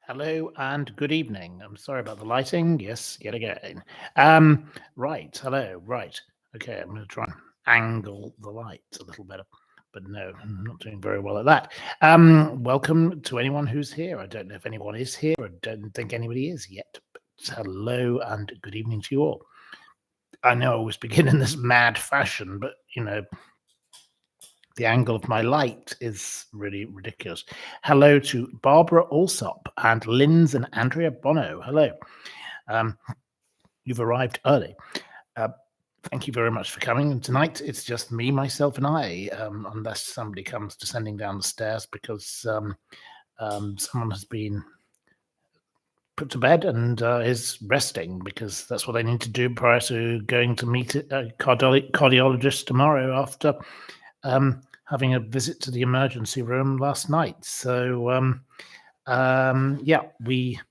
Hello and good evening. I'm sorry about the lighting. Yes, yet again. Right. Hello. Right. Okay. I'm going to try and angle the light a little better, but no, I'm not doing very well at that. Welcome to anyone who's here. I don't know if anyone is here. I don't think anybody is yet. But hello and good evening to you all. I know I always begin in this mad fashion, but the angle of my light is really ridiculous. Hello to Barbara Alsop and Linz and Andrea Bono. Hello. You've arrived early. Thank you very much for coming. And tonight it's just me, myself, and I, unless somebody comes descending down the stairs because someone has been put to bed and is resting because that's what they need to do prior to going to meet a cardiologist tomorrow after having a visit to the emergency room last night. So, yeah, we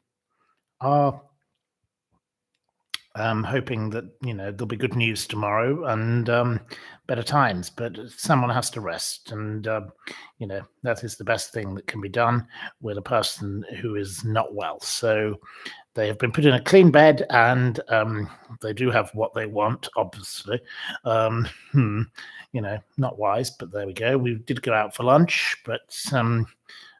are hoping that, there'll be good news tomorrow and better times, but someone has to rest. And, that is the best thing that can be done with a person who is not well. So they have been put in a clean bed and they do have what they want, obviously. Not wise, but there we go. We did go out for lunch, but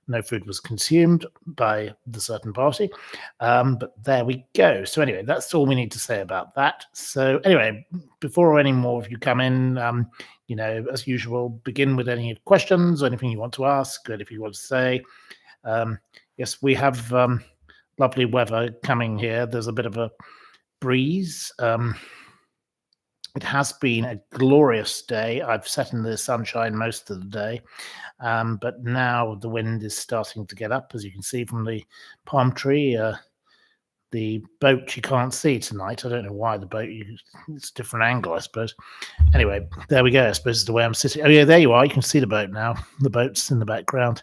no food was consumed by the certain party. But there we go. So anyway, that's all we need to say about that. So anyway, before any more of you come in, as usual, begin with any questions or anything you want to ask, or anything you want to say. Yes, we have lovely weather coming here. There's a bit of a breeze. It has been a glorious day. I've sat in the sunshine most of the day, but now the wind is starting to get up, as you can see from the palm tree. The boat you can't see tonight. I don't know why the boat, it's a different angle, I suppose. Anyway, there we go. I suppose it's the way I'm sitting. Oh, yeah, there you are. You can see the boat now. The boat's in the background,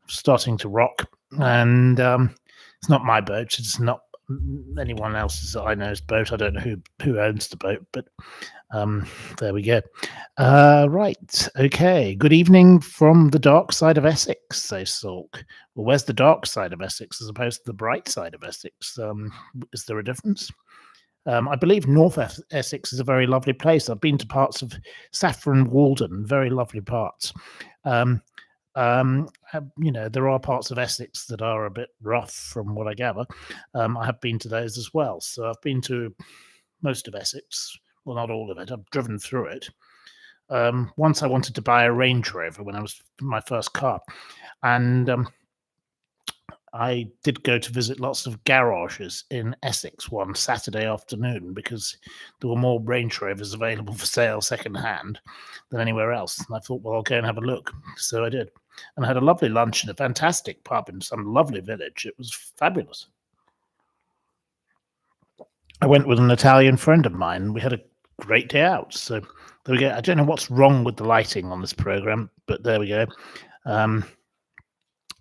starting to rock. And it's not my boat. It's not anyone else's that I know's boat. I don't know who owns the boat, but there we go. Right, okay. Good evening from the dark side of Essex, says Salk. Well, where's the dark side of Essex as opposed to the bright side of Essex? Is there a difference? I believe North Essex is a very lovely place. I've been to parts of Saffron Walden, very lovely parts. There are parts of Essex that are a bit rough from what I gather. I have been to those as well. So I've been to most of Essex. Well, not all of it. I've driven through it. Once I wanted to buy a Range Rover when I was my first car. And I did go to visit lots of garages in Essex one Saturday afternoon because there were more Range Rovers available for sale second-hand than anywhere else. And I thought, well, I'll go and have a look. So I did. And I had a lovely lunch in a fantastic pub in some lovely village. It was fabulous. I went with an Italian friend of mine. We had a great day out. So there we go. I don't know what's wrong with the lighting on this program, but there we go.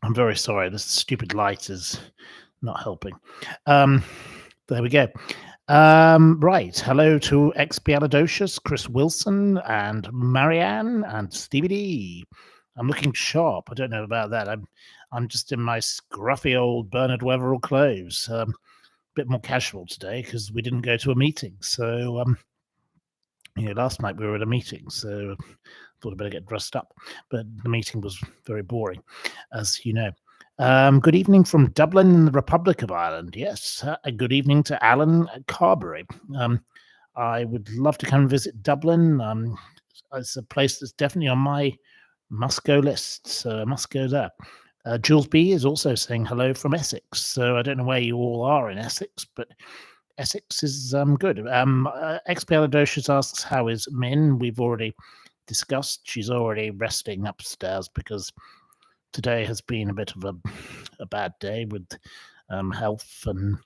I'm very sorry. This stupid light is not helping. There we go. Right. Hello to Expialidocious, Chris Wilson, and Marianne, and Stevie D. I'm looking sharp. I don't know about that. I'm just in my scruffy old Bernard Weverell clothes. A bit more casual today because we didn't go to a meeting. So, last night we were at a meeting, so I thought I'd better get dressed up. But the meeting was very boring, as you know. Good evening from Dublin in the Republic of Ireland. Yes, a good evening to Alan Carberry. I would love to come and visit Dublin. It's a place that's definitely on my must-go list, so I must go there. Jules B is also saying hello from Essex. So I don't know where you all are in Essex, but Essex is good. Expialidocious asks, how is Min? We've already discussed. She's already resting upstairs because today has been a bit of a bad day with health, and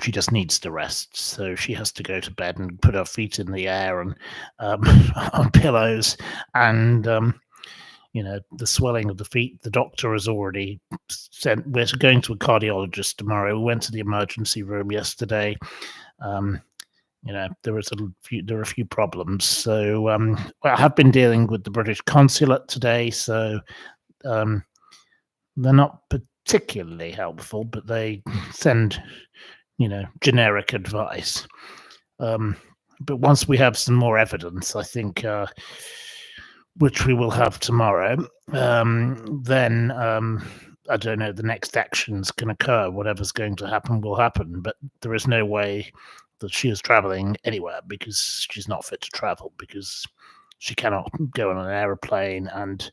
she just needs to rest. So she has to go to bed and put her feet in the air and on pillows. And, the swelling of the feet, the doctor has already sent. We're going to a cardiologist tomorrow. We went to the emergency room yesterday. There are a few problems. So I have been dealing with the British consulate today. So they're not particularly helpful, but they send, generic advice. But once we have some more evidence, I think, which we will have tomorrow, then I don't know, the next actions can occur. Whatever's going to happen will happen. But there is no way that she is traveling anywhere because she's not fit to travel, because she cannot go on an aeroplane, and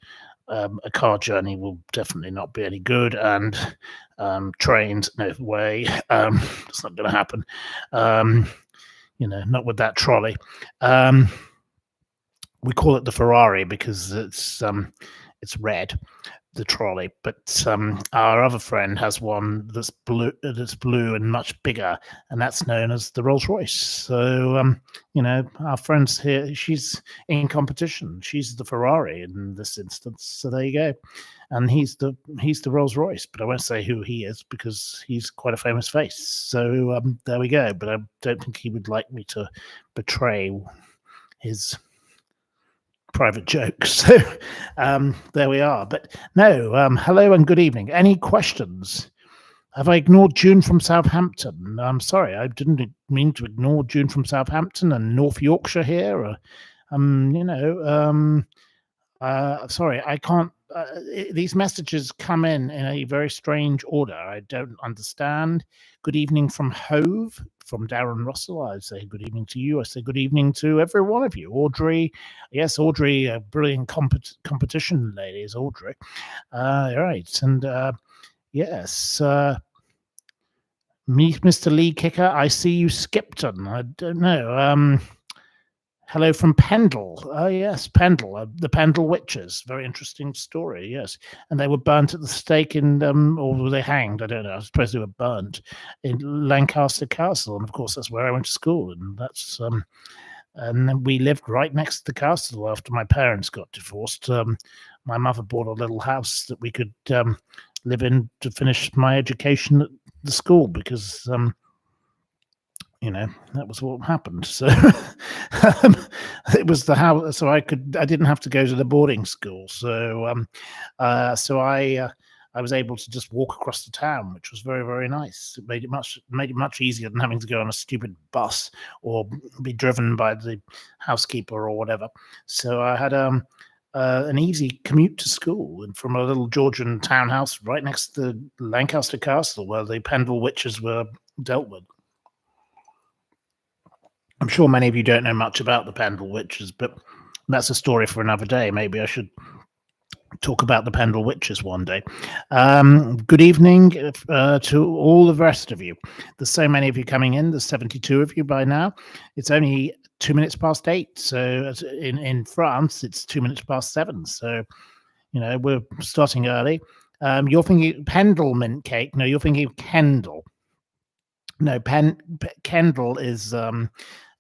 a car journey will definitely not be any good, and trains, no way. It's not going to happen. Not with that trolley. We call it the Ferrari because it's red, the trolley. But our other friend has one that's blue and much bigger, and that's known as the Rolls Royce. So our friends here, she's in competition. She's the Ferrari in this instance. So there you go. And he's the Rolls Royce, but I won't say who he is because he's quite a famous face. So there we go. But I don't think he would like me to betray his private jokes. So there we are. But no, hello and good evening. Any questions? Have I ignored June from Southampton? I'm sorry, I didn't mean to ignore June from Southampton and North Yorkshire here. Sorry, I can't. These messages come in a very strange order. I don't understand. Good evening from Hove, from Darren Russell. I say good evening to you. I say good evening to every one of you. Audrey, yes, Audrey, a brilliant competition lady is Audrey. Right, and yes, Mr. Lee Kicker, I see you, Skipton. I don't know. Hello from Pendle. Oh, yes, Pendle, the Pendle Witches. Very interesting story, yes. And they were burnt at the stake or were they hanged? I don't know. I suppose they were burnt in Lancaster Castle. And of course, that's where I went to school. And that's, and then we lived right next to the castle after my parents got divorced. My mother bought a little house that we could live in to finish my education at the school because, that was what happened. So it was the house. So I didn't have to go to the boarding school. So, I was able to just walk across the town, which was very, very nice. It made it much easier than having to go on a stupid bus or be driven by the housekeeper or whatever. So I had an easy commute to school, and from a little Georgian townhouse right next to Lancaster Castle, where the Pendle Witches were dealt with. I'm sure many of you don't know much about the Pendle Witches, but that's a story for another day. Maybe I should talk about the Pendle Witches one day. Good evening to all the rest of you. There's so many of you coming in. There's 72 of you by now. It's only 2 minutes past 8. So in France, it's 2 minutes past 7. So, we're starting early. You're thinking Pendle mint cake. No, you're thinking Kendal. No, Kendal is a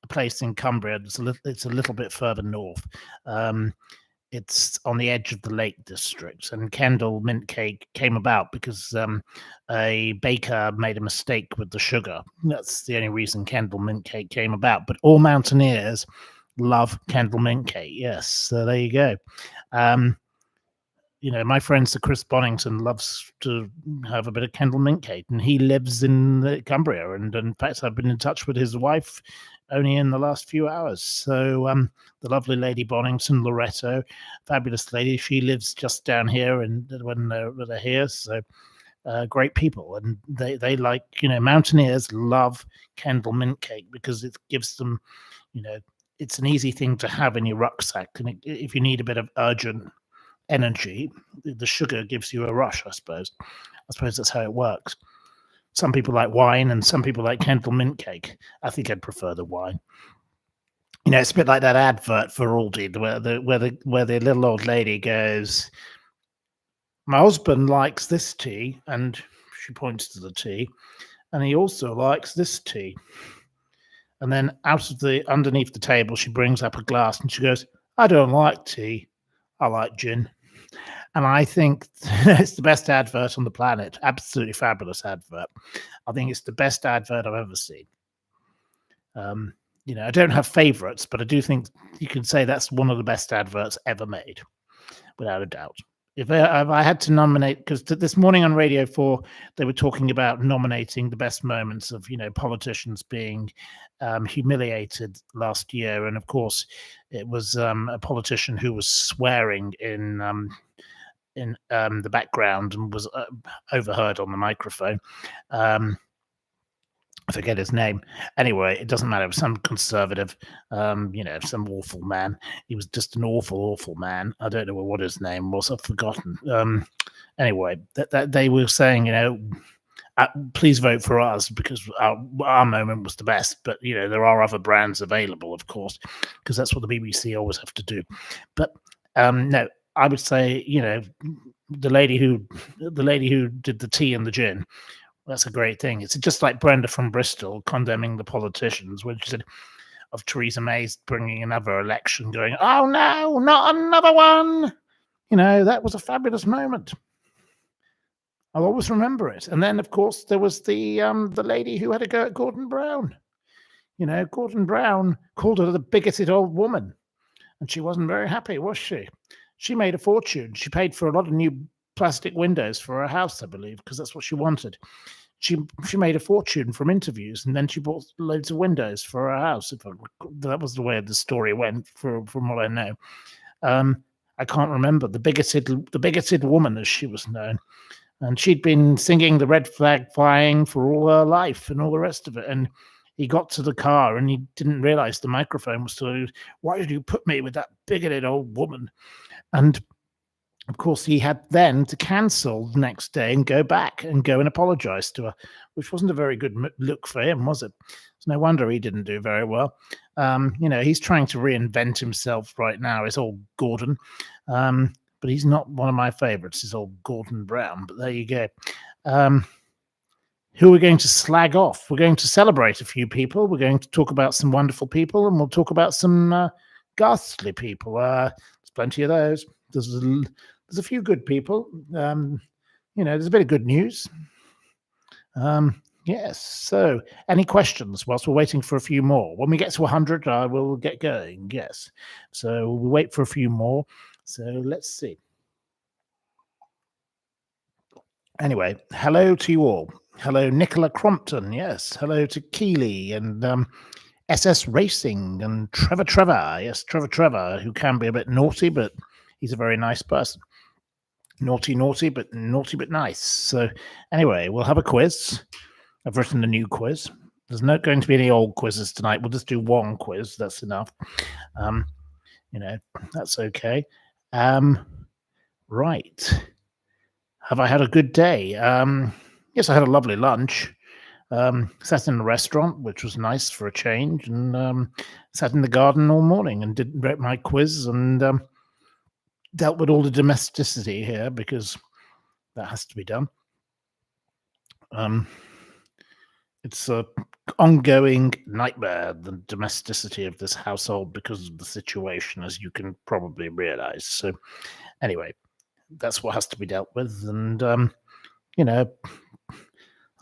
place in Cumbria. It's a little bit further north. It's on the edge of the Lake District, and Kendal mint cake came about because a baker made a mistake with the sugar. That's the only reason Kendal mint cake came about. But all mountaineers love Kendal mint cake. Yes, so there you go. My friend Sir Chris Bonington loves to have a bit of Kendal mint cake, and he lives in Cumbria. And in fact, I've been in touch with his wife only in the last few hours. So the lovely lady Bonington, Loretto, fabulous lady. She lives just down here, and when they're here, so great people. And they like, mountaineers love Kendal mint cake because it gives them, it's an easy thing to have in your rucksack, and if you need a bit of urgent energy, the sugar gives you a rush. I suppose that's how it works. Some people like wine, and some people like Kendal mint cake. I think I'd prefer the wine. It's a bit like that advert for Aldi, where the little old lady goes, "My husband likes this tea," and she points to the tea, "and he also likes this tea." And then underneath the table, she brings up a glass and she goes, "I don't like tea. I like gin." And I think it's the best advert on the planet. Absolutely fabulous advert. I think it's the best advert I've ever seen. I don't have favorites, but I do think you can say that's one of the best adverts ever made, without a doubt. if I had to nominate, because this morning on Radio 4, they were talking about nominating the best moments of, politicians being humiliated last year. And of course, it was a politician who was swearing in the background and was overheard on the microphone. I forget his name. Anyway, it doesn't matter. It was some conservative, some awful man. He was just an awful, awful man. I don't know what his name was. I've forgotten. Anyway, that they were saying, please vote for us because our moment was the best. But there are other brands available, of course, because that's what the BBC always have to do. But no, I would say, the lady who did the tea and the gin. That's a great thing. It's just like Brenda from Bristol condemning the politicians, when she said of Theresa May's bringing another election, going, "Oh no, not another one." That was a fabulous moment. I'll always remember it. And then, of course, there was the lady who had a go at Gordon Brown. Gordon Brown called her the bigoted old woman, and she wasn't very happy, was she? She made a fortune. She paid for a lot of new plastic windows for her house, I believe, because that's what she wanted. She made a fortune from interviews, and then she bought loads of windows for her house. That was the way the story went, from what I know. I can't remember the bigoted woman, as she was known, and she'd been singing the red flag flying for all her life and all the rest of it. And he got to the car and he didn't realize the microphone was still. Why did you put me with that bigoted old woman? And of course, he had then to cancel the next day and go back and go and apologize to her, which wasn't a very good look for him, was it? It's no wonder he didn't do very well. He's trying to reinvent himself right now. It's old Gordon, but he's not one of my favorites. It's old Gordon Brown. But there you go. Who are we going to slag off? We're going to celebrate a few people. We're going to talk about some wonderful people, and we'll talk about some ghastly people. There's plenty of those. There's a few good people. There's a bit of good news. Yes. So, any questions whilst we're waiting for a few more? When we get to 100, I will get going. Yes. So we'll wait for a few more. So let's see. Anyway, hello to you all. Hello, Nicola Crompton. Yes. Hello to Keeley and SS Racing and Trevor. Yes, Trevor, who can be a bit naughty, but he's a very nice person. Naughty, but nice. So anyway, we'll have a quiz. I've written a new quiz. There's not going to be any old quizzes tonight. We'll just do one quiz. That's enough. That's okay. Right. Have I had a good day? Yes, I had a lovely lunch. Sat in a restaurant, which was nice for a change, and sat in the garden all morning and did my quiz and dealt with all the domesticity here, because that has to be done. It's an ongoing nightmare, the domesticity of this household, because of the situation, as you can probably realize. So anyway, that's what has to be dealt with. And,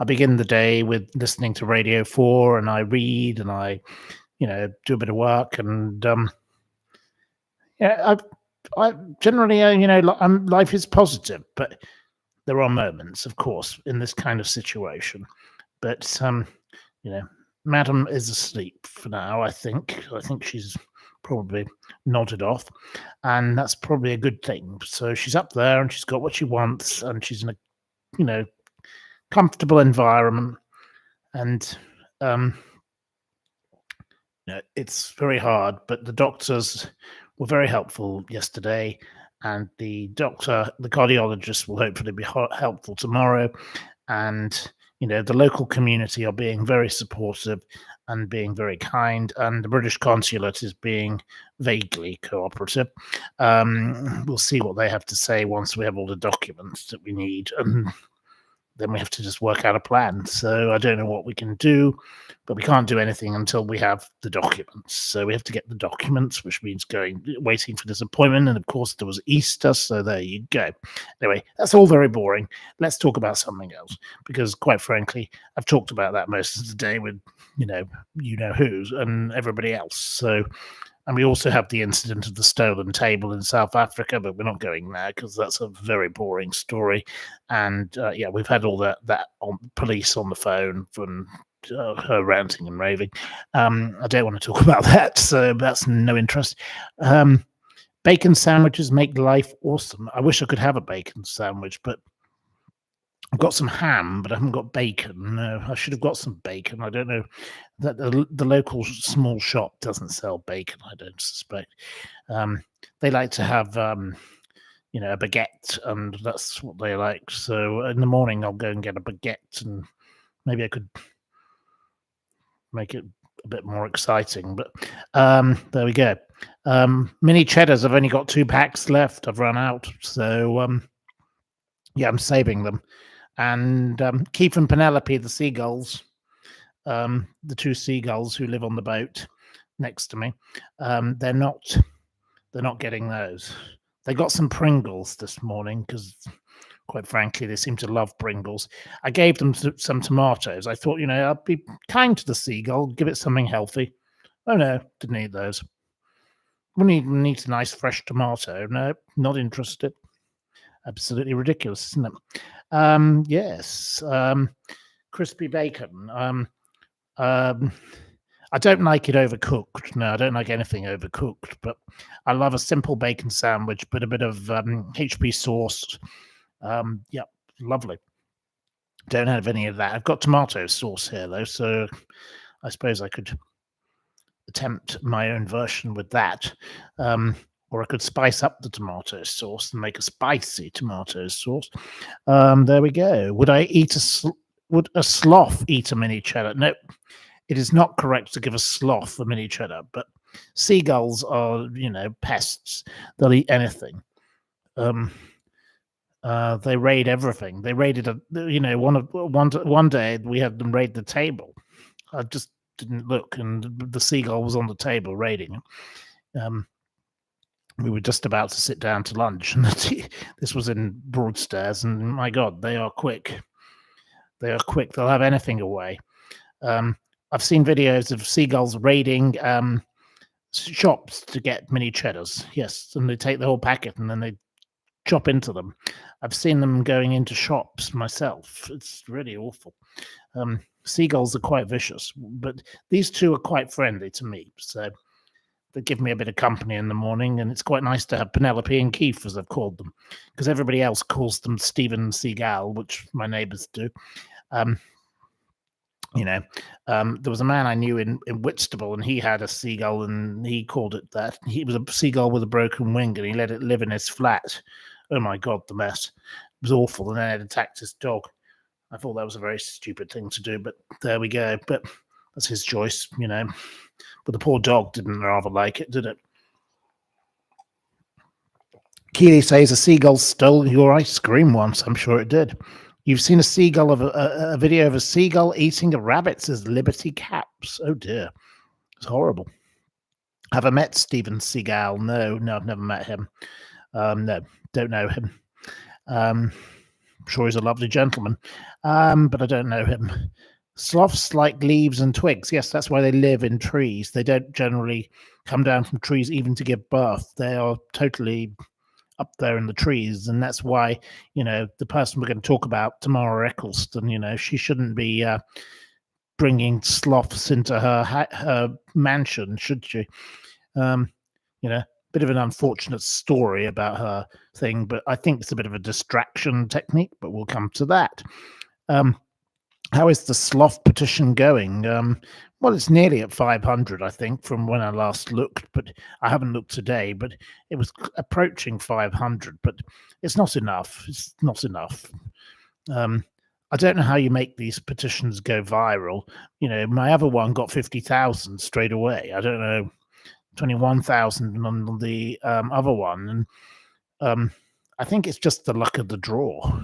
I begin the day with listening to Radio 4, and I read, and I, do a bit of work. And I generally, life is positive, but there are moments, of course, in this kind of situation. But, Madam is asleep for now, I think. I think she's probably nodded off, and that's probably a good thing. So she's up there, and she's got what she wants, and she's in a, comfortable environment. And, it's very hard, but the doctors were very helpful yesterday, and the cardiologist will hopefully be helpful tomorrow. And the local community are being very supportive and being very kind, and the British consulate is being vaguely cooperative. We'll see what they have to say once we have all the documents that we need, and then we have to just work out a plan. So I don't know what we can do, but we can't do anything until we have the documents. So we have to get the documents, which means waiting for this appointment. And of course, there was Easter. So there you go. Anyway, that's all very boring. Let's talk about something else, because quite frankly, I've talked about that most of the day with, who's and everybody else. So And we also have the incident of the stolen table in South Africa, but we're not going there because that's a very boring story. And yeah, we've had all that police on the phone from her ranting and raving. I don't want to talk about that, so that's no interest. Bacon sandwiches make life awesome. I wish I could have a bacon sandwich, but I've got some ham, but I haven't got bacon. No, I should have got some bacon. I don't know that the local small shop doesn't sell bacon. I don't suspect. They like to have, you know, a baguette, and that's what they like. So in the morning, I'll go and get a baguette, and maybe I could make it a bit more exciting. But there we go. Mini cheddars. I've only got 2 packs left. I've run out. So yeah, I'm saving them. And Keith and Penelope, the seagulls, the 2 seagulls who live on the boat next to me, they're not getting those. They got some Pringles this morning because, quite frankly, they seem to love Pringles. I gave them some tomatoes. I thought, you know, I'd be kind to the seagull, give it something healthy. Oh no, didn't eat those. Wouldn't even eat a nice fresh tomato. No, not interested. Absolutely ridiculous, isn't it? Yes. Crispy bacon. I don't like it overcooked. No, I don't like anything overcooked, but I love a simple bacon sandwich, but a bit of HP sauce. Yeah, lovely. Don't have any of that. I've got tomato sauce here, though, so I suppose I could attempt my own version with that. Or I could spice up the tomato sauce and make a spicy tomato sauce. There we go. Would a sloth eat a mini cheddar? No, it is not correct to give a sloth a mini cheddar, but seagulls are, you know, pests. They'll eat anything. They raid everything. They raided one day we had them raid the table. I just didn't look, and the seagull was on the table raiding. We were just about to sit down to lunch, and this was in Broadstairs, and my God, they are quick. They are quick. They'll have anything away. I've seen videos of seagulls raiding shops to get mini cheddars. Yes, and they take the whole packet and then they chop into them. I've seen them going into shops myself. It's really awful. Seagulls are quite vicious, but these 2 are quite friendly to me. So they give me a bit of company in the morning, and it's quite nice to have Penelope and Keith, as I've called them, because everybody else calls them Stephen Seagal, which my neighbours do. You know, there was a man I knew in Whitstable, and he had a seagull, and he called it that. He was a seagull with a broken wing, and he let it live in his flat. Oh my God, the mess. It was awful, and then it attacked his dog. I thought that was a very stupid thing to do, but there we go. But that's his choice, you know. But the poor dog didn't rather like it, did it? Keely says a seagull stole your ice cream once. I'm sure it did. You've seen a video of a seagull eating a rabbit, says Liberty Caps. Oh dear. It's horrible. Have I met Steven Seagal? No, I've never met him. No, don't know him. I'm sure he's a lovely gentleman, but I don't know him. Sloths like leaves and twigs. Yes, that's why they live in trees. They don't generally come down from trees even to give birth. They are totally up there in the trees, and that's why, you know, the person we're going to talk about, Tamara Ecclestone, you know, she shouldn't be bringing sloths into her mansion, should she? You know, bit of an unfortunate story about her thing, but I think it's a bit of a distraction technique, but we'll come to that. How is the sloth petition going? Well, it's nearly at 500, I think, from when I last looked, but I haven't looked today, but it was approaching 500, but it's not enough. It's not enough. I don't know how you make these petitions go viral. You know, my other one got 50,000 straight away. I don't know, 21,000 on the other one. And I think it's just the luck of the draw.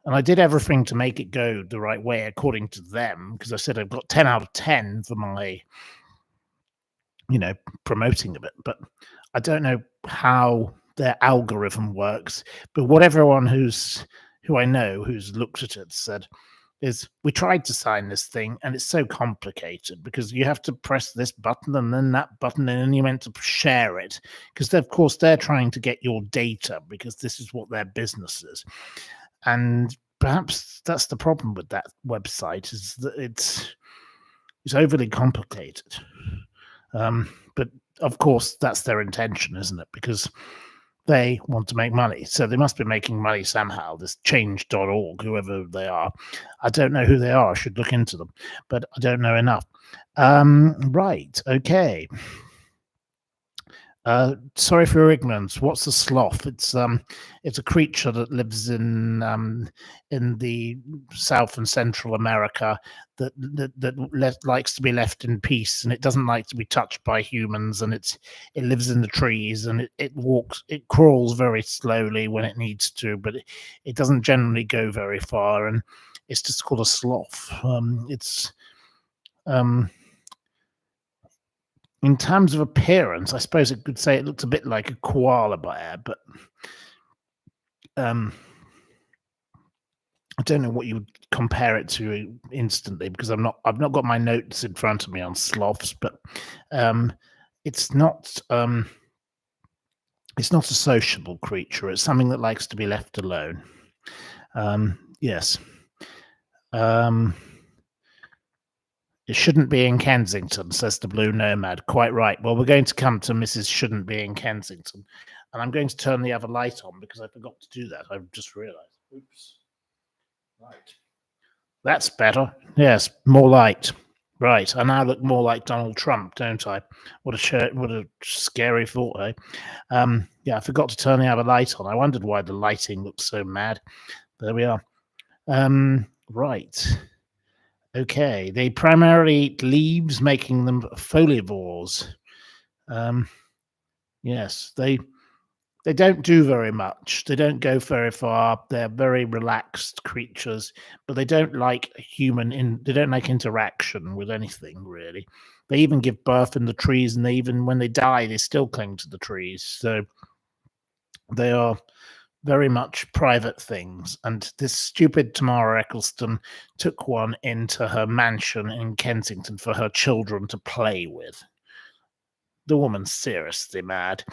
And I did everything to make it go the right way, according to them, because I said I've got 10 out of 10 for my, you know, promoting of it. But I don't know how their algorithm works. But what everyone who I know who's looked at it said, is we tried to sign this thing and it's so complicated because you have to press this button and then that button and then you're meant to share it because of course they're trying to get your data because this is what their business is. And perhaps that's the problem with that website, is that it's overly complicated. But of course that's their intention, isn't it? Because they want to make money. So they must be making money somehow, this change.org, whoever they are. I don't know who they are. I should look into them, but I don't know enough. Right. Okay. Sorry for your ignorance. What's a sloth? It's a creature that lives in the South and Central America that likes to be left in peace, and it doesn't like to be touched by humans, and it lives in the trees, and it crawls very slowly when it needs to, but it doesn't generally go very far, and it's just called a sloth. In terms of appearance, I suppose it could say it looks a bit like a koala bear, but I don't know what you would compare it to instantly because I've not got my notes in front of me on sloths, but it's not a sociable creature. It's something that likes to be left alone. Yes. It shouldn't be in Kensington, says the Blue Nomad. Quite right. Well, we're going to come to Mrs. Shouldn't Be in Kensington. And I'm going to turn the other light on because I forgot to do that. I've just realised. Oops. Right. That's better. Yes, more light. Right. I now look more like Donald Trump, don't I? What a scary thought, eh? Yeah, I forgot to turn the other light on. I wondered why the lighting looked so mad. There we are. Right. Okay, they primarily eat leaves, making them folivores. Yes, they don't do very much. They don't go very far. They're very relaxed creatures, but they don't like they don't like interaction with anything really. They even give birth in the trees, and when they die, they still cling to the trees. So they are very much private things. And this stupid Tamara Ecclestone took one into her mansion in Kensington for her children to play with. The woman's seriously mad.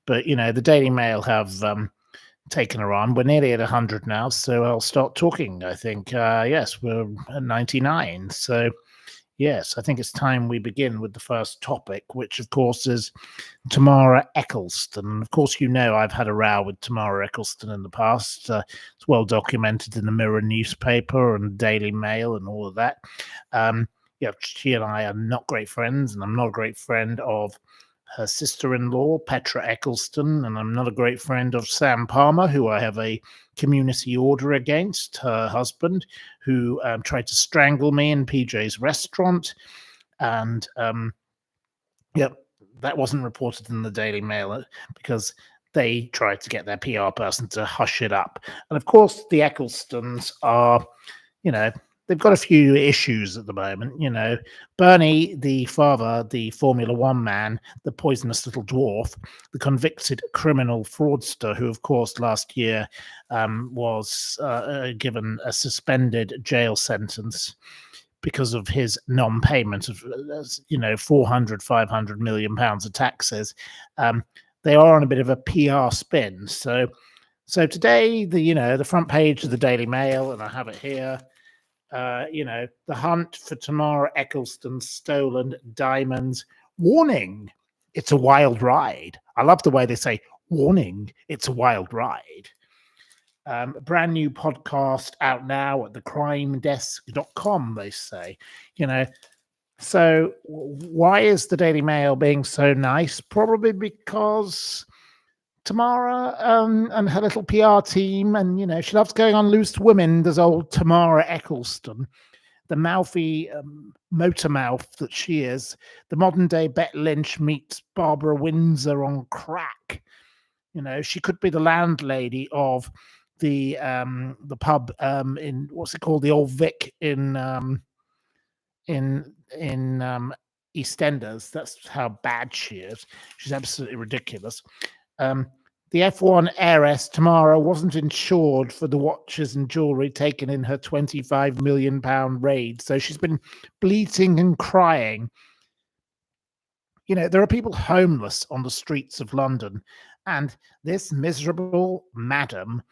But, the Daily Mail have taken her on. We're nearly at 100 now, so I'll start talking, I think. Yes, we're at 99. So, yes, I think it's time we begin with the first topic, which, of course, is Tamara Ecclestone. Of course, I've had a row with Tamara Ecclestone in the past. It's well documented in the Mirror newspaper and Daily Mail and all of that. She and I are not great friends, and I'm not a great friend of her sister-in-law, Petra Ecclestone, and I'm not a great friend of Sam Palmer, who I have a community order against, her husband, who tried to strangle me in PJ's restaurant. And that wasn't reported in the Daily Mail because they tried to get their PR person to hush it up. And of course, the Ecclestones are, they've got a few issues at the moment. Bernie, the father, the Formula One man, the poisonous little dwarf, the convicted criminal fraudster, who, of course, last year was given a suspended jail sentence because of his non-payment of 500 million pounds of taxes. They are on a bit of a PR spin. So today, the front page of the Daily Mail, and I have it here. The hunt for Tamara Ecclestone's stolen diamonds. Warning, it's a wild ride. I love the way they say, warning, it's a wild ride. A brand new podcast out now at thecrimedesk.com, they say. So why is the Daily Mail being so nice? Probably because Tamara and her little PR team, and she loves going on loose women. There's old Tamara Ecclestone, the mouthy motor mouth that she is. The modern day Bet Lynch meets Barbara Windsor on crack. She could be the landlady of the pub in what's it called, the Old Vic in EastEnders. That's how bad she is. She's absolutely ridiculous. the F1 heiress Tamara wasn't insured for the watches and jewellery taken in her £25 million raid. So she's been bleating and crying. There are people homeless on the streets of London, and this miserable madam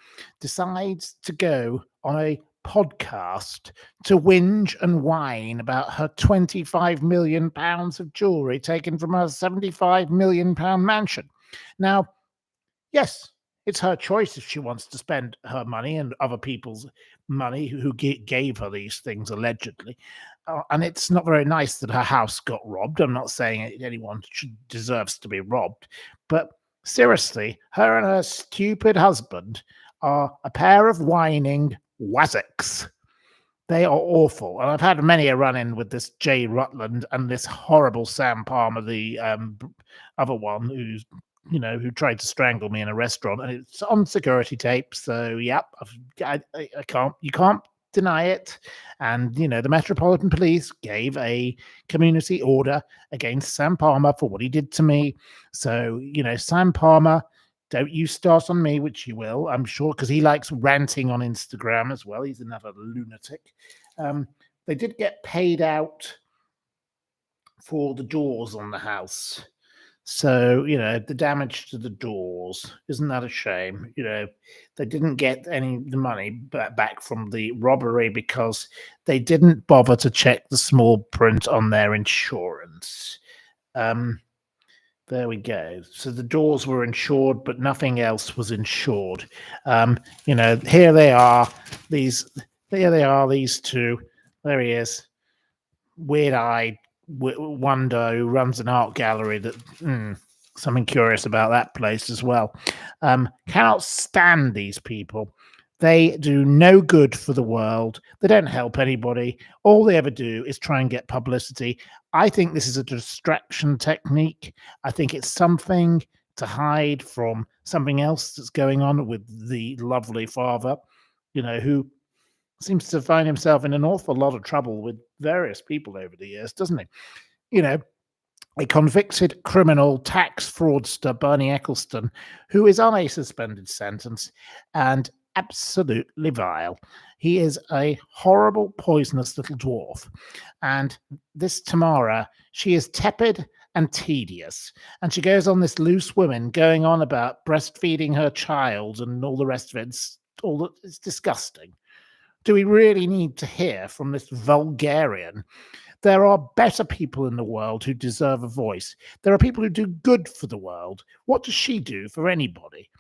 decides to go on a podcast to whinge and whine about her £25 million of jewellery taken from her £75 million mansion. Now, yes, it's her choice if she wants to spend her money and other people's money who gave her these things allegedly. And it's not very nice that her house got robbed. I'm not saying anyone deserves to be robbed. But seriously, her and her stupid husband are a pair of whining wazzicks. They are awful. And I've had many a run-in with this Jay Rutland and this horrible Sam Palmer, the other one who tried to strangle me in a restaurant, and it's on security tape. So, yep, I can't, you can't deny it. And, the Metropolitan Police gave a community order against Sam Palmer for what he did to me. So, Sam Palmer, don't you start on me, which you will, I'm sure, because he likes ranting on Instagram as well. He's another lunatic. They did get paid out for the doors on the house. So, the damage to the doors, isn't that a shame? They didn't get the money back from the robbery because they didn't bother to check the small print on their insurance. There we go. So the doors were insured, but nothing else was insured. Here they are, these two. There he is, weird-eyed wonder who runs an art gallery. Something curious about that place as well. Cannot stand these people. They do no good for the world. They don't help anybody. All they ever do is try and get publicity. I think this is a distraction technique. I think it's something to hide from something else that's going on with the lovely father, who seems to find himself in an awful lot of trouble with various people over the years, doesn't he? A convicted criminal tax fraudster, Bernie Ecclestone, who is on a suspended sentence and absolutely vile. He is a horrible, poisonous little dwarf. And this Tamara, she is tepid and tedious. And she goes on this loose women going on about breastfeeding her child and all the rest of it. It's disgusting. Do we really need to hear from this vulgarian? There are better people in the world who deserve a voice. There are people who do good for the world. What does she do for anybody?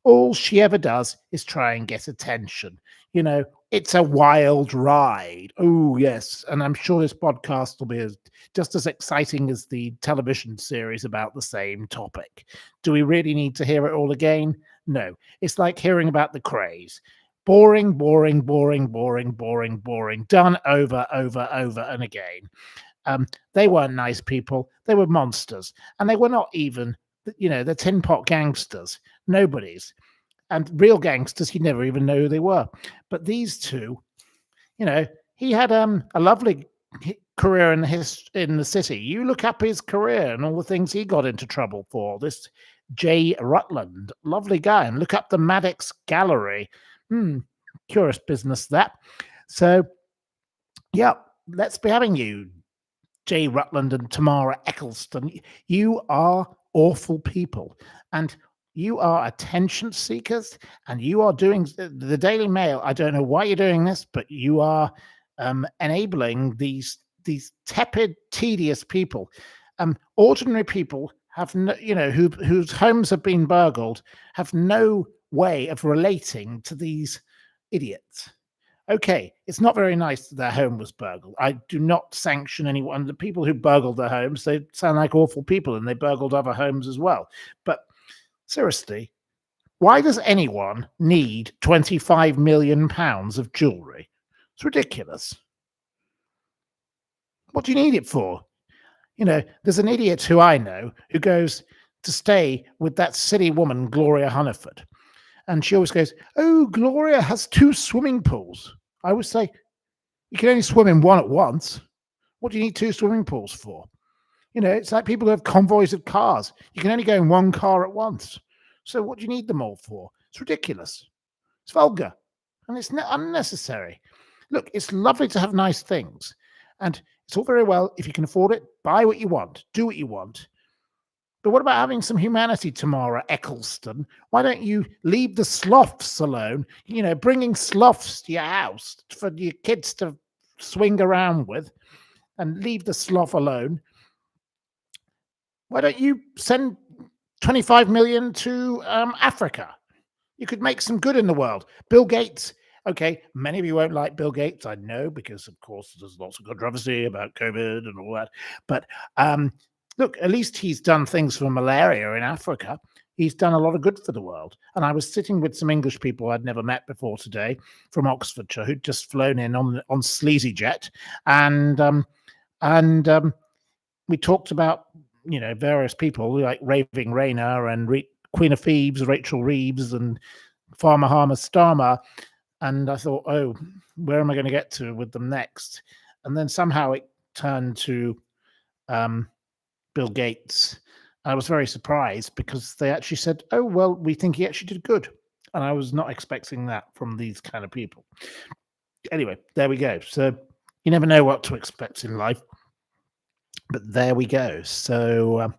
All she ever does is try and get attention. It's a wild ride. Oh, yes. And I'm sure this podcast will be just as exciting as the television series about the same topic. Do we really need to hear it all again? No. It's like hearing about the Krays. Boring, boring, boring, boring, boring, boring. Done over and again. They weren't nice people. They were monsters. And they were not even, the tin pot gangsters. Nobody's. And real gangsters, you'd never even know who they were. But these two, he had a lovely career in the city. You look up his career and all the things he got into trouble for. This Jay Rutland, lovely guy. And look up the Maddox Gallery. Curious business, that. So, yeah, let's be having you, Jay Rutland and Tamara Ecclestone. You are awful people, and you are attention seekers, and you are doing the Daily Mail. I don't know why you're doing this, but you are enabling these tepid, tedious people. Ordinary people have no, whose homes have been burgled, have no way of relating to these idiots. Okay, it's not very nice that their home was burgled. I do not sanction anyone. The people who burgled their homes, they sound like awful people, and they burgled other homes as well. But seriously, why does anyone need £25 million of jewellery? It's ridiculous. What do you need it for? There's an idiot who I know who goes to stay with that silly woman, Gloria Hunniford. And she always goes, oh, Gloria has 2 swimming pools. I always say, you can only swim in one at once. What do you need 2 swimming pools for? It's like people who have convoys of cars. You can only go in one car at once. So what do you need them all for? It's ridiculous. It's vulgar. And it's unnecessary. Look, it's lovely to have nice things. And it's all very well, if you can afford it, buy what you want, do what you want. But what about having some humanity, Tamara Ecclestone? Why don't you leave the sloths alone? You know, bringing sloths to your house for your kids to swing around with, and leave the sloth alone. Why don't you send 25 million to Africa? You could make some good in the world. Bill Gates. Okay, many of you won't like Bill Gates, I know, because of course there's lots of controversy about COVID and all that. But look, at least he's done things for malaria in Africa. He's done a lot of good for the world. And I was sitting with some English people I'd never met before today from Oxfordshire who'd just flown in on Sleazy Jet, and we talked about various people like Raving Rainer and Queen of Thebes, Rachel Reeves, and Farmer Harmer Starmer. And I thought, oh, where am I going to get to with them next? And then somehow it turned to Bill Gates. I was very surprised because they actually said, oh, well, we think he actually did good. And I was not expecting that from these kind of people. Anyway, there we go. So you never know what to expect in life. But there we go. So,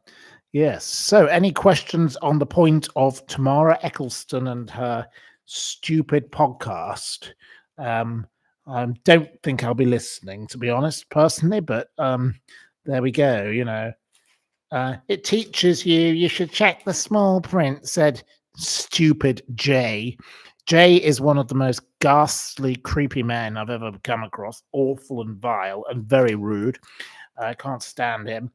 yes. So any questions on the point of Tamara Ecclestone and her stupid podcast? I don't think I'll be listening, to be honest, personally, but there we go. It teaches you should check the small print, said stupid Jay. Jay is one of the most ghastly, creepy men I've ever come across. Awful and vile and very rude. I can't stand him.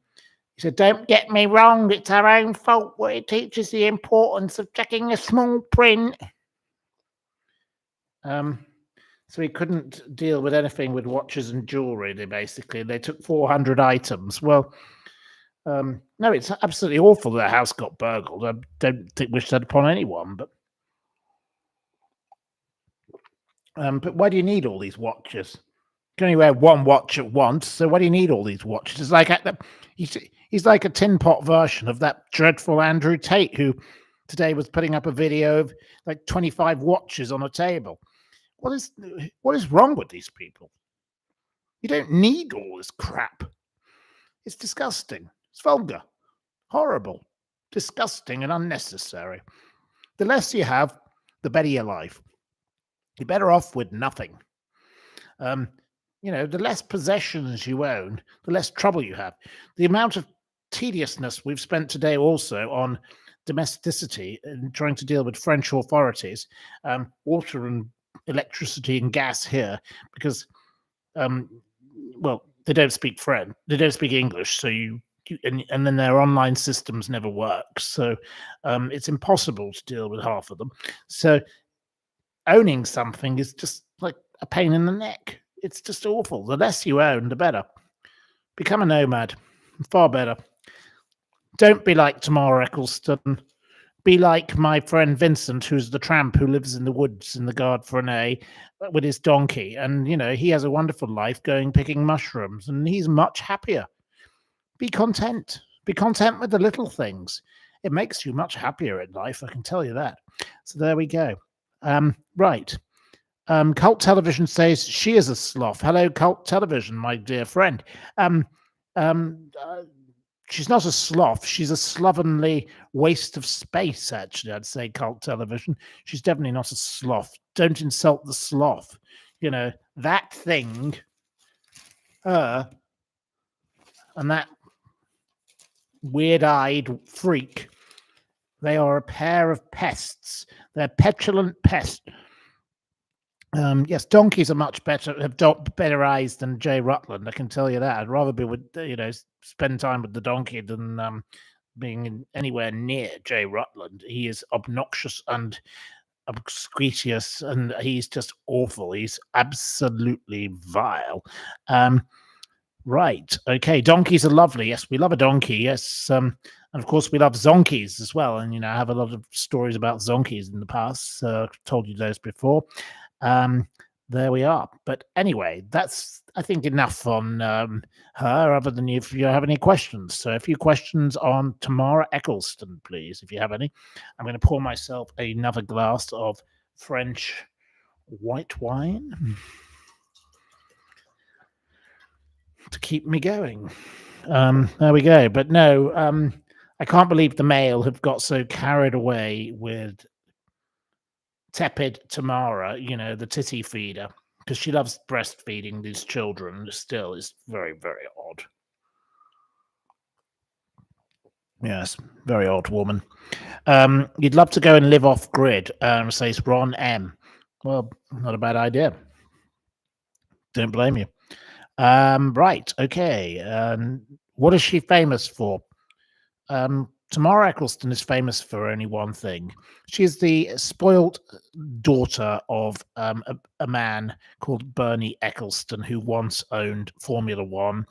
He said, don't get me wrong, it's our own fault, but it teaches the importance of checking the small print. So he couldn't deal with anything with watches and jewelry. They took 400 items. Well, no, it's absolutely awful that the house got burgled. I don't wish that upon anyone. But why do you need all these watches? You can only wear one watch at once. So why do you need all these watches? It's like he's like a tin pot version of that dreadful Andrew Tate, who today was putting up a video of like 25 watches on a table. What is wrong with these people? You don't need all this crap. It's disgusting. It's vulgar, horrible, disgusting, and unnecessary. The less you have, the better your life. You're better off with nothing. The less possessions you own, the less trouble you have. The amount of tediousness we've spent today also on domesticity and trying to deal with French authorities, water and electricity and gas here, because they don't speak French, they don't speak English, so and then their online systems never work, so it's impossible to deal with half of them. So owning something is just like a pain in the neck. It's just awful. The less you own, the better. Become a nomad. Far better. Don't be like Tamara Ecclestone. Be like my friend Vincent, who's the tramp who lives in the woods in the Gard Frenay with his donkey. And, he has a wonderful life going picking mushrooms, and he's much happier. Be content. Be content with the little things. It makes you much happier in life, I can tell you that. So there we go. Right. Cult Television says she is a sloth. Hello, Cult Television, my dear friend. She's not a sloth. She's a slovenly waste of space, actually, I'd say, Cult Television. She's definitely not a sloth. Don't insult the sloth. That thing, her, and that weird-eyed freak, they are a pair of pests. They're petulant pests. Yes, donkeys are much better, have better eyes than Jay Rutland. I can tell you that. I'd rather be with, spend time with the donkey than being anywhere near Jay Rutland. He is obnoxious and obsquitious, and he's just awful. He's absolutely vile. Right. Okay. Donkeys are lovely. Yes, we love a donkey. Yes. And of course, we love zonkies as well. And, I have a lot of stories about zonkies in the past. I've told you those before. there we are. But anyway, that's, I think, enough on her, other than if you have any questions. So a few questions on Tamara Ecclestone, please, if you have any. I'm going to pour myself another glass of French white wine to keep me going. There we go. But no, I can't believe the Mail have got so carried away with tepid Tamara, the titty feeder, because she loves breastfeeding these children. Still, is very, very odd. Yes, very odd woman. You'd love to go and live off grid, says Ron M. Well, not a bad idea. Don't blame you. Right, okay. What is she famous for? Tamara Ecclestone is famous for only one thing. She's the spoilt daughter of a man called Bernie Ecclestone, who once owned Formula One,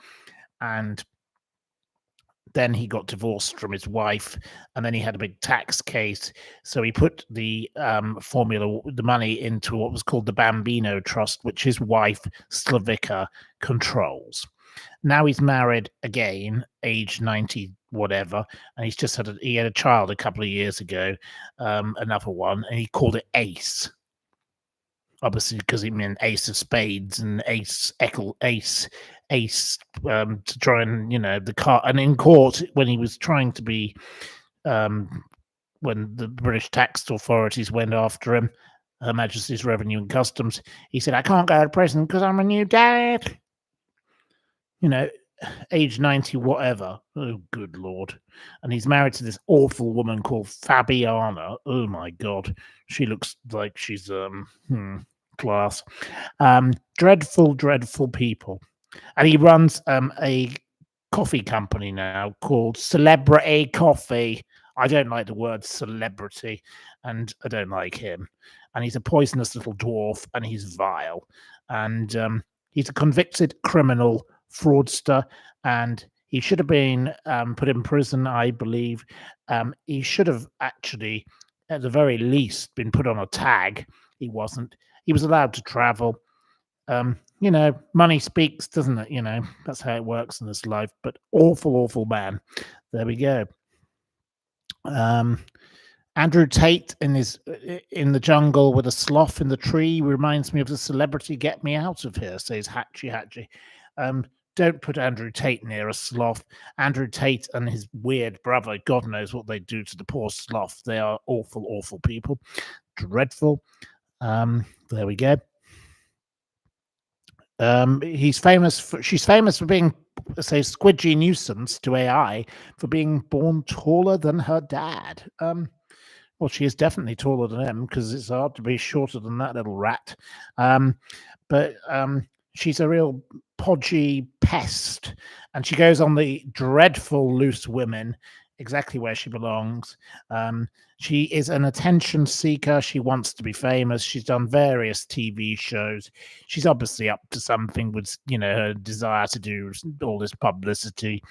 and then he got divorced from his wife, and then he had a big tax case. So he put the money into what was called the Bambino Trust, which his wife Slavica controls. Now he's married again, age 90 whatever, and he's just had a child a couple of years ago, another one, and he called it Ace. Obviously, because he meant Ace of Spades and Ace to try and the car. And in court, when he was trying to be, when the British tax authorities went after him, Her Majesty's Revenue and Customs, he said, "I can't go to prison because I'm a new dad." Age 90 whatever. Oh, good Lord. And he's married to this awful woman called Fabiana. Oh, my God. She looks like she's, class. Dreadful, dreadful people. And he runs a coffee company now called Celebrity Coffee. I don't like the word celebrity, and I don't like him. And he's a poisonous little dwarf, and he's vile. And he's a convicted criminal fraudster, and he should have been put in prison, I believe. He should have actually, at the very least, been put on a tag. He wasn't. He was allowed to travel. Money speaks, doesn't it? That's how it works in this life. But awful, awful man. There we go. Andrew Tate in the jungle with a sloth in the tree reminds me of the celebrity Get Me Out of Here, says Hatchy Hatchy. Don't put Andrew Tate near a sloth. Andrew Tate and his weird brother, God knows what they do to the poor sloth. They are awful, awful people. Dreadful. There we go. She's famous for being, say, squidgy nuisance to AI for being born taller than her dad. Well, she is definitely taller than him, because it's hard to be shorter than that little rat. But she's a real podgy pest, and she goes on the dreadful Loose Women, exactly where she belongs. She is an attention seeker. She wants to be famous. She's done various TV shows. She's obviously up to something with, her desire to do all this publicity,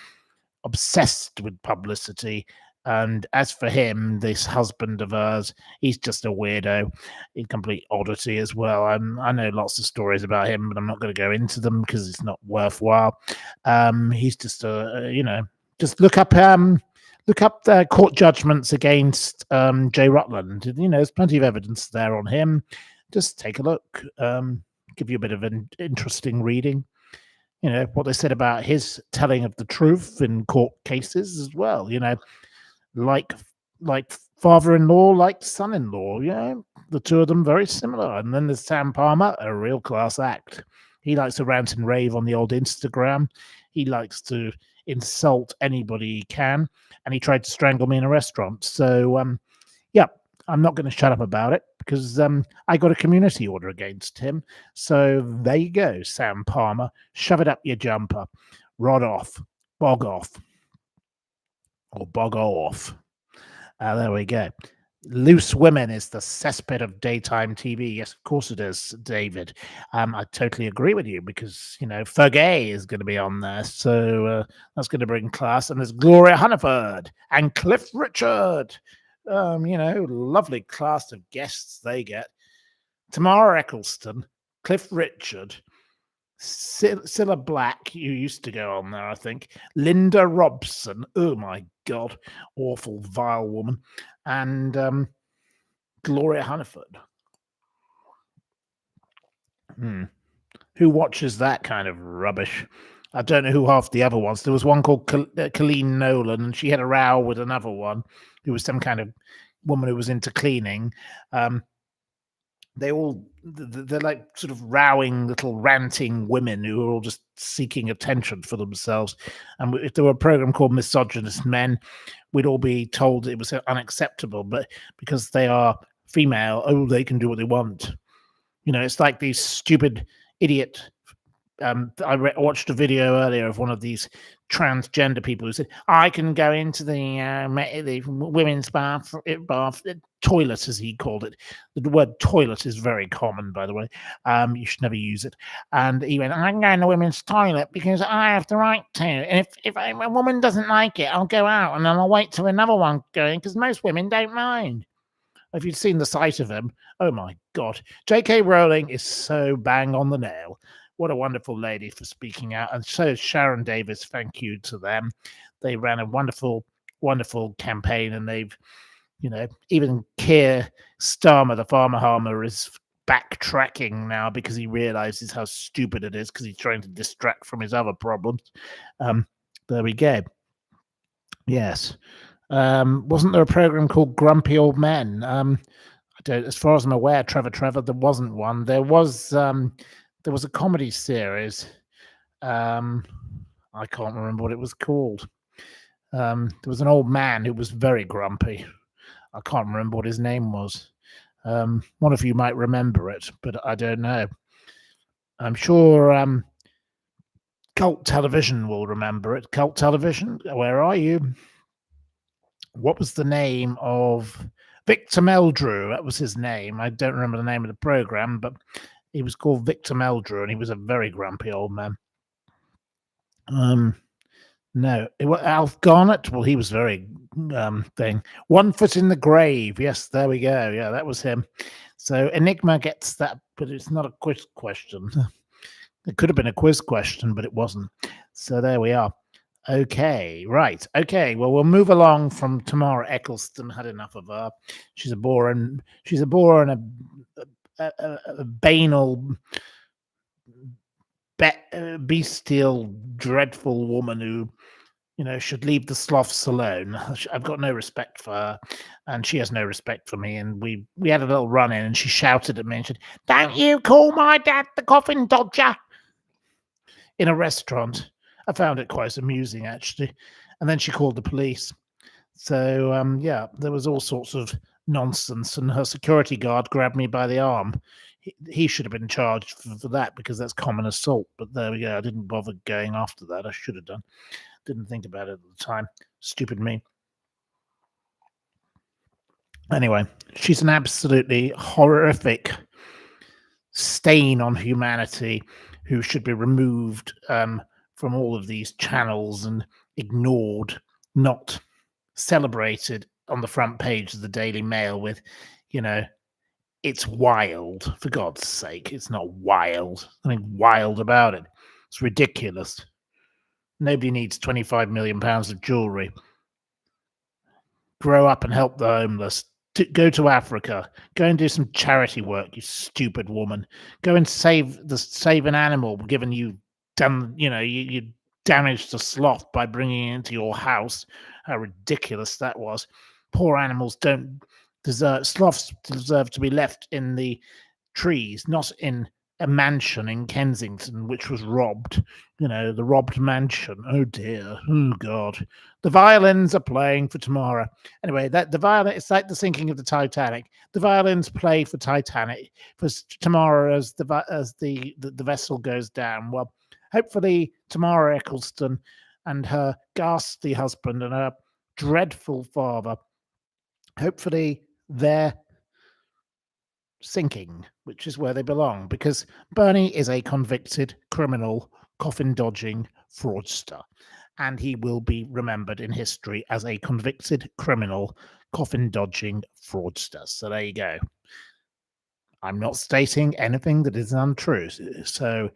obsessed with publicity. And as for him, this husband of hers, he's just a weirdo, a complete oddity as well. I know lots of stories about him, but I'm not going to go into them because it's not worthwhile. He's just just look up the court judgments against Jay Rutland. There's plenty of evidence there on him. Just take a look. Give you a bit of an interesting reading. What they said about his telling of the truth in court cases as well. Like father-in-law, like son-in-law. The two of them very similar. And then there's Sam Palmer, a real class act. He likes to rant and rave on the old Instagram. He likes to insult anybody he can, and he tried to strangle me in a restaurant. So I'm not going to shut up about it, because I got a community order against him. So there you go, Sam Palmer. Shove it up your jumper. Rod off. Bog off. Or bog off. There we go. Loose Women is the cesspit of daytime TV. Yes, of course it is, David. I totally agree with you, because, Fergie is going to be on there. So that's going to bring class. And there's Gloria Hunniford and Cliff Richard. Lovely cast of guests they get. Tamara Ecclestone, Cliff Richard, Cilla Black, who used to go on there, I think, Linda Robson, oh my God, awful, vile woman, and Gloria Hunniford. Who watches that kind of rubbish? I don't know who half the other ones. There was one called Colleen Nolan, and she had a row with another one who was some kind of woman who was into cleaning. They're like sort of rowing little ranting women who are all just seeking attention for themselves. And if there were a program called Misogynist Men, we'd all be told it was unacceptable. But because they are female, they can do what they want. It's like these stupid idiot. I watched a video earlier of one of these transgender people who said, "I can go into the women's bath toilet," as he called it. The word toilet is very common, by the way. You should never use it. And he went, "I can go in the women's toilet because I have the right to. And if a woman doesn't like it, I'll go out and then I'll wait till another one going because most women don't mind." If you'd seen the sight of him, oh my God. J.K. Rowling is so bang on the nail. What a wonderful lady for speaking out. And so is Sharon Davis. Thank you to them. They ran a wonderful, wonderful campaign. And they've, even Keir Starmer, the farmer harmer, is backtracking now because he realizes how stupid it is because he's trying to distract from his other problems. There we go. Yes. Wasn't there a program called Grumpy Old Men? I don't, as far as I'm aware, Trevor, there wasn't one. There was a comedy series. I can't remember what it was called. There was an old man who was very grumpy. I can't remember what his name was. One of you might remember it, but I don't know. I'm sure Cult Television will remember it. Cult Television, where are you? What was the name of Victor Meldrew? That was his name. I don't remember the name of the program, but he was called Victor Meldrew, and he was a very grumpy old man. No, Alf Garnett. Well, he was very thing. One Foot in the Grave. Yes, there we go. Yeah, that was him. So Enigma gets that, but it's not a quiz question. It could have been a quiz question, but it wasn't. So there we are. Okay, right. Okay, well, we'll move along from Tamara Ecclestone. Had enough of her. She's a bore and a banal, bestial, dreadful woman who, should leave the sloths alone. I've got no respect for her, and she has no respect for me. And we had a little run in, and she shouted at me and said, "Don't you call my dad the coffin dodger?" in a restaurant. I found it quite amusing, actually. And then she called the police. So, there was all sorts of nonsense. And her security guard grabbed me by the arm. He should have been charged for that because that's common assault. But there we go. I didn't bother going after that. I should have done. Didn't think about it at the time. Stupid me. Anyway, she's an absolutely horrific stain on humanity who should be removed from all of these channels and ignored, not celebrated on the front page of the Daily Mail with, it's wild. For God's sake, it's not wild. Nothing wild about it. It's ridiculous. Nobody needs £25 million of jewellery. Grow up and help the homeless. Go to Africa. Go and do some charity work, you stupid woman. Go and save an animal, given you damaged the sloth by bringing it into your house. How ridiculous that was. Poor animals sloths deserve to be left in the trees, not in a mansion in Kensington, which was robbed. The robbed mansion. Oh dear. Oh God. The violins are playing for Tamara. Anyway, the violin, it's like the sinking of the Titanic. The violins play for Titanic, for Tamara as the vessel goes down. Well, hopefully Tamara Ecclestone and her ghastly husband and her dreadful father, hopefully they're sinking, which is where they belong, because Bernie is a convicted criminal, coffin-dodging fraudster, and he will be remembered in history as a convicted criminal, coffin-dodging fraudster. So there you go. I'm not stating anything that is untrue. So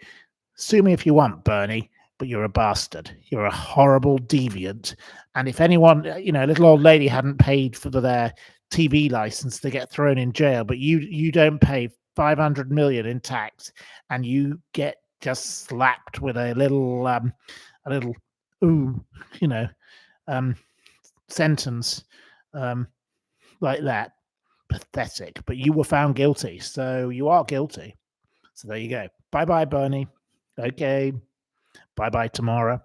sue me if you want, Bernie, but you're a bastard. You're a horrible deviant. And if anyone, a little old lady hadn't paid for their TV license, to get thrown in jail, but you don't pay 500 million in tax, and you get just slapped with a little ooh, you know, um, sentence um, like that. Pathetic. But you were found guilty, so you are guilty. So there you go. Bye bye, Bernie. Okay. Bye bye, Tamara.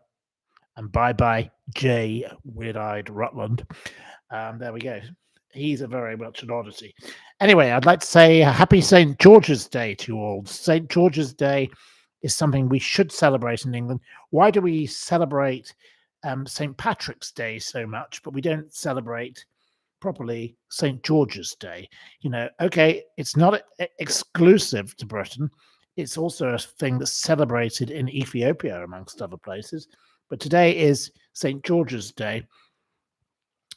And bye bye, Jay Weird Eyed Rutland. There we go. He's a very much an oddity. Anyway, I'd like to say happy St. George's Day to you all. St. George's Day is something we should celebrate in England. Why do we celebrate St. Patrick's Day so much, but we don't celebrate properly St. George's Day? Okay, it's not exclusive to Britain. It's also a thing that's celebrated in Ethiopia, amongst other places. But today is St. George's Day.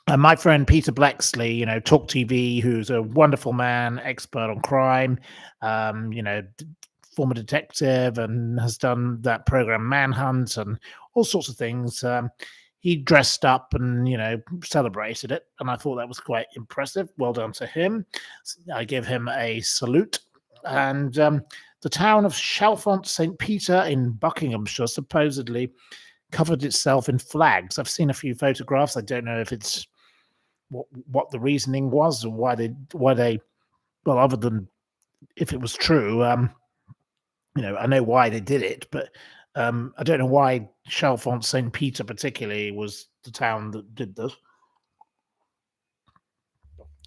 And my friend Peter Blexley, Talk TV, who's a wonderful man, expert on crime, former detective, and has done that program Manhunt and all sorts of things. He dressed up and, celebrated it. And I thought that was quite impressive. Well done to him. I give him a salute. And the town of Chalfont St. Peter in Buckinghamshire supposedly covered itself in flags. I've seen a few photographs. I don't know if it's what the reasoning was, or why they well, other than if it was true, I know why they did it, but I don't know why Chalfont St. Peter particularly was the town that did this.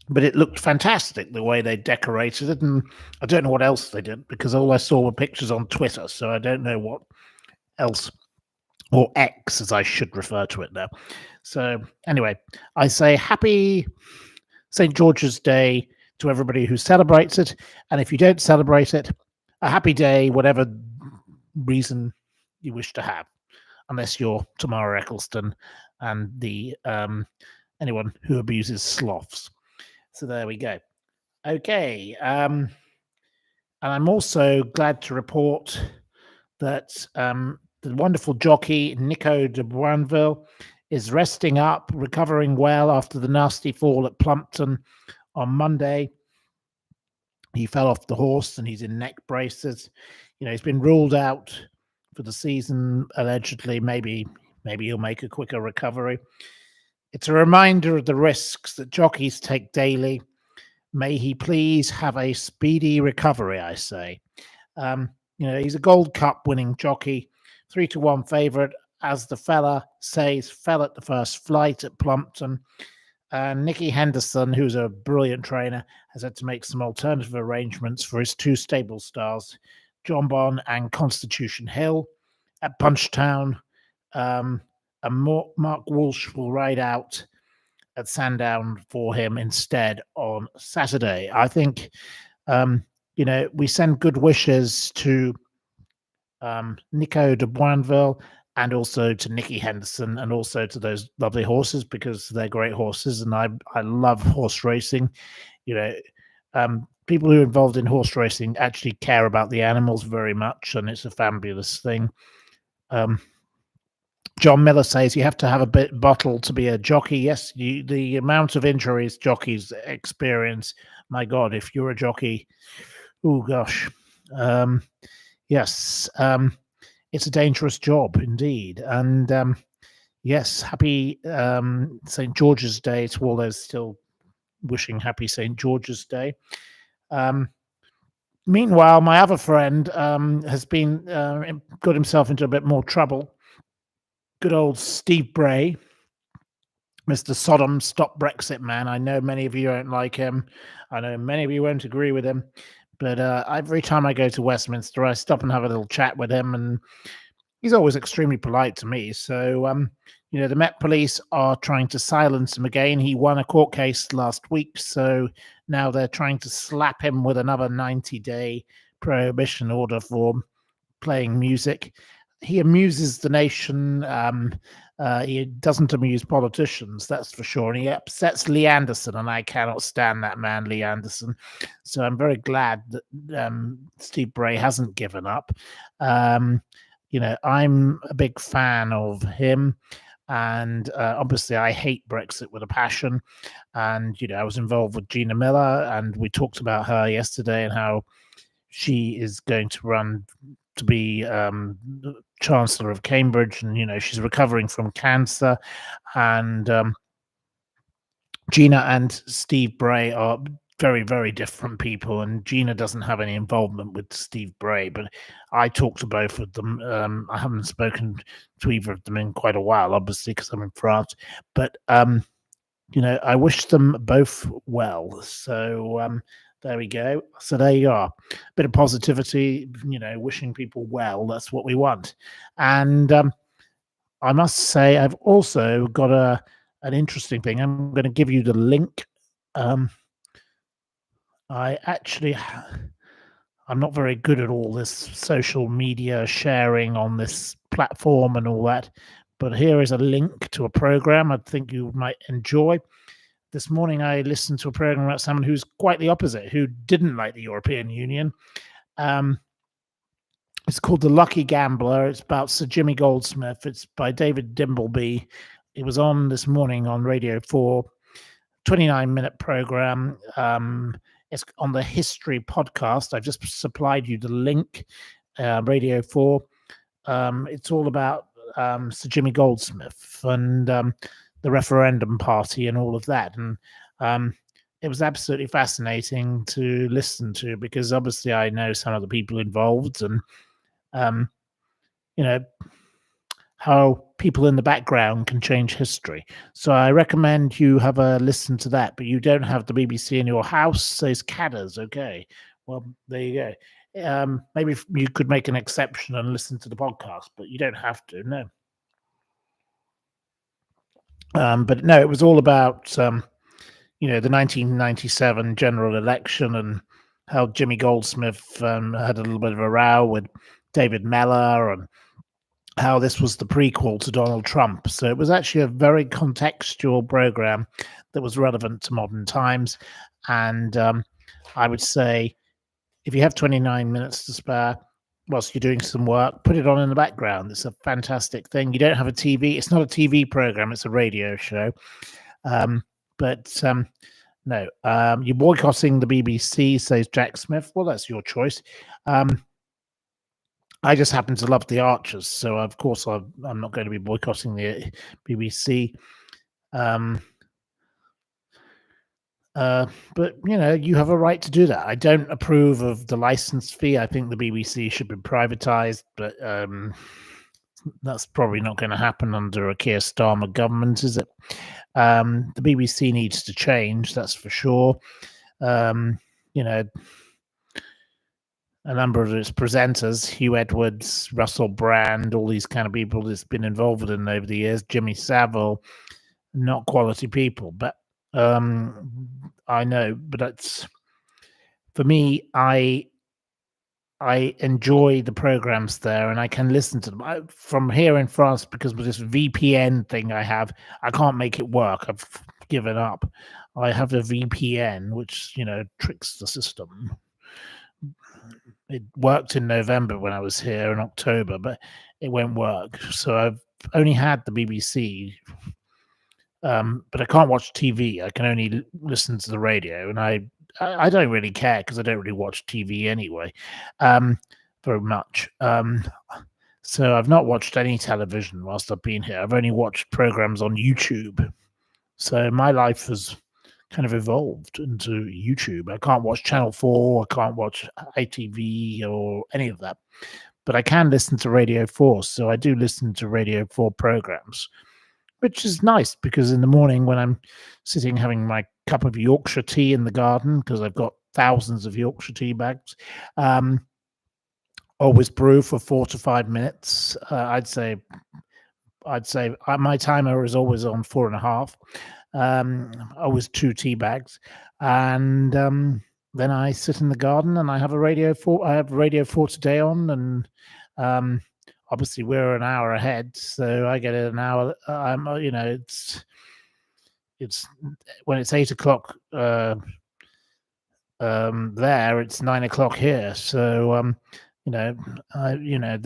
But it looked fantastic the way they decorated it, and I don't know what else they did, because all I saw were pictures on Twitter, so I don't know what else, or X as I should refer to it now. So anyway, I say happy St. George's Day to everybody who celebrates it, and if you don't celebrate it, a happy day, whatever reason you wish to have, unless you're Tamara Ecclestone and the anyone who abuses sloths. So there we go. Okay, and I'm also glad to report that the wonderful jockey Nico de Boinville is resting up, recovering well after the nasty fall at Plumpton on Monday. He fell off the horse and he's in neck braces. He's been ruled out for the season, allegedly. Maybe he'll make a quicker recovery. It's a reminder of the risks that jockeys take daily. May he please have a speedy recovery, I say. He's a Gold Cup winning jockey, 3-1 favourite, as the fella says, fell at the first flight at Plumpton. Nicky Henderson, who's a brilliant trainer, has had to make some alternative arrangements for his two stable stars, John Bon and Constitution Hill, at Punchtown. And Mark Walsh will ride out at Sandown for him instead on Saturday. I think, we send good wishes to Nico de Boinville, and also to Nicky Henderson, and also to those lovely horses, because they're great horses, and I love horse racing. People who are involved in horse racing actually care about the animals very much, and it's a fabulous thing. John Miller says you have to have a bit bottle to be a jockey. Yes, the amount of injuries jockeys experience, my God, if you're a jockey, oh gosh. Yes, it's a dangerous job indeed. And yes, happy St. George's Day to all those still wishing happy St. George's Day. Meanwhile, my other friend has been got himself into a bit more trouble. Good old Steve Bray, Mr. Sodom Stop Brexit man. I know many of you don't like him. I know many of you won't agree with him. But every time I go to Westminster, I stop and have a little chat with him, and he's always extremely polite to me. So, the Met Police are trying to silence him again. He won a court case last week, so now they're trying to slap him with another 90-day prohibition order for playing music. he amuses the nation. He doesn't amuse politicians, that's for sure. And he upsets Lee Anderson, and I cannot stand that man, Lee Anderson. So I'm very glad that Steve Bray hasn't given up. I'm a big fan of him. And obviously, I hate Brexit with a passion. And, I was involved with Gina Miller, and we talked about her yesterday and how she is going to run to be Chancellor of Cambridge, and she's recovering from cancer. And Gina and Steve Bray are very, very different people, and Gina doesn't have any involvement with Steve Bray, but I talk to both of them. I haven't spoken to either of them in quite a while, obviously, because I'm in France, but I wish them both well. So there we go. So there you are. A bit of positivity, wishing people well. That's what we want. And I must say, I've also got an interesting thing. I'm going to give you the link. I'm not very good at all this social media sharing on this platform and all that. But here is a link to a program I think you might enjoy. This morning, I listened to a program about someone who's quite the opposite, who didn't like the European Union. It's called The Lucky Gambler. It's about Sir Jimmy Goldsmith. It's by David Dimbleby. It was on this morning on Radio 4, 29-minute program. It's on the History podcast. I've just supplied you the link, Radio 4. It's all about Sir Jimmy Goldsmith and the referendum party and all of that. And it was absolutely fascinating to listen to, because obviously I know some of the people involved, and how people in the background can change history. So I recommend you have a listen to that, but you don't have the BBC in your house, says Cadders. Okay, well, there you go. Maybe you could make an exception and listen to the podcast, but you don't have to, no. But no, it was all about, the 1997 general election, and how Jimmy Goldsmith had a little bit of a row with David Mellor, and how this was the prequel to Donald Trump. So it was actually a very contextual program that was relevant to modern times. And I would say, if you have 29 minutes to spare whilst you're doing some work, put it on in the background. It's a fantastic thing. You don't have a TV. It's not a TV program. It's a radio show. But no, you're boycotting the BBC, says Jack Smith. Well, that's your choice. I just happen to love the Archers, so of course I'm not going to be boycotting the BBC. But you have a right to do that. I don't approve of the license fee. I think the BBC should be privatized, but that's probably not going to happen under a Keir Starmer government, is it? The BBC needs to change, that's for sure. A number of its presenters, Hugh Edwards, Russell Brand, all these kind of people that's been involved in over the years, Jimmy Savile, not quality people. But I know, but that's, for me, I enjoy the programs there, and I can listen to them from here in France, because with this VPN thing I have, I can't make it work. I've given up. I have a VPN which tricks the system. It worked in November when I was here in October, but it won't work. So I've only had the BBC, but I can't watch TV. I can only listen to the radio, and I don't really care, because I don't really watch TV anyway, very much. So I've not watched any television whilst I've been here. I've only watched programs on YouTube. So my life has kind of evolved into YouTube. I can't watch Channel 4, I can't watch ITV or any of that, but I can listen to Radio 4. So I do listen to Radio 4 programs, which is nice, because in the morning when I'm sitting having my cup of Yorkshire tea in the garden, because I've got thousands of Yorkshire tea bags, always brew for 4 to 5 minutes. I'd say my timer is always on 4.5. Always 2 tea bags, and then I sit in the garden and I have a Radio 4. I have Radio 4 Today on, and obviously we're an hour ahead, so I get it an hour. It's when it's 8 o'clock there, it's 9 o'clock here. So they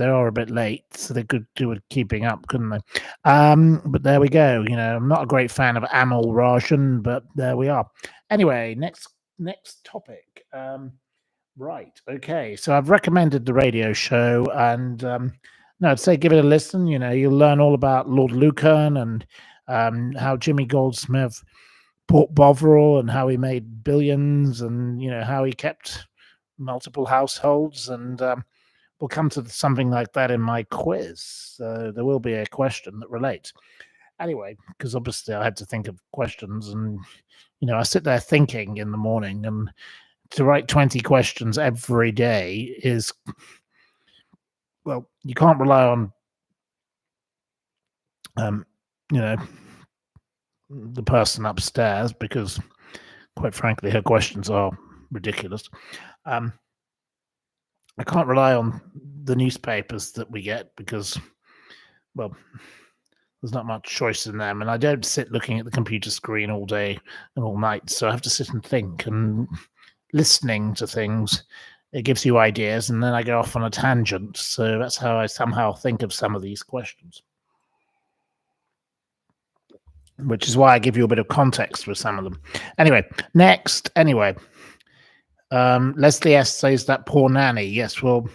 are a bit late, so they could do with keeping up, couldn't they? But there we go. I'm not a great fan of Amal Rajan, but there we are. Anyway, next topic. Right. Okay. So I've recommended the radio show, and no, I'd say give it a listen. You'll learn all about Lord Lucan and how Jimmy Goldsmith bought Bovril and how he made billions, and how he kept multiple households. And we'll come to something like that in my quiz. So there will be a question that relates. Anyway, because obviously I had to think of questions, and I sit there thinking in the morning, and to write 20 questions every day is, well, you can't rely on the person upstairs, because quite frankly her questions are ridiculous. I can't rely on the newspapers that we get, because, well, there's not much choice in them, and I don't sit looking at the computer screen all day and all night, so I have to sit and think. And listening to things, it gives you ideas, and then I go off on a tangent. So that's how I somehow think of some of these questions, which is why I give you a bit of context with some of them. Anyway, next. Leslie S says that poor nanny. Yes, well,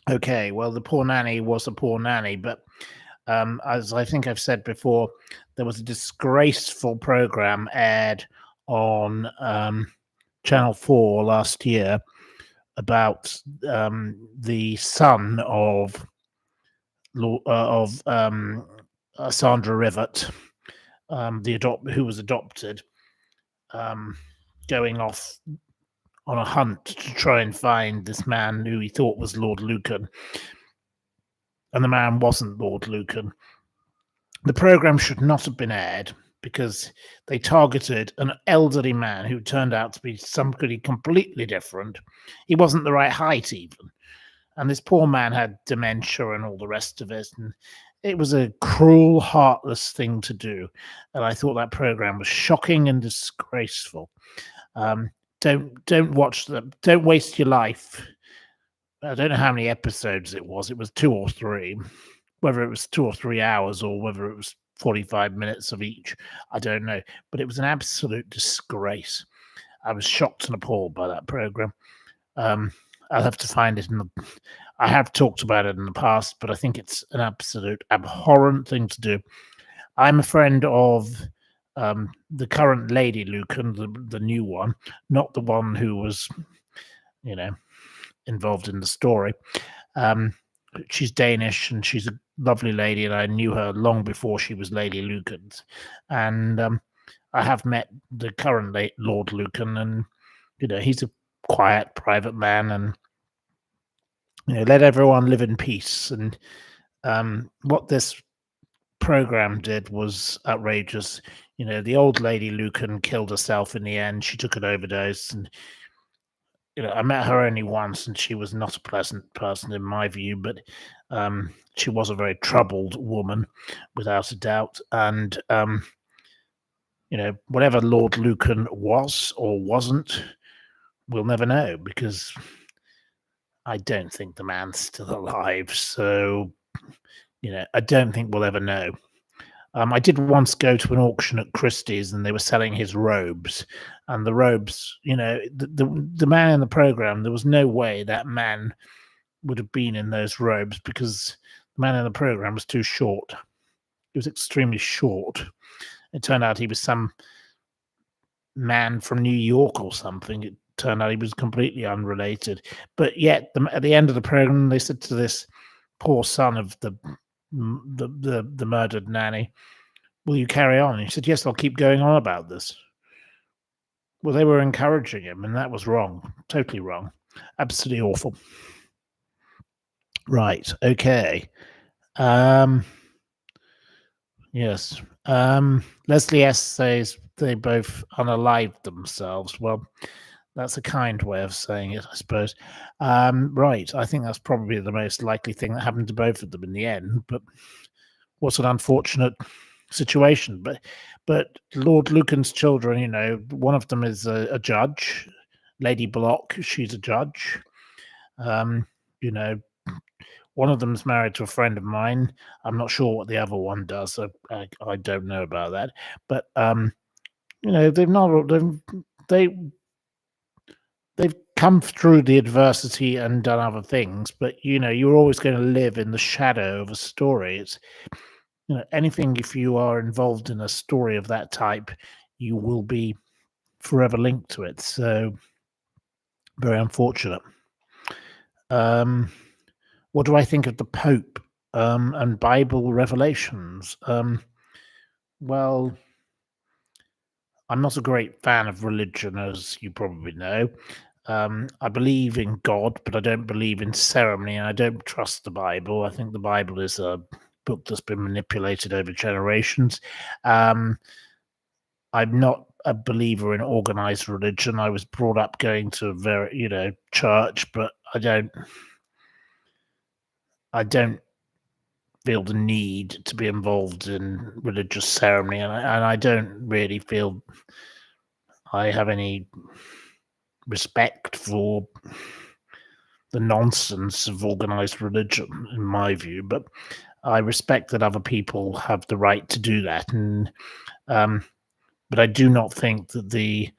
okay. Well, the poor nanny was a poor nanny, but as I think I've said before, there was a disgraceful program aired on Channel 4 last year about the son of Sandra Rivet, who was adopted, going off on a hunt to try and find this man who he thought was Lord Lucan, and the man wasn't Lord Lucan. The program should not have been aired, because they targeted an elderly man who turned out to be somebody completely different. He wasn't the right height even. And this poor man had dementia and all the rest of it. And it was a cruel, heartless thing to do. And I thought that program was shocking and disgraceful. Don't watch them. Don't waste your life. I don't know how many episodes it was. It was 2 or 3. Whether it was 2 or 3 hours, or whether it was 45 minutes of each, I don't know. But it was an absolute disgrace. I was shocked and appalled by that program. I'll have to find it I have talked about it in the past, but I think it's an absolute abhorrent thing to do. I'm a friend of the current Lady Lucan, the new one, not the one who was, involved in the story. She's Danish, and she's a lovely lady, and I knew her long before she was Lady Lucan. And I have met the current Lord Lucan, and he's a quiet, private man, and let everyone live in peace. And what this program did was outrageous. The old Lady Lucan killed herself in the end. She took an overdose, and I met her only once, and she was not a pleasant person in my view, but she was a very troubled woman, without a doubt. And whatever Lord Lucan was or wasn't, we'll never know, because I don't think the man's still alive. So, I don't think we'll ever know. I did once go to an auction at Christie's, and they were selling his robes. And the robes, the man in the program, there was no way that man would have been in those robes, because the man in the program was too short. He was extremely short. It turned out he was some man from New York or something. It turned out he was completely unrelated. But yet, at the end of the program, they said to this poor son of the murdered nanny, "Will you carry on?" And he said, "Yes, I'll keep going on about this." Well, they were encouraging him, and that was wrong. Totally wrong. Absolutely awful. Right. Okay. Yes. Leslie S says they both unalived themselves. Well, That's a kind way of saying it, I suppose. Right. I think that's probably the most likely thing that happened to both of them in the end. But what an unfortunate situation. But Lord Lucan's children, one of them is a judge, Lady Block. She's a judge. Um, you know, one of them's married to a friend of mine. I'm not sure what the other one does. So I don't know about that. But they've not they they've come through the adversity and done other things. But you're always going to live in the shadow of a story. It's anything. If you are involved in a story of that type, you will be forever linked to it. So very unfortunate. What do I think of the Pope and Bible revelations? Well, I'm not a great fan of religion, as you probably know. I believe in God, but I don't believe in ceremony, and I don't trust the Bible. I think the Bible is a book that's been manipulated over generations. I'm not a believer in organized religion. I was brought up going to a very, church, but I don't feel the need to be involved in religious ceremony, and I don't really feel I have any respect for the nonsense of organized religion, in my view. But I respect that other people have the right to do that, and but I do not think that the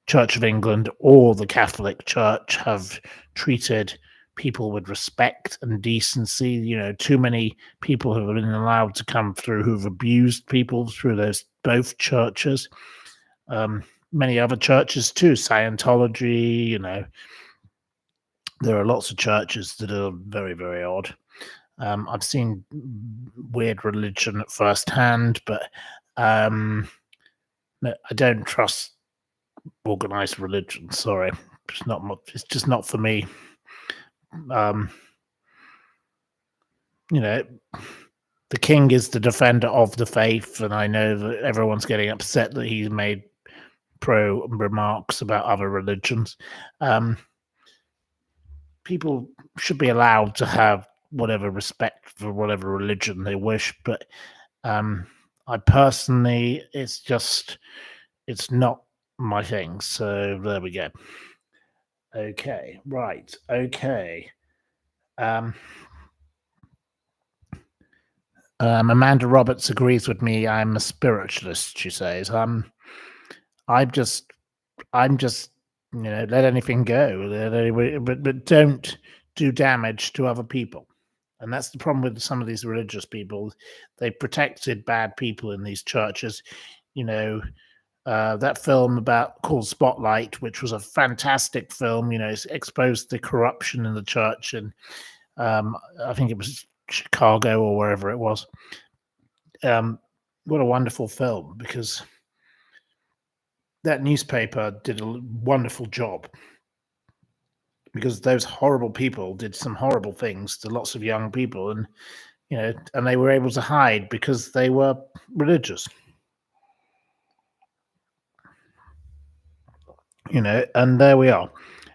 Church of England or the Catholic Church have treated people with respect and decency. Too many people have been allowed to come through who've abused people through those both churches. Many other churches too, Scientology. There are lots of churches that are very, very odd. I've seen weird religion at first hand, but no, I don't trust organized religion. Sorry, it's not much. It's just not for me. The king is the defender of the faith, and I know that everyone's getting upset that he's made pro remarks about other religions. People should be allowed to have whatever respect for whatever religion they wish, but I personally, it's not my thing. So there we go. Okay, right. Okay. Amanda Roberts agrees with me. I'm a spiritualist, she says. I'm just let anything go, but don't do damage to other people. And that's the problem with some of these religious people. They protected bad people in these churches. That film called Spotlight, which was a fantastic film, it's exposed the corruption in the church, and I think it was Chicago or wherever it was. What a wonderful film, because that newspaper did a wonderful job, because those horrible people did some horrible things to lots of young people, and and they were able to hide because they were religious. And there we are.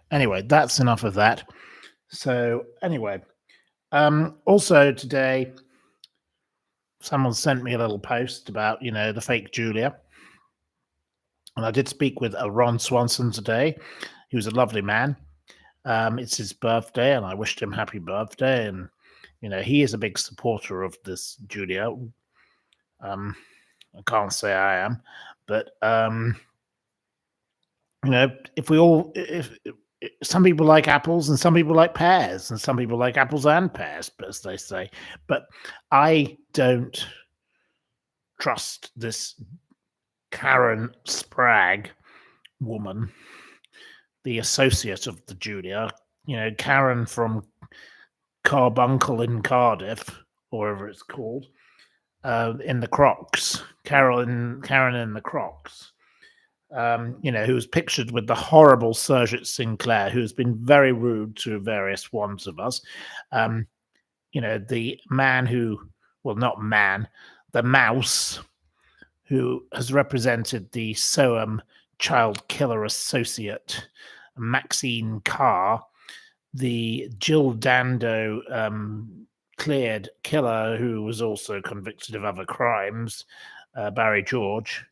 Anyway, that's enough of that. So anyway, also today, someone sent me a little post about the fake Julia, and I did speak with Ron Swanson today. He was a lovely man. It's his birthday, and I wished him happy birthday. And he is a big supporter of this Julia. I can't say I am, but if some people like apples and some people like pears and some people like apples and pears, as they say, but I don't trust this Karen Spragg woman, the associate of the Julia, Karen from Carbuncle in Cardiff, or whatever it's called, in the Crocs, Karen in the Crocs. Who was pictured with the horrible Sergeant Sinclair, who has been very rude to various ones of us. The man the mouse who has represented the Soham child killer associate, Maxine Carr, the Jill Dando cleared killer who was also convicted of other crimes, Barry George,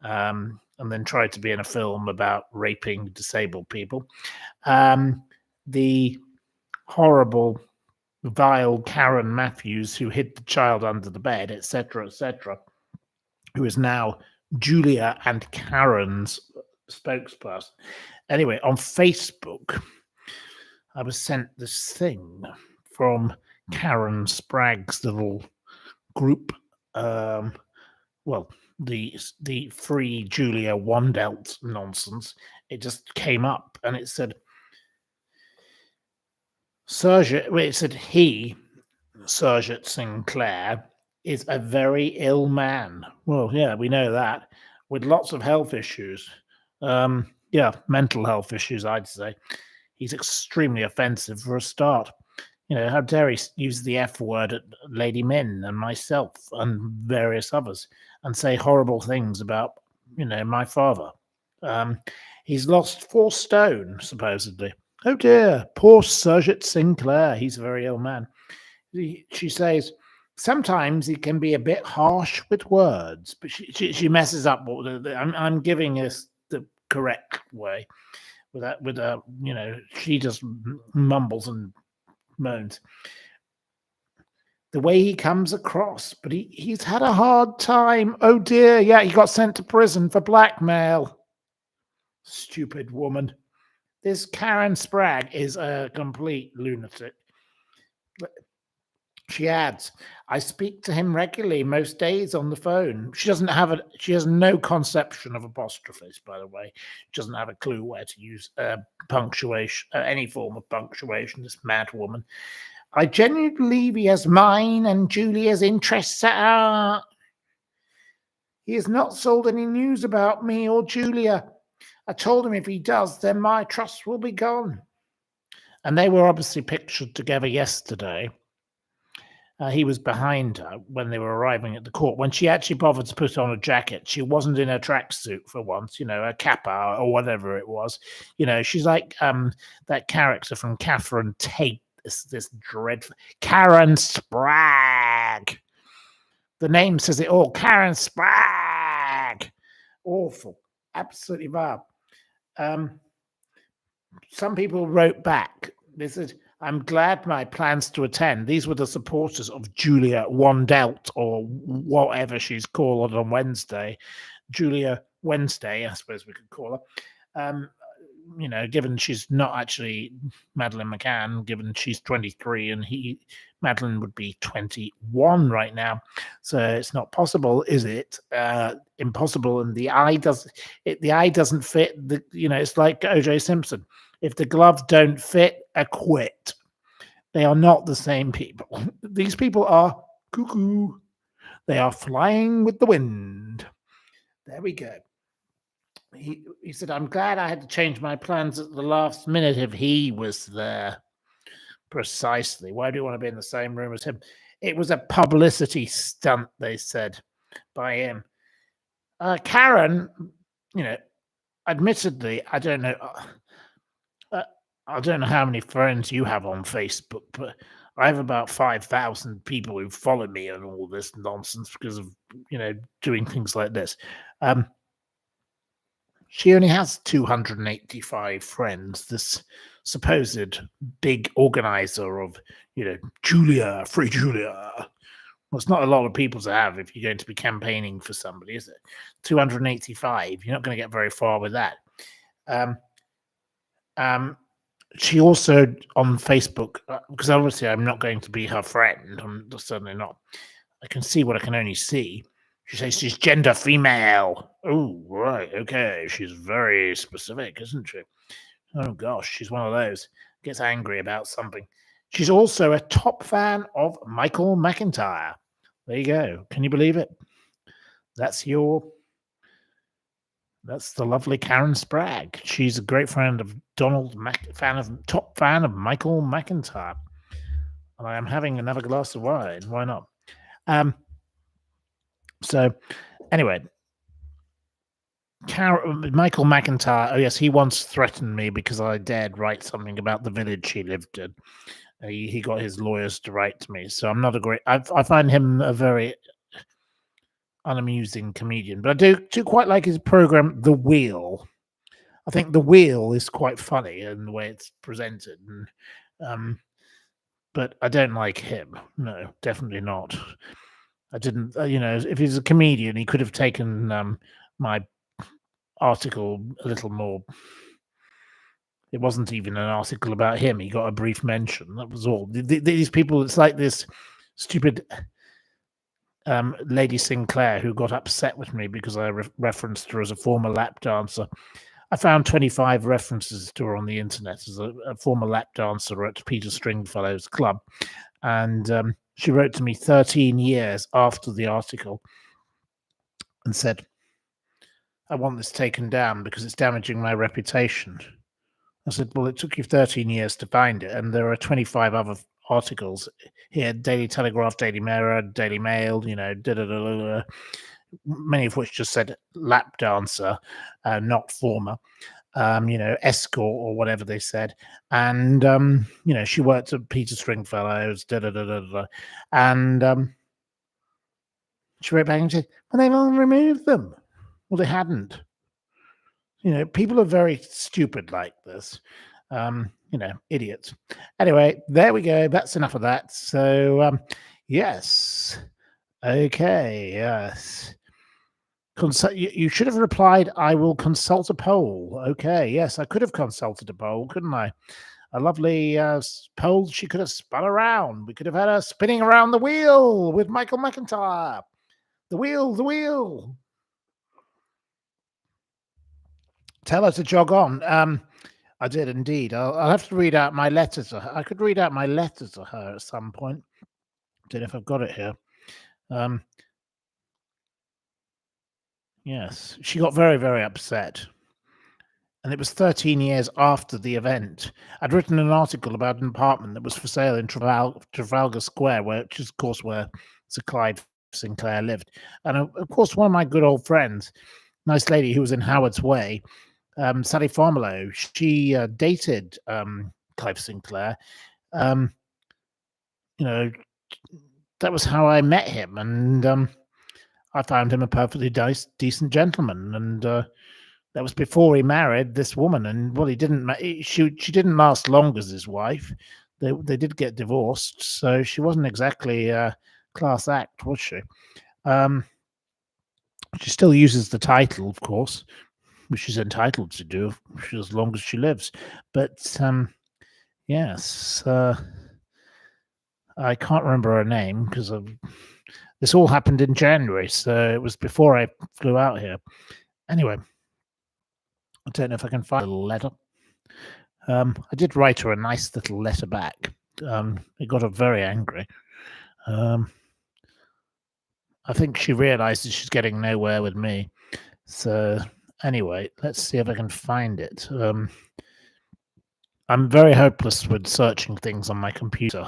and then tried to be in a film about raping disabled people. The horrible, vile Karen Matthews, who hid the child under the bed, etc., who is now Julia and Karen's spokesperson. Anyway, on Facebook, I was sent this thing from Karen Spragg's little group. Well, the free Julia Wandelt nonsense. It just came up and it said, Surjit Sinclair, is a very ill man. Well, yeah, we know that, with lots of health issues. Yeah, mental health issues, I'd say. He's extremely offensive for a start. How dare he use the F word at Lady Min and myself and various others and say horrible things about, my father. He's lost 4 stone, supposedly. Oh dear, poor Surjit Sinclair. He's a very ill man. She says, sometimes he can be a bit harsh with words, but she messes up. I'm giving us the correct way. She just mumbles and moans. The way he comes across, but he's had a hard time. Oh dear, yeah, he got sent to prison for blackmail. Stupid woman. This Karen Spragg is a complete lunatic. She adds, I speak to him regularly most days on the phone. She has no conception of apostrophes, by the way. She doesn't have a clue where to use punctuation, any form of punctuation, this mad woman. I genuinely believe he has mine and Julia's interests at heart. He has not sold any news about me or Julia. I told him if he does, then my trust will be gone. And they were obviously pictured together yesterday. He was behind her when they were arriving at the court. When she actually bothered to put on a jacket, she wasn't in a tracksuit for once, a kappa or whatever it was. She's like that character from Catherine Tate, this dreadful Karen Spragg. The name says it all. Karen Spragg. Awful. Absolutely vile. Some people wrote back. They said, I'm glad my plans to attend. These were the supporters of Julia Wandelt, or whatever she's called on Wednesday. Julia Wednesday, I suppose we could call her. Given she's not actually Madeleine McCann, given she's 23 and Madeleine would be 21 right now. So it's not possible, is it? Impossible. And the eye doesn't fit. It's like OJ Simpson. If the gloves don't fit, acquit. They are not the same people. These people are cuckoo. They are flying with the wind. There we go. He said, I'm glad I had to change my plans at the last minute if he was there. Precisely. Why do you want to be in the same room as him? It was a publicity stunt, they said, by him. Karen, admittedly, I don't know. I don't know how many friends you have on Facebook, but I have about 5,000 people who follow me and all this nonsense because of, doing things like this. She only has 285 friends, this supposed big organizer of, Julia, free Julia. Well, it's not a lot of people to have if you're going to be campaigning for somebody, is it? 285. You're not going to get very far with that. She also on Facebook, because obviously I'm not going to be her friend. I'm certainly not. I can see what I can only see. She says she's gender female. Oh, right. Okay. She's very specific, isn't she? Oh, gosh. She's one of those. Gets angry about something. She's also a top fan of Michael McIntyre. There you go. Can you believe it? That's the lovely Karen Spragg. She's a great friend of top fan of Michael McIntyre. And I am having another glass of wine. Why not? So, anyway, Michael McIntyre. Oh yes, he once threatened me because I dared write something about the village he lived in. He got his lawyers to write to me, so I'm not a great. I find him a very unamusing comedian, but I do quite like his program, The Wheel. I think The Wheel is quite funny in the way it's presented, and but I don't like him. No, definitely not. I didn't. If he's a comedian, he could have taken my article a little more. It wasn't even an article about him. He got a brief mention. That was all. These people, it's like this stupid Lady Sinclair who got upset with me because I referenced her as a former lap dancer. I found 25 references to her on the internet as a former lap dancer at Peter Stringfellow's club. And she wrote to me 13 years after the article and said, I want this taken down because it's damaging my reputation. I said, well, it took you 13 years to find it, and there are 25 other articles here, Daily Telegraph, Daily Mirror, Daily Mail, many of which just said lap dancer, not former, escort or whatever they said. And, she worked at Peter Stringfellow's, and she wrote back and said, well, they've all removed them. Well, they hadn't. People are very stupid like this. Idiots. Anyway, there we go. That's enough of that. So, yes. Okay, yes. You should have replied, I will consult a poll. Okay, yes, I could have consulted a poll, couldn't I? A lovely poll she could have spun around. We could have had her spinning around the wheel with Michael McIntyre. The wheel. Tell her to jog on. I did indeed. I'll have to read out my letter to her. I could read out my letter to her at some point. Don't know if I've got it here. Yes, she got very, very upset. And it was 13 years after the event. I'd written an article about an apartment that was for sale in Trafalgar Square, which is, of course, where Sir Clyde Sinclair lived. And, of course, one of my good old friends, nice lady who was in Howard's Way, Sally Farmelo, she dated Clive Sinclair. That was how I met him, and I found him a perfectly decent gentleman, and that was before he married this woman. And well, he didn't. She didn't last long as his wife. They did get divorced, so she wasn't exactly a class act, was she? She still uses the title, of course, which she's entitled to do as long as she lives. But yes, I can't remember her name because this all happened in January, so it was before I flew out here. Anyway, I don't know if I can find a little letter. I did write her a nice little letter back. It got her very angry. I think she realizes she's getting nowhere with me. So anyway, let's see if I can find it. I'm very hopeless with searching things on my computer.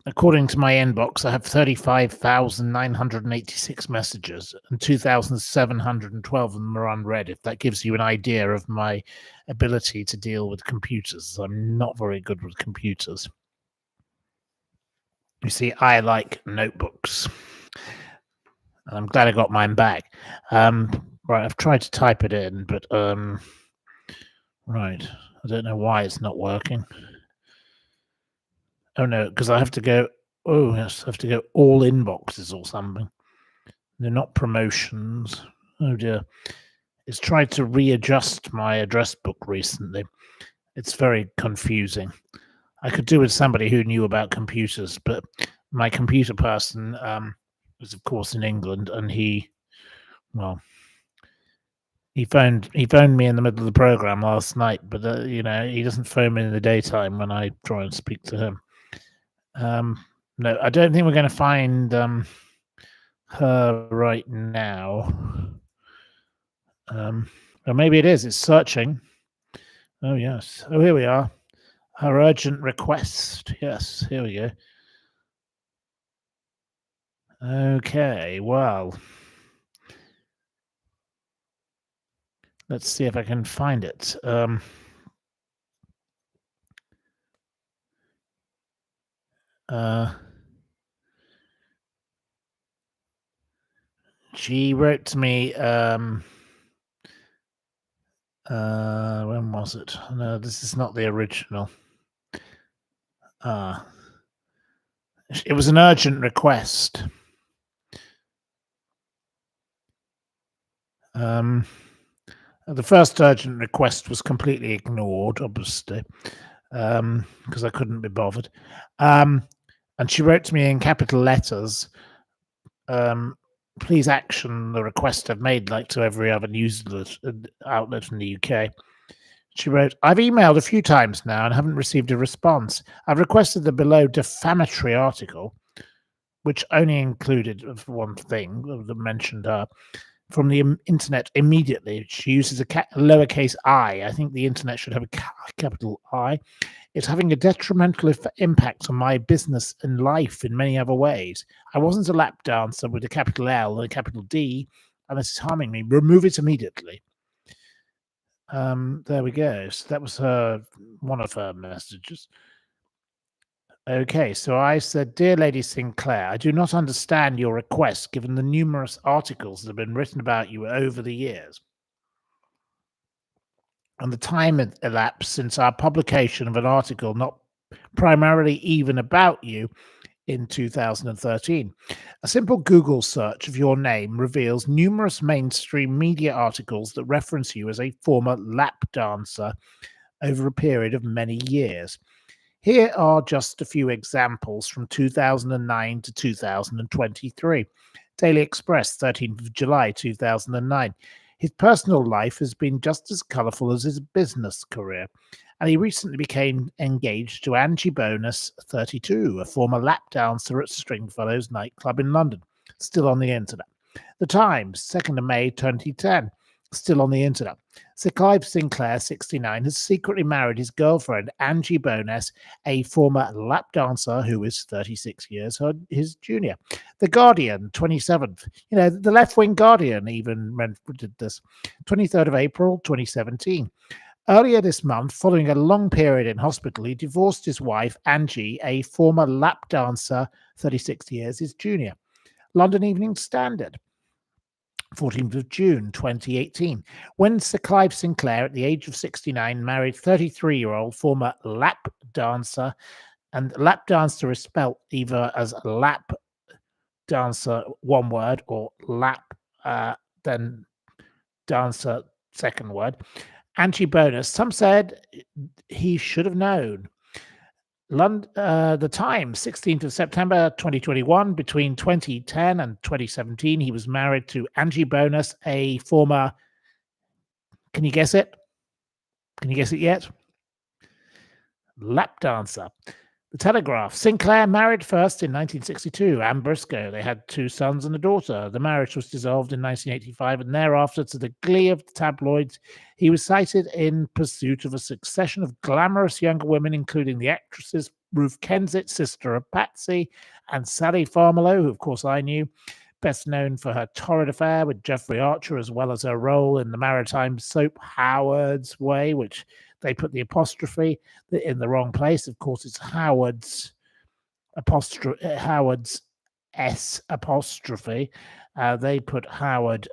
According to my inbox, I have 35,986 messages, and 2,712 of them are unread. If that gives you an idea of my ability to deal with computers, I'm not very good with computers. You see, I like notebooks, and I'm glad I got mine back. Right, I've tried to type it in, but right, I don't know why it's not working. Oh no, because I have to go. Oh yes, I have to go all inboxes or something. They're not promotions. Oh dear. It's tried to readjust my address book recently. It's very confusing. I could do with somebody who knew about computers, but my computer person was, of course, in England, and he phoned me in the middle of the program last night, but he doesn't phone me in the daytime when I try and speak to him. No, I don't think we're going to find her right now. Or maybe it is. It's searching. Oh, yes. Oh, here we are. Her urgent request. Yes, here we go. Okay, well. Let's see if I can find it. She wrote to me. When was it? No, this is not the original. It was an urgent request. The first urgent request was completely ignored, obviously, because I couldn't be bothered. And she wrote to me in capital letters, please action the request I've made, like to every other news outlet in the UK. She wrote, I've emailed a few times now and haven't received a response. I've requested the below defamatory article, which only included one thing that mentioned her, from the internet immediately. She uses a lowercase I. I think the internet should have a capital I. It's having a detrimental impact on my business and life in many other ways. I wasn't a lap dancer with a capital L and a capital D, and this is harming me. Remove it immediately. There we go. So that was one of her messages. Okay, so I said, Dear Lady Sinclair, I do not understand your request given the numerous articles that have been written about you over the years and the time elapsed since our publication of an article not primarily even about you in 2013. A simple Google search of your name reveals numerous mainstream media articles that reference you as a former lap dancer over a period of many years. Here are just a few examples from 2009 to 2023. Daily Express, 13th of July 2009. His personal life has been just as colourful as his business career, and he recently became engaged to Angie Bonus, 32, a former lap dancer at Stringfellows nightclub in London, still on the internet. The Times, 2nd of May 2010, still on the internet. Sir Clive Sinclair, 69, has secretly married his girlfriend, Angie Boness, a former lap dancer who is 36 years his junior. The Guardian, 27th. You know, the left-wing Guardian even did this. 23rd of April, 2017. Earlier this month, following a long period in hospital, he divorced his wife, Angie, a former lap dancer, 36 years his junior. London Evening Standard, 14th of June 2018, when Sir Clive Sinclair, at the age of 69, married 33-year-old former lap dancer, and lap dancer is spelt either as lap dancer, one word, or lap, then dancer, second word. Angie Bonus. Some said he should have known. The Times, 16th of September 2021. Between 2010 and 2017, he was married to Angie Bonus, a former. Can you guess it? Can you guess it yet? Lap dancer. The Telegraph. Sinclair married first in 1962. Anne Briscoe. They had 2 sons and a daughter. The marriage was dissolved in 1985, and thereafter, to the glee of the tabloids, he was cited in pursuit of a succession of glamorous younger women, including the actresses Ruth Kensett, sister of Patsy, and Sally Farmerlow, who, of course, I knew, best known for her torrid affair with Jeffrey Archer, as well as her role in the maritime soap Howard's Way, which they put the apostrophe in the wrong place. Of course, it's Howard's Howard's S apostrophe. They put Howard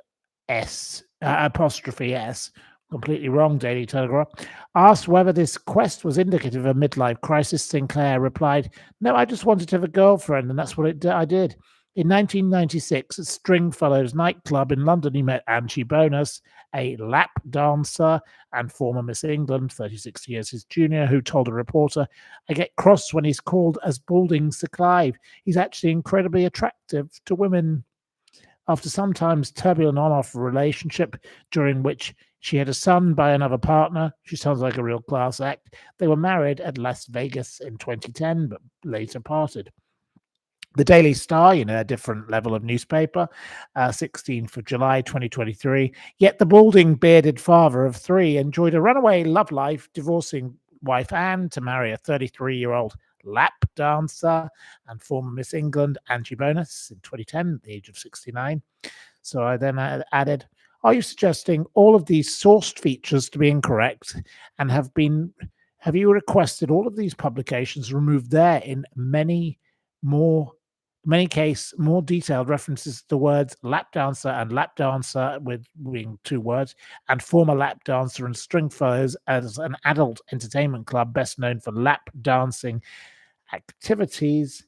S apostrophe S. Completely wrong, Daily Telegraph. Asked whether this quest was indicative of a midlife crisis, Sinclair replied, No, I just wanted to have a girlfriend, and that's what I did. In 1996, at Stringfellows nightclub in London, he met Angie Bonus, a lap dancer and former Miss England, 36 years his junior, who told a reporter, I get cross when he's called as balding Sir Clive. He's actually incredibly attractive to women. After sometimes turbulent on-off relationship during which she had a son by another partner, she sounds like a real class act, they were married at Las Vegas in 2010, but later parted. The Daily Star, a different level of newspaper, 16th of July 2023. Yet the balding, bearded father of 3 enjoyed a runaway love life, divorcing wife Anne to marry a 33-year-old lap dancer and former Miss England, Angie Bonus, in 2010 at the age of 69. So I then added, Are you suggesting all of these sourced features to be incorrect, and have you requested all of these publications remove there in many case more detailed references to the words lap dancer and lap dancer with being two words, and former lap dancer and Stringfellows as an adult entertainment club best known for lap dancing activities?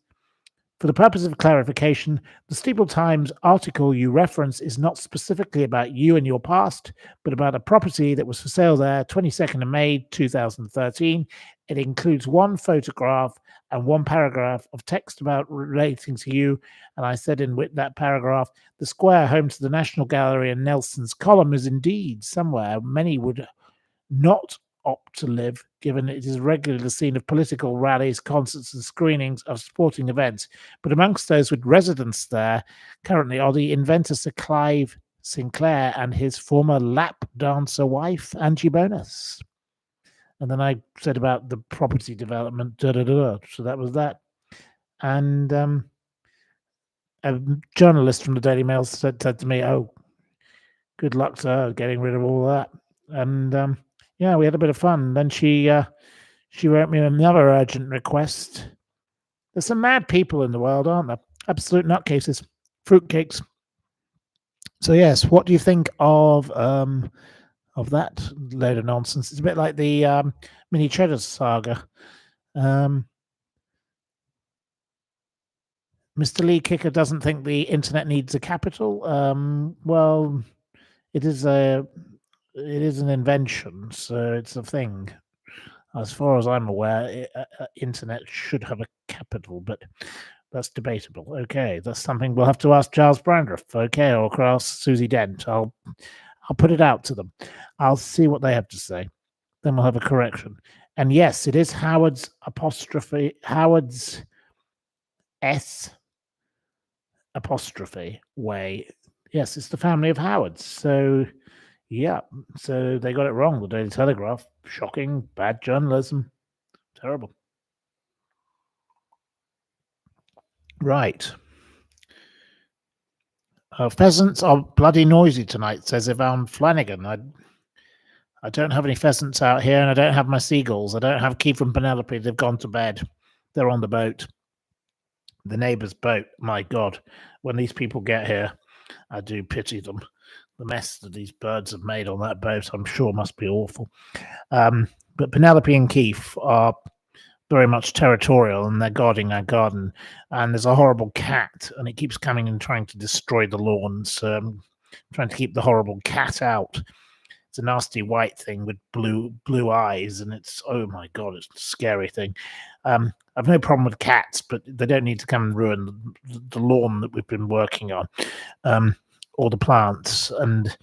For the purpose of clarification, the Steeple Times article you reference is not specifically about you and your past, but about a property that was for sale there 22nd of May 2013. It includes one photograph and one paragraph of text about relating to you. And I said in that paragraph, the square home to the National Gallery and Nelson's column is indeed somewhere many would not opt to live, given it is regularly the scene of political rallies, concerts, and screenings of sporting events. But amongst those with residence there currently are the inventor Sir Clive Sinclair and his former lap dancer wife, Angie Bonus. And then I said about the property development, so that was that. And a journalist from the Daily Mail said to me, "Oh, good luck to her getting rid of all that." And yeah, we had a bit of fun. Then she wrote me another urgent request. There's some mad people in the world, aren't there? Absolute nutcases, fruitcakes. So yes, what do you think of that load of nonsense? It's a bit like the Mini Cheddar saga. Mr. Lee Kicker doesn't think the internet needs a capital. Well, it is an invention, so it's a thing. As far as I'm aware, internet should have a capital, but that's debatable. Okay, that's something we'll have to ask Giles Brandreth. Okay, or ask Susie Dent. I'll put it out to them. I'll see what they have to say. Then we'll have a correction. And yes, it is Howard's S apostrophe way. Yes, it's the family of Howards. So yeah, so they got it wrong. The Daily Telegraph. Shocking, bad journalism. Terrible. Right. Pheasants are bloody noisy tonight, says Yvonne Flanagan. I don't have any pheasants out here, and I don't have my seagulls. I don't have Keith and Penelope. They've gone to bed. They're on the boat. The neighbour's boat. My God. When these people get here, I do pity them. The mess that these birds have made on that boat, I'm sure, must be awful. But Penelope and Keith are very much territorial, and they're guarding our garden. And there's a horrible cat, and it keeps coming and trying to destroy the lawns. Trying to keep the horrible cat out. It's a nasty white thing with blue eyes, and it's, oh my God, it's a scary thing. I've no problem with cats, but they don't need to come and ruin the lawn that we've been working on, or the plants. And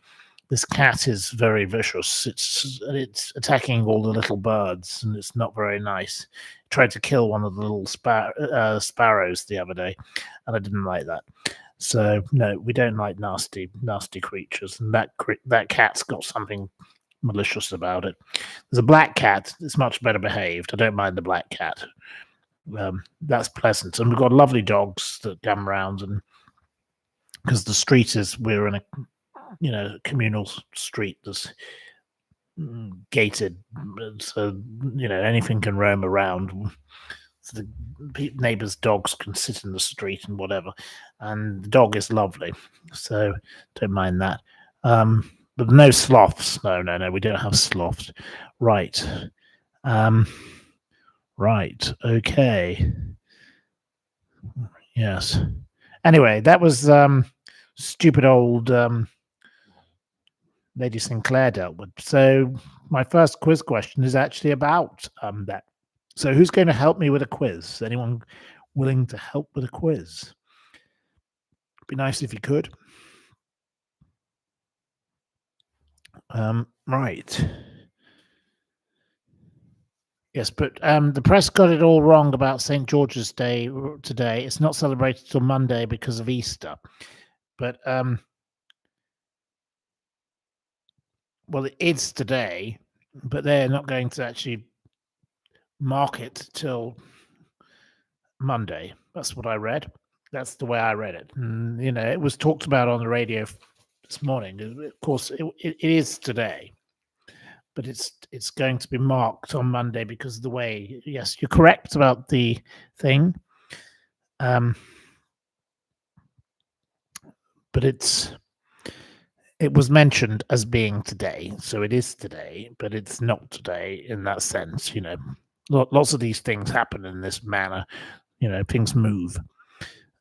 this cat is very vicious. It's attacking all the little birds, and it's not very nice. It tried to kill one of the little sparrows the other day, and I didn't like that. So no, we don't like nasty creatures, and that cat's got something malicious about it. There's a black cat. It's much better behaved. I don't mind the black cat. That's pleasant, and we've got lovely dogs that come around, and because we're in a communal street that's gated, so anything can roam around. So the neighbours' dogs can sit in the street and whatever, and the dog is lovely, so don't mind that. But no sloths. No, we don't have sloths. Right. Right. Okay. Yes. Anyway, that was stupid old Lady Sinclair dealt with. So my first quiz question is actually about that. So who's going to help me with a quiz? Anyone willing to help with a quiz? Be nice if you could. Right. Yes, but the press got it all wrong about St. George's Day today. It's not celebrated till Monday because of Easter. But well, it is today, but they're not going to actually mark it till Monday. That's what I read. That's the way I read it. And, it was talked about on the radio this morning. Of course, it is today, but it's going to be marked on Monday because of the way. Yes, you're correct about the thing, but it was mentioned as being today, so it is today, but it's not today in that sense. Lots of these things happen in this manner. Things move.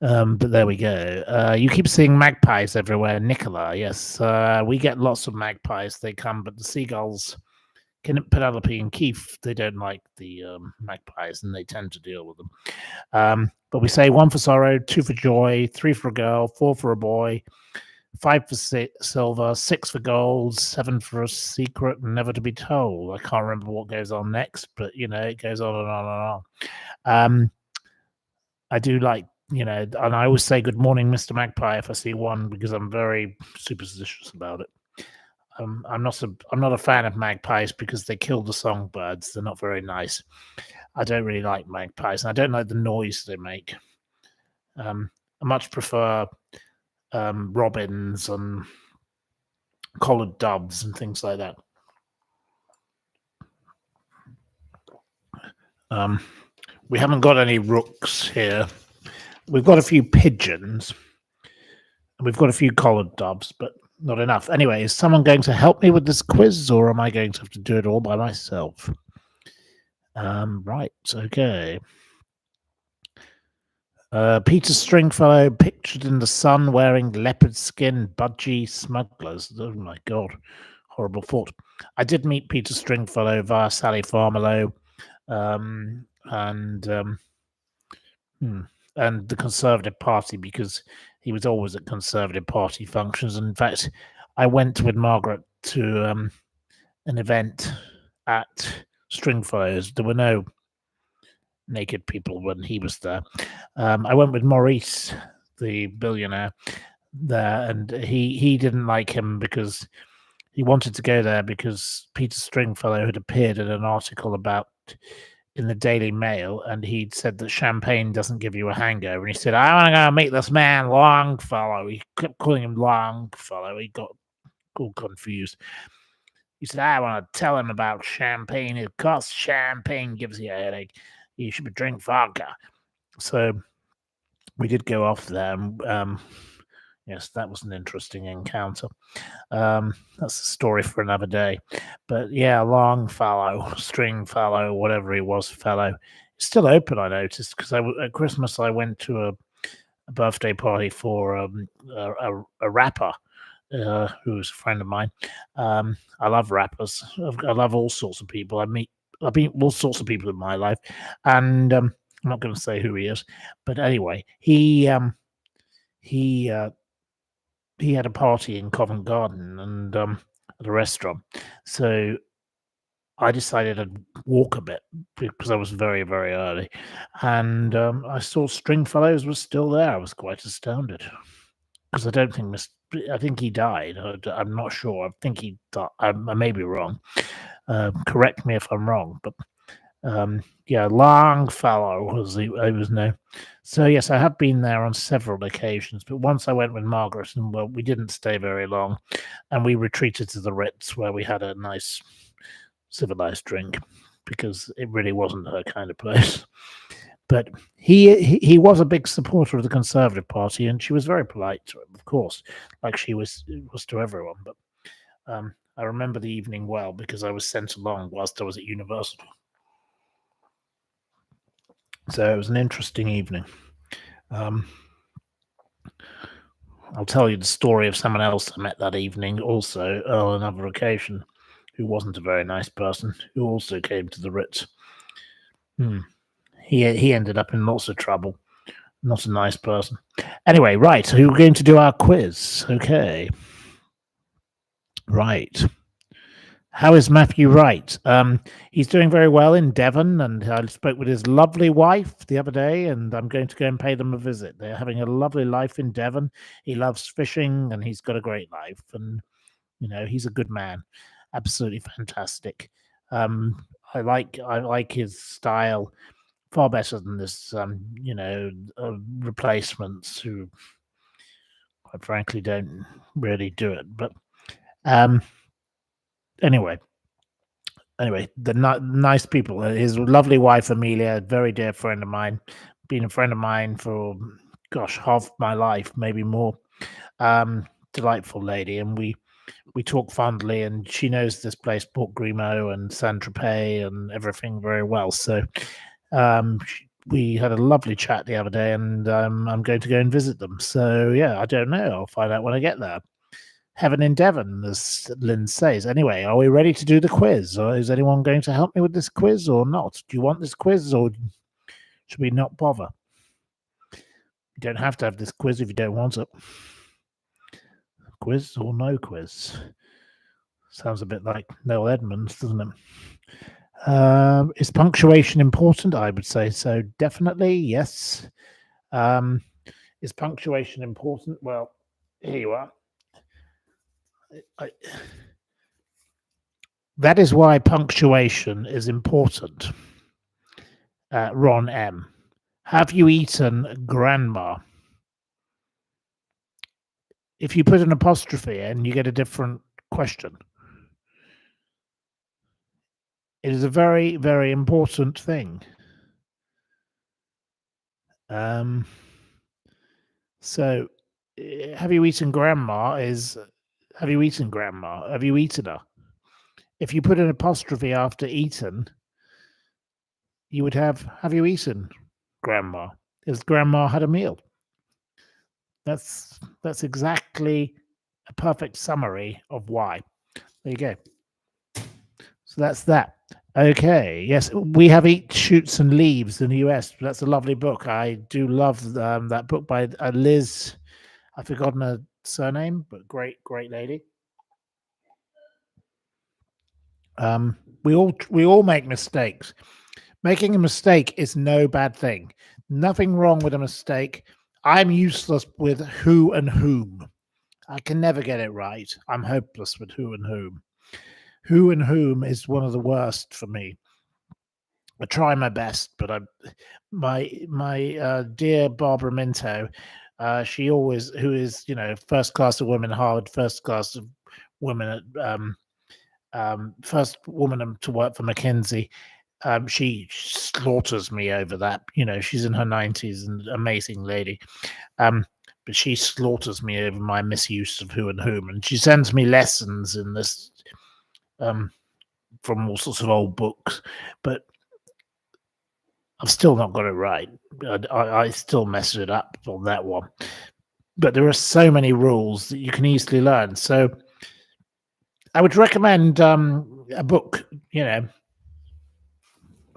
But there we go. You keep seeing magpies everywhere, Nicola. Yes, we get lots of magpies. They come, but the seagulls, Penelope and Keith, they don't like the magpies, and they tend to deal with them. But we say 1 for sorrow, 2 for joy, 3 for a girl, 4 for a boy, 5 for silver, 6 for gold, 7 for a secret never to be told. I can't remember what goes on next, but it goes on and on and on. I do like, and I always say good morning, Mr. Magpie, if I see one, because I'm very superstitious about it. I'm not a fan of magpies because they kill the songbirds. They're not very nice. I don't really like magpies, and I don't like the noise they make. I much prefer robins and collared doves and things like that. We haven't got any rooks here. We've got a few pigeons. And we've got a few collared doves, but not enough. Anyway, is someone going to help me with this quiz, or am I going to have to do it all by myself? Right, okay. Peter Stringfellow pictured in the sun wearing leopard skin budgie smugglers. Oh my God, horrible thought. I did meet Peter Stringfellow via Sally Farmerlow, and the Conservative Party, because he was always at Conservative Party functions. And in fact, I went with Margaret to an event at Stringfellow's. There were no naked people when he was there. I went with Maurice, the billionaire, there, and he didn't like him because he wanted to go there because Peter Stringfellow had appeared in an article in the Daily Mail, and he'd said that champagne doesn't give you a hangover. And he said, I want to go meet this man, Longfellow. He kept calling him Longfellow. He got all confused. He said, I want to tell him about champagne. Of course, champagne gives you a headache. You should drink vodka. So we did go off there. Yes, that was an interesting encounter. That's a story for another day. But yeah, Longfellow, Stringfellow, whatever he was, fellow. It's still open, I noticed, because at Christmas I went to a birthday party for a rapper who's a friend of mine. I love rappers. I love all sorts of people. I meet all sorts of people in my life, and I'm not going to say who he is, but anyway, he had a party in Covent Garden and at a restaurant. So I decided I'd walk a bit because I was very, very early. And I saw Stringfellows was still there. I was quite astounded because I don't think I think he died. I'm not sure. I think he died. I may be wrong. Correct me if I'm wrong, but yeah, Longfellow was known. So yes, I have been there on several occasions, but once I went with Margaret, and well, we didn't stay very long, and we retreated to the Ritz where we had a nice civilized drink because it really wasn't her kind of place. But he was a big supporter of the Conservative Party, and she was very polite to him, of course, like she was to everyone. But I remember the evening well because I was sent along whilst I was at university. So it was an interesting evening. I'll tell you the story of someone else I met that evening also on another occasion who wasn't a very nice person, who also came to the Ritz. He ended up in lots of trouble. Not a nice person. Anyway, right, so we're going to do our quiz. Okay. Right. How is Matthew Wright? He's doing very well in Devon, and I spoke with his lovely wife the other day, and I'm going to go and pay them a visit. They're having a lovely life in Devon. He loves fishing, and he's got a great life, and he's a good man, absolutely fantastic. I like his style far better than this, replacements who quite frankly, don't really do it. But um, anyway, the nice people. His lovely wife Amelia, a very dear friend of mine, been a friend of mine for gosh half my life, maybe more. Delightful lady, and we talk fondly, and she knows this place, Port Grimo and Saint Tropez, and everything very well. So we had a lovely chat the other day, and I'm going to go and visit them. So yeah, I don't know. I'll find out when I get there. Heaven in Devon, as Lynn says. Anyway, are we ready to do the quiz? Or is anyone going to help me with this quiz or not? Do you want this quiz, or should we not bother? You don't have to have this quiz if you don't want it. Quiz or no quiz? Sounds a bit like Noel Edmonds, doesn't it? Is punctuation important? I would say so. Definitely, yes. Is punctuation important? Well, here you are. That is why punctuation is important. Ron M. Have you eaten grandma? If you put an apostrophe in, you get a different question. It is a very, very important thing. So, have you eaten grandma is, have you eaten grandma? Have you eaten her? If you put an apostrophe after eaten, you would have you eaten grandma? Has grandma had a meal? That's exactly a perfect summary of why. There you go. So that's that. Okay. Yes, we have Eat Shoots and Leaves in the US. That's a lovely book. I do love that book by Liz. I've forgotten her surname, but great lady. We all make mistakes. Making a mistake is no bad thing. Nothing wrong with a mistake. I'm useless with who and whom. I can never get it right. I'm hopeless with who and whom. Who and whom is one of the worst for me. I try my best, but my dear Barbara Minto, she always, who is first class of women Harvard, first class of women at first woman to work for McKinsey. She slaughters me over that. She's in her 90s and amazing lady. But she slaughters me over my misuse of who and whom, and she sends me lessons in this from all sorts of old books, but I've still not got it right. I still mess it up on that one. But there are so many rules that you can easily learn. So I would recommend a book. Here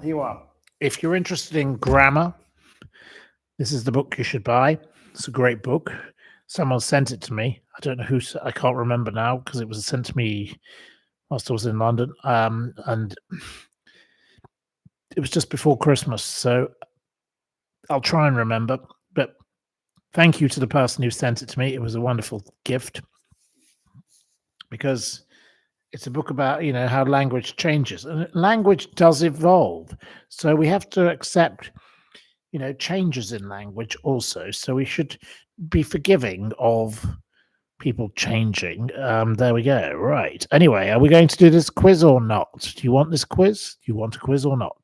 you are. If you're interested in grammar, this is the book you should buy. It's a great book. Someone sent it to me. I don't know who. I can't remember now because it was sent to me whilst I was in London. And it was just before Christmas. So I'll try and remember. But thank you to the person who sent it to me. It was a wonderful gift because it's a book about how language changes, and language does evolve. So we have to accept changes in language also. So we should be forgiving of people changing. There we go. Right. Anyway, are we going to do this quiz or not? Do you want this quiz? Do you want a quiz or not?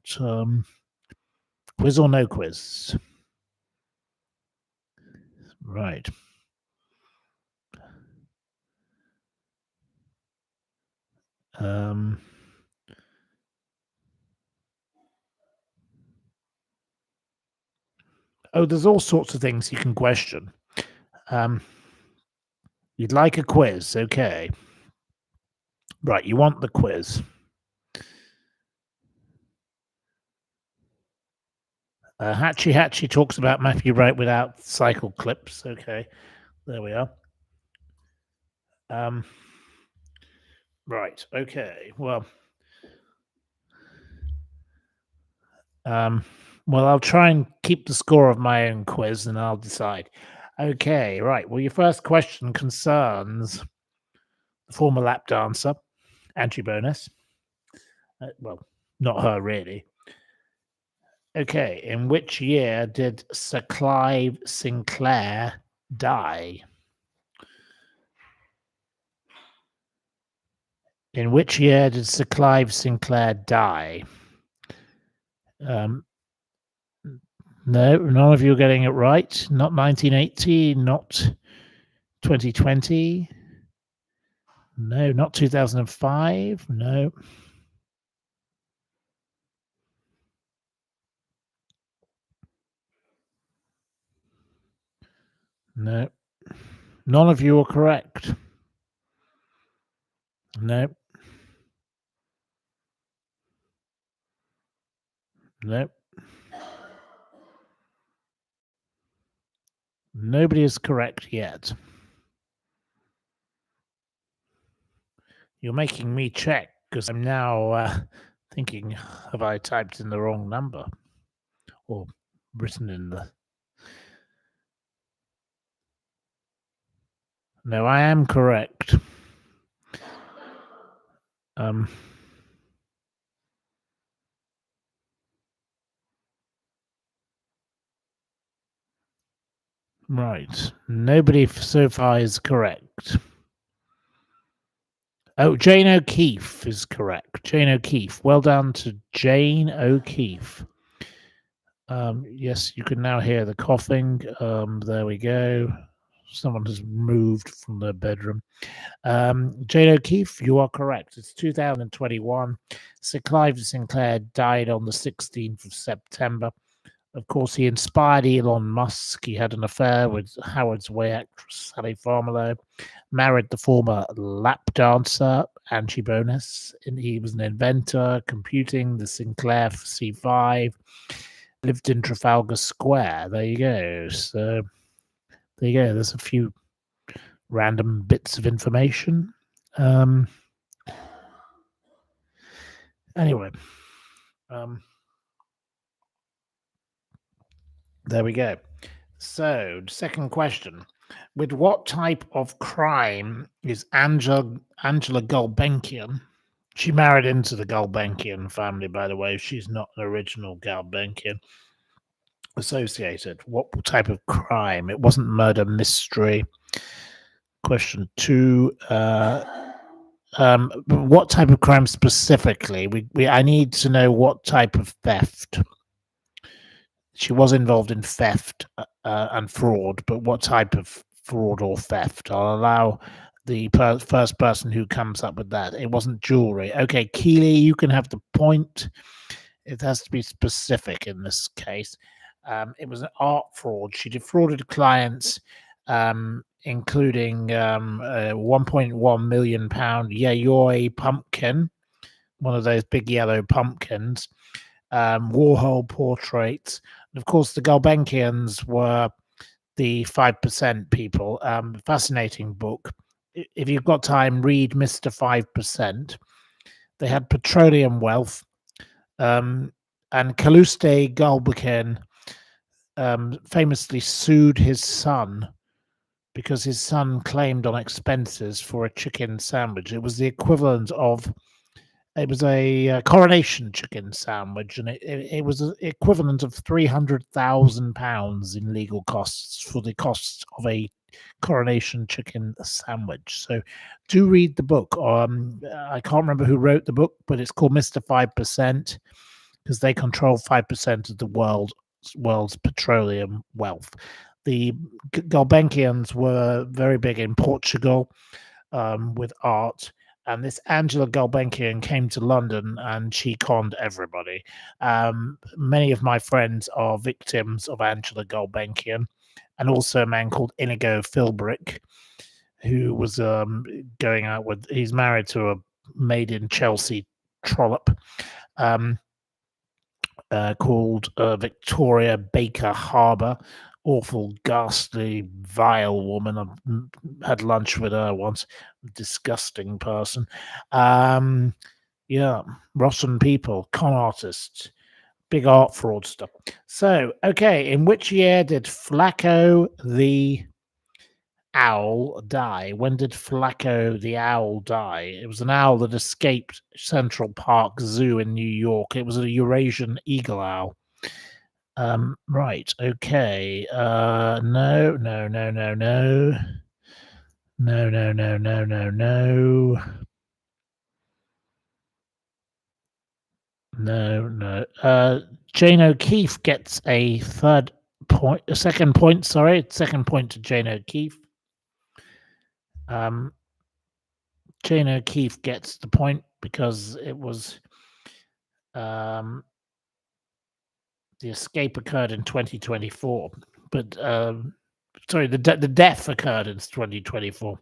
Quiz or no quiz? Right. Oh, there's all sorts of things you can question. You'd like a quiz, okay. Right, you want the quiz. Hatchy talks about Matthew Wright without cycle clips. Okay, there we are. Right, okay, well, I'll try and keep the score of my own quiz and I'll decide. Okay, right, well, your first question concerns the former lap dancer, Angie Bonus. Well, not her, really. Okay, in which year did Sir Clive Sinclair die? In which year did Sir Clive Sinclair die? Um, no, none of you are getting it right. Not 1980, not 2020. No, not 2005. No. No. None of you are correct. No. No. Nobody is correct yet. You're making me check because I'm now thinking, have I typed in the wrong number or written in the... No, I am correct. Right. Nobody so far is correct. Oh, Jane O'Keefe is correct. Jane O'Keefe. Well done to Jane O'Keefe. Yes, you can now hear the coughing. There we go. Someone has moved from their bedroom. Jane O'Keefe, you are correct. It's 2021. Sir Clive Sinclair died on the 16th of September. Of course, he inspired Elon Musk. He had an affair with Howard's Way actress Sally Farmerlow, married the former lap dancer Angie Bonus, and he was an inventor, computing the Sinclair C5, lived in Trafalgar Square. There you go. So there you go. There's a few random bits of information. Anyway, there we go. So, second question. With what type of crime is Angela Gulbenkian? She married into the Gulbenkian family, by the way. She's not an original Gulbenkian. Associated. What type of crime? It wasn't murder mystery. Question 2. What type of crime specifically? I need to know what type of theft. She was involved in theft and fraud, but what type of fraud or theft? I'll allow the first person who comes up with that. It wasn't jewelry. Okay, Keely, you can have the point. It has to be specific in this case. It was an art fraud. She defrauded clients, including £1.1 million Yayoi pumpkin, one of those big yellow pumpkins, Warhol portraits. And of course, the Gulbenkians were the 5% people. Fascinating book. If you've got time, read Mr. 5%. They had petroleum wealth. And Calouste Gulbenkian famously sued his son because his son claimed on expenses for a chicken sandwich. It was the equivalent of... It was a coronation chicken sandwich, and it was the equivalent of £300,000 in legal costs for the cost of a coronation chicken sandwich. So do read the book. I can't remember who wrote the book, but it's called Mr. 5%, because they control 5% of the world's petroleum wealth. The Gulbenkians were very big in Portugal with art. And this Angela Gulbenkian came to London and she conned everybody. Many of my friends are victims of Angela Gulbenkian, and also a man called Inigo Philbrick, who was going out with... He's married to a made in Chelsea trollop called Victoria Baker Harbour. Awful, ghastly, vile woman. I had lunch with her once. Disgusting person. Yeah, rotten people, con artists, big art fraudster. So, okay, in which year did Flacco the owl die? When did Flacco the owl die? It was an owl that escaped Central Park Zoo in New York. It was a Eurasian eagle owl. Right, okay. No. No, no, no, no, no. No, no, no, no, no, no. No. Jane O'Keefe gets a second point. Sorry, second point to Jane O'Keefe. Jane O'Keefe gets the point because it was the escape occurred in 2024, but sorry, the death occurred in 2024.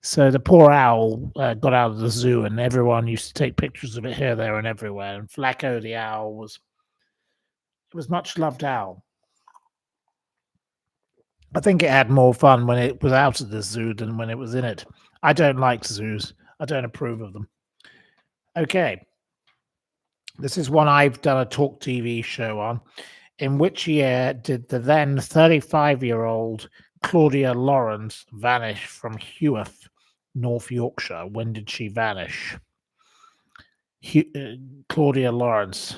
So the poor owl got out of the zoo, and everyone used to take pictures of it here, there, and everywhere. And Flacco the owl was much loved owl. I think it had more fun when it was out of the zoo than when it was in it. I don't like zoos. I don't approve of them. Okay. This is one I've done a talk TV show on. In which year did the then 35-year-old Claudia Lawrence vanish from Heworth, North Yorkshire? When did she vanish? Claudia Lawrence.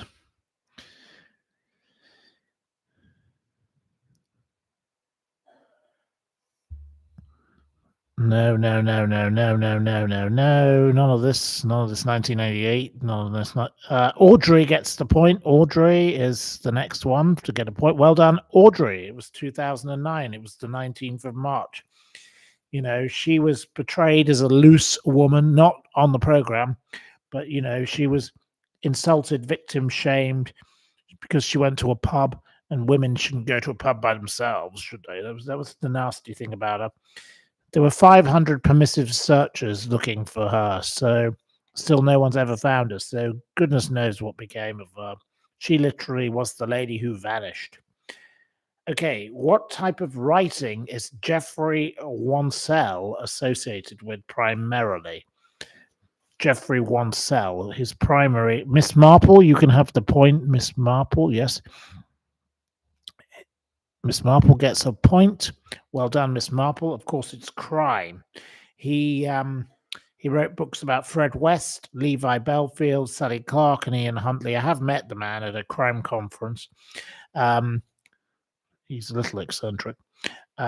No. None of this. 1988. None of this. Audrey gets the point. Audrey is the next one to get a point. Well done, Audrey. It was 2009. It was the 19th of March. You know, she was portrayed as a loose woman, not on the program, but, you know, she was insulted, victim shamed because she went to a pub, and women shouldn't go to a pub by themselves, should they? That was the nasty thing about her. There were 500 permissive searchers looking for her, so still no one's ever found her. So goodness knows what became of her. She literally was the lady who vanished. Okay, what type of writing is Geoffrey Wansell associated with primarily? Geoffrey Wansell, his primary... Miss Marple, you can have the point, Miss Marple, yes. Miss Marple gets a point. Well done, Miss Marple. Of course, it's crime. He wrote books about Fred West, Levi Belfield, Sally Clark, and Ian Huntley. I have met the man at a crime conference. He's a little eccentric. He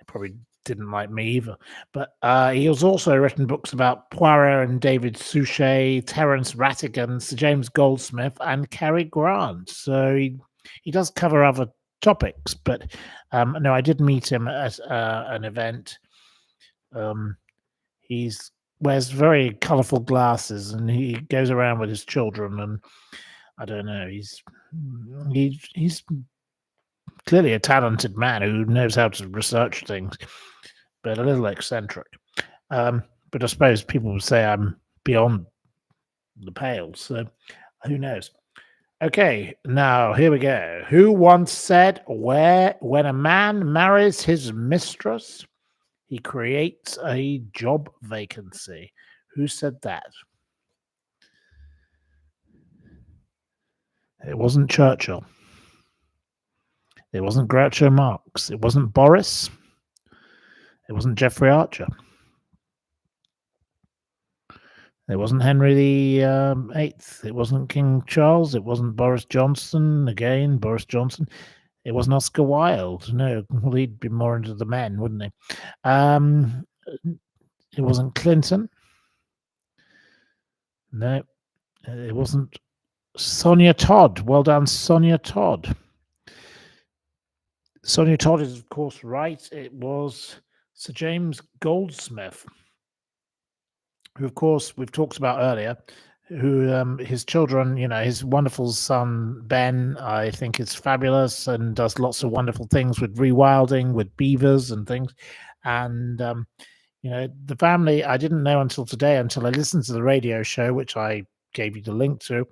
probably didn't like me either. But he has also written books about Poirot and David Suchet, Terence Rattigan, Sir James Goldsmith, and Cary Grant. So he does cover other topics. But no, I did meet him at an event. He wears very colourful glasses, and he goes around with his children. And I don't know, he's clearly a talented man who knows how to research things, but a little eccentric. But I suppose people would say I'm beyond the pale, so who knows? Okay, now here we go. Who once said, when a man marries his mistress, he creates a job vacancy? Who said that? It wasn't Churchill. It wasn't Groucho Marx. It wasn't Boris. It wasn't Jeffrey Archer. It wasn't Henry VIII. It wasn't King Charles. It wasn't Boris Johnson. Again, Boris Johnson. It wasn't Oscar Wilde. No, well, he'd be more into the men, wouldn't he? It wasn't Clinton. No, it wasn't Sonia Todd. Well done, Sonia Todd. Sonia Todd is, of course, right. It was Sir James Goldsmith, who, of course, we've talked about earlier, who his children, you know, his wonderful son, Ben, I think is fabulous and does lots of wonderful things with rewilding, with beavers and things. And, you know, the family, I didn't know until today, until I listened to the radio show, which I gave you the link to.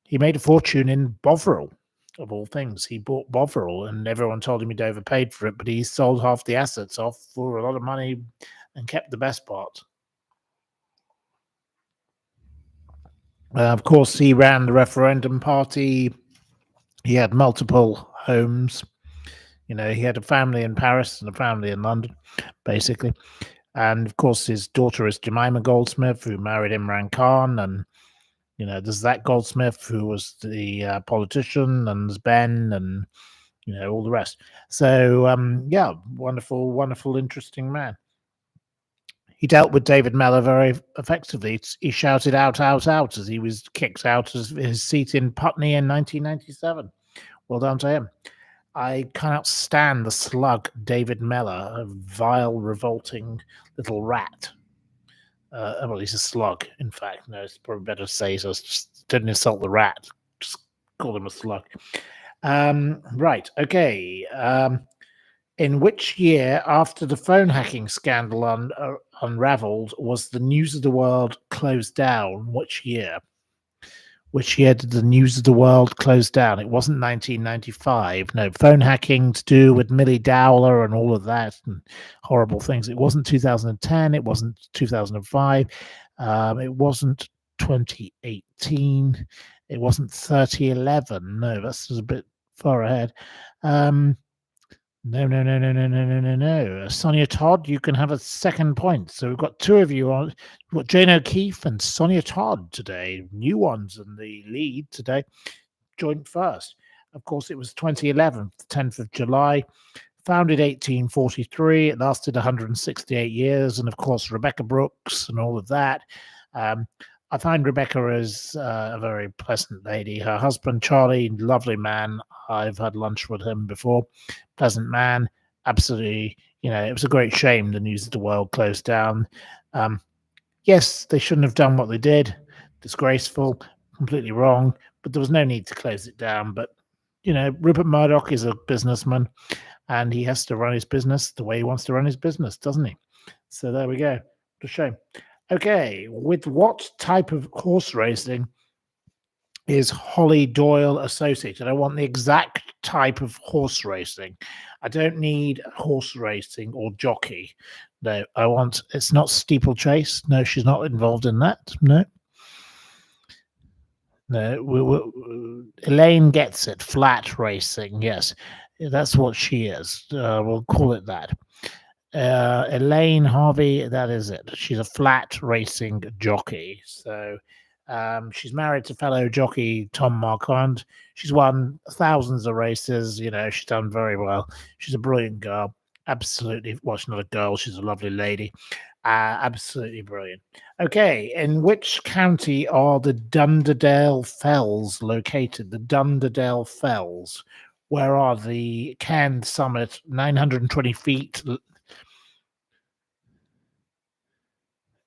He made a fortune in Bovril, of all things. He bought Bovril, and everyone told him he'd overpaid for it, but he sold half the assets off for a lot of money and kept the best part. Of course, he ran the referendum party. He had multiple homes. You know, he had a family in Paris and a family in London, basically. And of course, his daughter is Jemima Goldsmith, who married Imran Khan. And, you know, there's that Goldsmith who was the politician, and there's Ben, and, you know, all the rest. So, yeah, wonderful, interesting man. He dealt with David Mellor very effectively. He shouted out, out, out as he was kicked out of his seat in Putney in 1997. Well done to him. I cannot stand the slug David Mellor, a vile, revolting little rat. Well, he's a slug, in fact. No, it's probably better to say so. Just didn't insult the rat. Just call him a slug. Right, okay. In which year, after the phone hacking scandal unraveled, was the News of the World closed down? Which year? Which year did the News of the World close down? It wasn't 1995. No, phone hacking to do with Millie Dowler and all of that and horrible things. It wasn't 2010. It wasn't 2005. It wasn't 2018. It wasn't 3011. No, that's a bit far ahead. No. Sonia Todd, you can have a second point. So we've got two of you on. We've got Jane O'Keefe and Sonia Todd today. New ones in the lead today. Joint first. Of course, it was 2011, the 10th of July. Founded 1843. It lasted 168 years. And of course, Rebecca Brooks and all of that. I find Rebecca is a very pleasant lady. Her husband, Charlie, lovely man. I've had lunch with him before. Pleasant man. Absolutely, it was a great shame the News of the World closed down. Yes, they shouldn't have done what they did. Disgraceful, completely wrong, but there was no need to close it down. But, Rupert Murdoch is a businessman and he has to run his business the way he wants to run his business, doesn't he? So there we go. What a shame. Okay, with what type of horse racing is Holly Doyle associated? I want the exact type of horse racing. I don't need horse racing or jockey. No, it's not steeplechase. No, she's not involved in that. No. Elaine gets it. Flat racing. Yes, that's what she is. We'll call it that. Elaine Harvey, that is it. She's a flat racing jockey. So she's married to fellow jockey Tom Marquand. She's won thousands of races. She's done very well. She's a brilliant girl. Absolutely. Well, she's not a girl. She's a lovely lady. Absolutely brilliant. Okay. In which county are the Dunderdale Fells located? The Dunderdale Fells. Where are the Cairn Summit, 920 feet?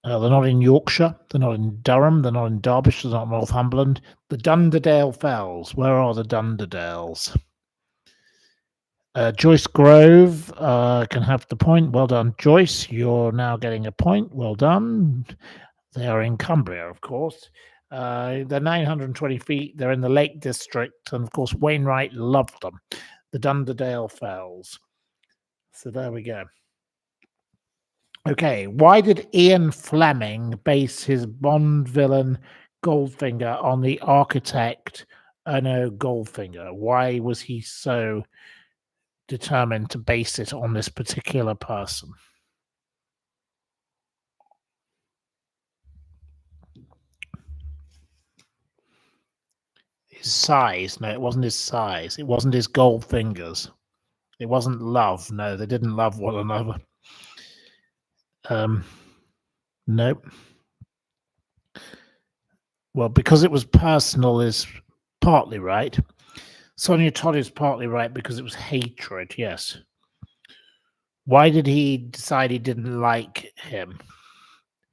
They're not in Yorkshire. They're not in Durham. They're not in Derbyshire. They're not Northumberland. The Dunderdale Fells. Where are the Dunderdales? Joyce Grove can have the point. Well done, Joyce. You're now getting a point. Well done. They are in Cumbria, of course. They're 920 feet. They're in the Lake District. And, of course, Wainwright loved them. The Dunderdale Fells. So there we go. Okay, why did Ian Fleming base his Bond villain Goldfinger on the architect Erno Goldfinger? Why was he so determined to base it on this particular person? His size? No, it wasn't his size. It wasn't his gold fingers. It wasn't love. No, they didn't love one another. Nope. Well, because it was personal is partly right. Sonia Todd is partly right because it was hatred, yes. Why did he decide he didn't like him?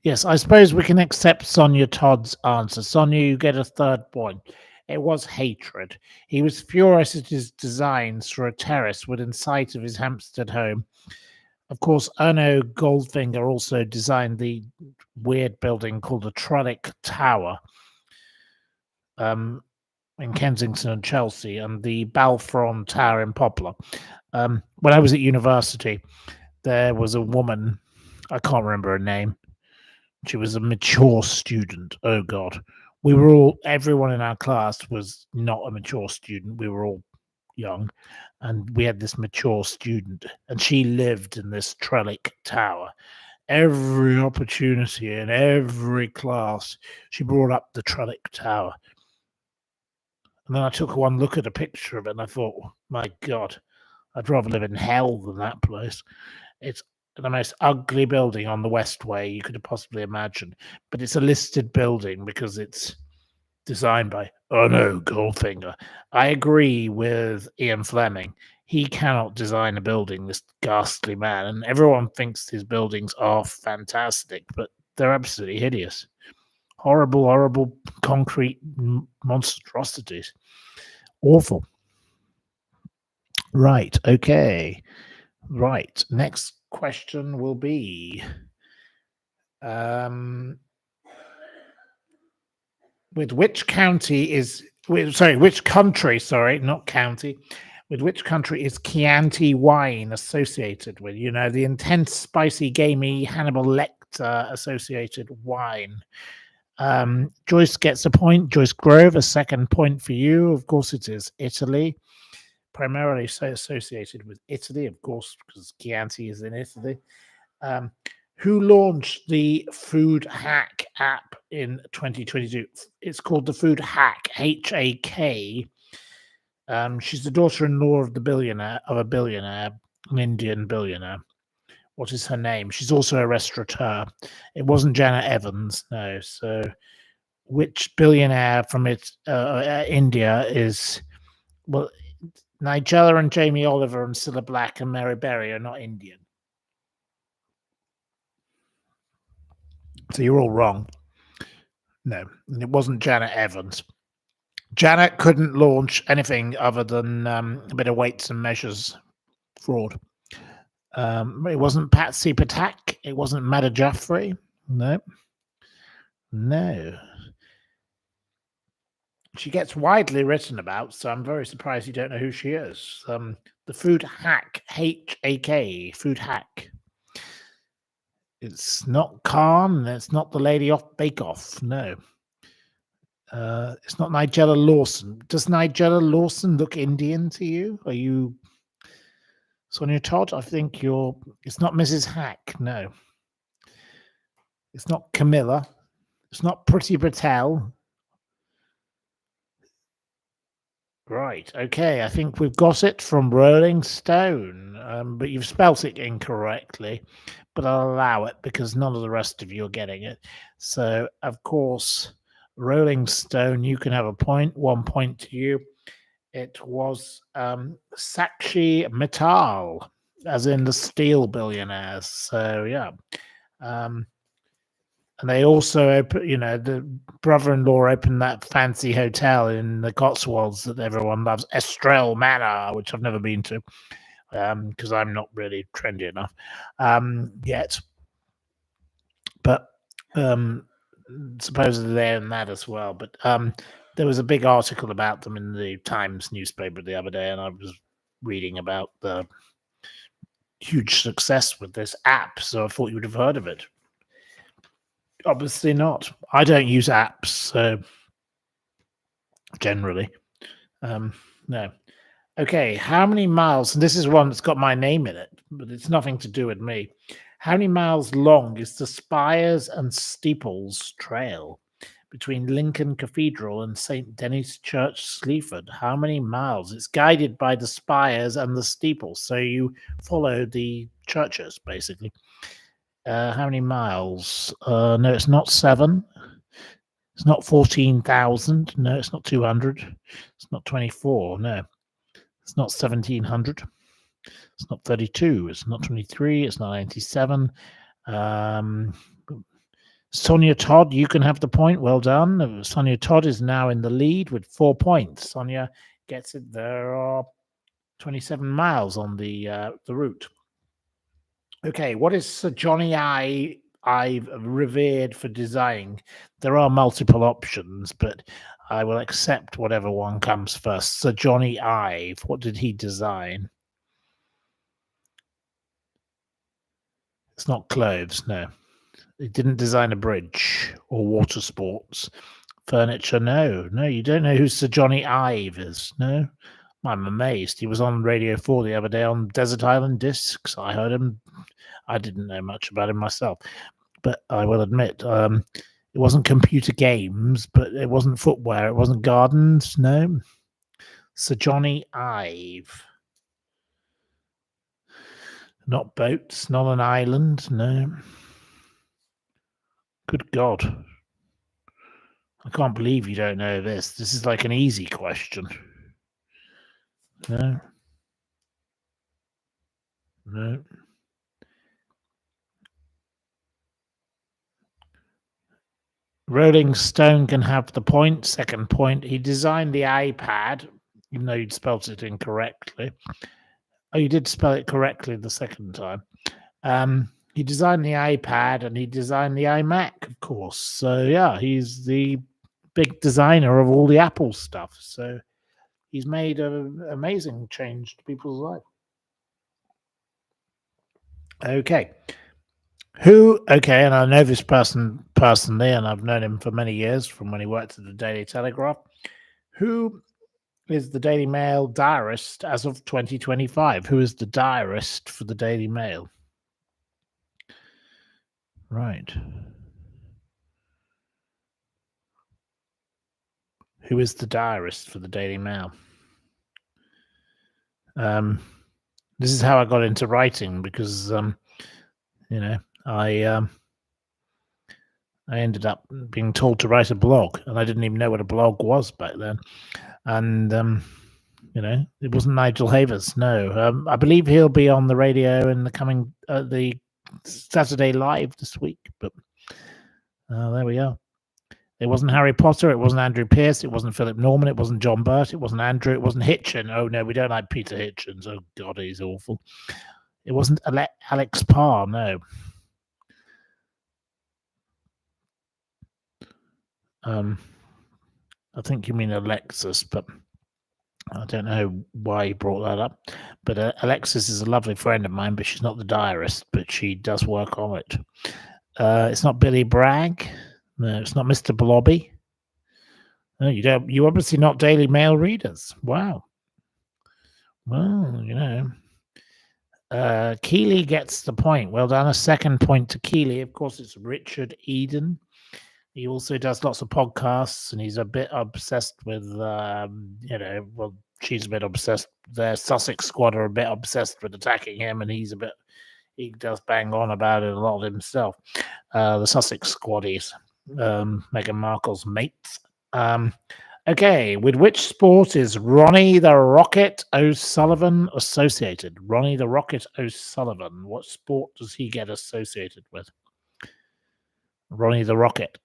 Yes, I suppose we can accept Sonia Todd's answer. Sonia, you get a third point. It was hatred. He was furious at his designs for a terrace within sight of his Hampstead home. Of course, Erno Goldfinger also designed the weird building called the Trellick Tower in Kensington and Chelsea, and the Balfron Tower in Poplar. When I was at university, there was a woman, I can't remember her name. She was a mature student. Oh, God. Everyone in our class was not a mature student. We were all young. And we had this mature student, and she lived in this Trellick Tower. Every opportunity in every class, she brought up the Trellick Tower. And then I took one look at a picture of it, and I thought, my God, I'd rather live in hell than that place. It's the most ugly building on the Westway you could have possibly imagined. But it's a listed building because it's designed by, oh no, Goldfinger. I agree with Ian Fleming. He cannot design a building, this ghastly man, and everyone thinks his buildings are fantastic, but they're absolutely hideous. Horrible, horrible concrete monstrosities. Awful. Right, okay. Right, next question will be with which country, not county, with which country is Chianti wine associated with? You know, the intense, spicy, gamey Hannibal Lecter associated wine. Joyce gets a point. Joyce Grove, a second point for you. Of course, it is Italy. Primarily so associated with Italy, of course, because Chianti is in Italy. Who launched the Food Hack app in 2022? It's called the Food Hack, HAK. She's the daughter-in-law of a billionaire, an Indian billionaire. What is her name? She's also a restaurateur. It wasn't Janet Evans, no. So, which billionaire from India is? Well, Nigella and Jamie Oliver and Cilla Black and Mary Berry are not Indian. So you're all wrong. No, and it wasn't Janet Evans. Janet couldn't launch anything other than a bit of weights and measures fraud. It wasn't Patsy Patak. It wasn't Madda Jaffrey. No. She gets widely written about, so I'm very surprised you don't know who she is. The Food Hack, HAK, Food Hack. It's not Khan. It's not the lady off Bake Off. No. It's not Nigella Lawson. Does Nigella Lawson look Indian to you? Are you Sonia Todd? I think you're. It's not Mrs. Hack. No. It's not Camilla. It's not Priti Patel. Right. Okay. I think we've got it from Rolling Stone, but you've spelt it incorrectly. But I'll allow it because none of the rest of you are getting it. So, of course, Rolling Stone, you can have a point. 1 point to you. It was Sakshi Mittal, as in the steel billionaires. So, yeah. And they also open, the brother-in-law opened that fancy hotel in the Cotswolds that everyone loves, Estrell Manor, which I've never been to because I'm not really trendy enough yet. But supposedly they're in that as well. But there was a big article about them in the Times newspaper the other day, and I was reading about the huge success with this app, so I thought you would have heard of it. Obviously not. I don't use apps, so generally. No. Okay, how many miles? And this is one that's got my name in it, but it's nothing to do with me. How many miles long is the Spires and Steeples Trail between Lincoln Cathedral and St. Denis Church, Sleaford? How many miles? It's guided by the spires and the steeples, so you follow the churches, basically. How many miles? No, it's not 7. It's not 14,000. No, it's not 200. It's not 24. No, it's not 1,700. It's not 32. It's not 23. It's not 97. Sonia Todd, you can have the point. Well done. Sonia Todd is now in the lead with 4 points. Sonia gets it. There are 27 miles on the route. Okay, what is Sir Johnny Ive revered for designing? There are multiple options, but I will accept whatever one comes first. Sir Johnny Ive, what did he design? It's not clothes, no. He didn't design a bridge or water sports. Furniture, no. No, you don't know who Sir Johnny Ive is, no? I'm amazed. He was on Radio 4 the other day on Desert Island Discs. I heard him. I didn't know much about him myself, but I will admit it wasn't computer games, but it wasn't footwear. It wasn't gardens, no. Sir Johnny Ive. Not boats, not an island, no. Good God. I can't believe you don't know this. This is like an easy question. No. No. Rolling Stone can have the point. Second point. He designed the iPad, even though you'd spelt it incorrectly. Oh, you did spell it correctly the second time. He designed the iPad and he designed the iMac, of course. So yeah, he's the big designer of all the Apple stuff. So he's made an amazing change to people's life. Okay. Okay, and I know this person personally, and I've known him for many years from when he worked at the Daily Telegraph. Who is the Daily Mail diarist as of 2025? Who is the diarist for the Daily Mail? Right. Who is the diarist for the Daily Mail? This is how I got into writing because, I ended up being told to write a blog, and I didn't even know what a blog was back then. And it wasn't Nigel Havers. No, I believe he'll be on the radio in the coming the Saturday Live this week. But there we are. It wasn't Harry Potter. It wasn't Andrew Pierce. It wasn't Philip Norman. It wasn't John Burt. It wasn't Andrew. It wasn't Hitchin. Oh no, we don't like Peter Hitchens. Oh God, he's awful. It wasn't Alex Parr. No. I think you mean Alexis, but I don't know why you brought that up. But Alexis is a lovely friend of mine, but she's not the diarist, but she does work on it. It's not Billy Bragg. No, it's not Mr. Blobby. No, you don't. You obviously not Daily Mail readers. Wow. Well, Keeley gets the point. Well done. A second point to Keeley. Of course, it's Richard Eden. He also does lots of podcasts, and he's a bit obsessed with, she's a bit obsessed. The Sussex squad are a bit obsessed with attacking him, and he does bang on about it a lot himself. The Sussex squaddies, Meghan Markle's mates. Okay, with which sport is Ronnie the Rocket O'Sullivan associated? Ronnie the Rocket O'Sullivan. What sport does he get associated with? Ronnie the Rocket.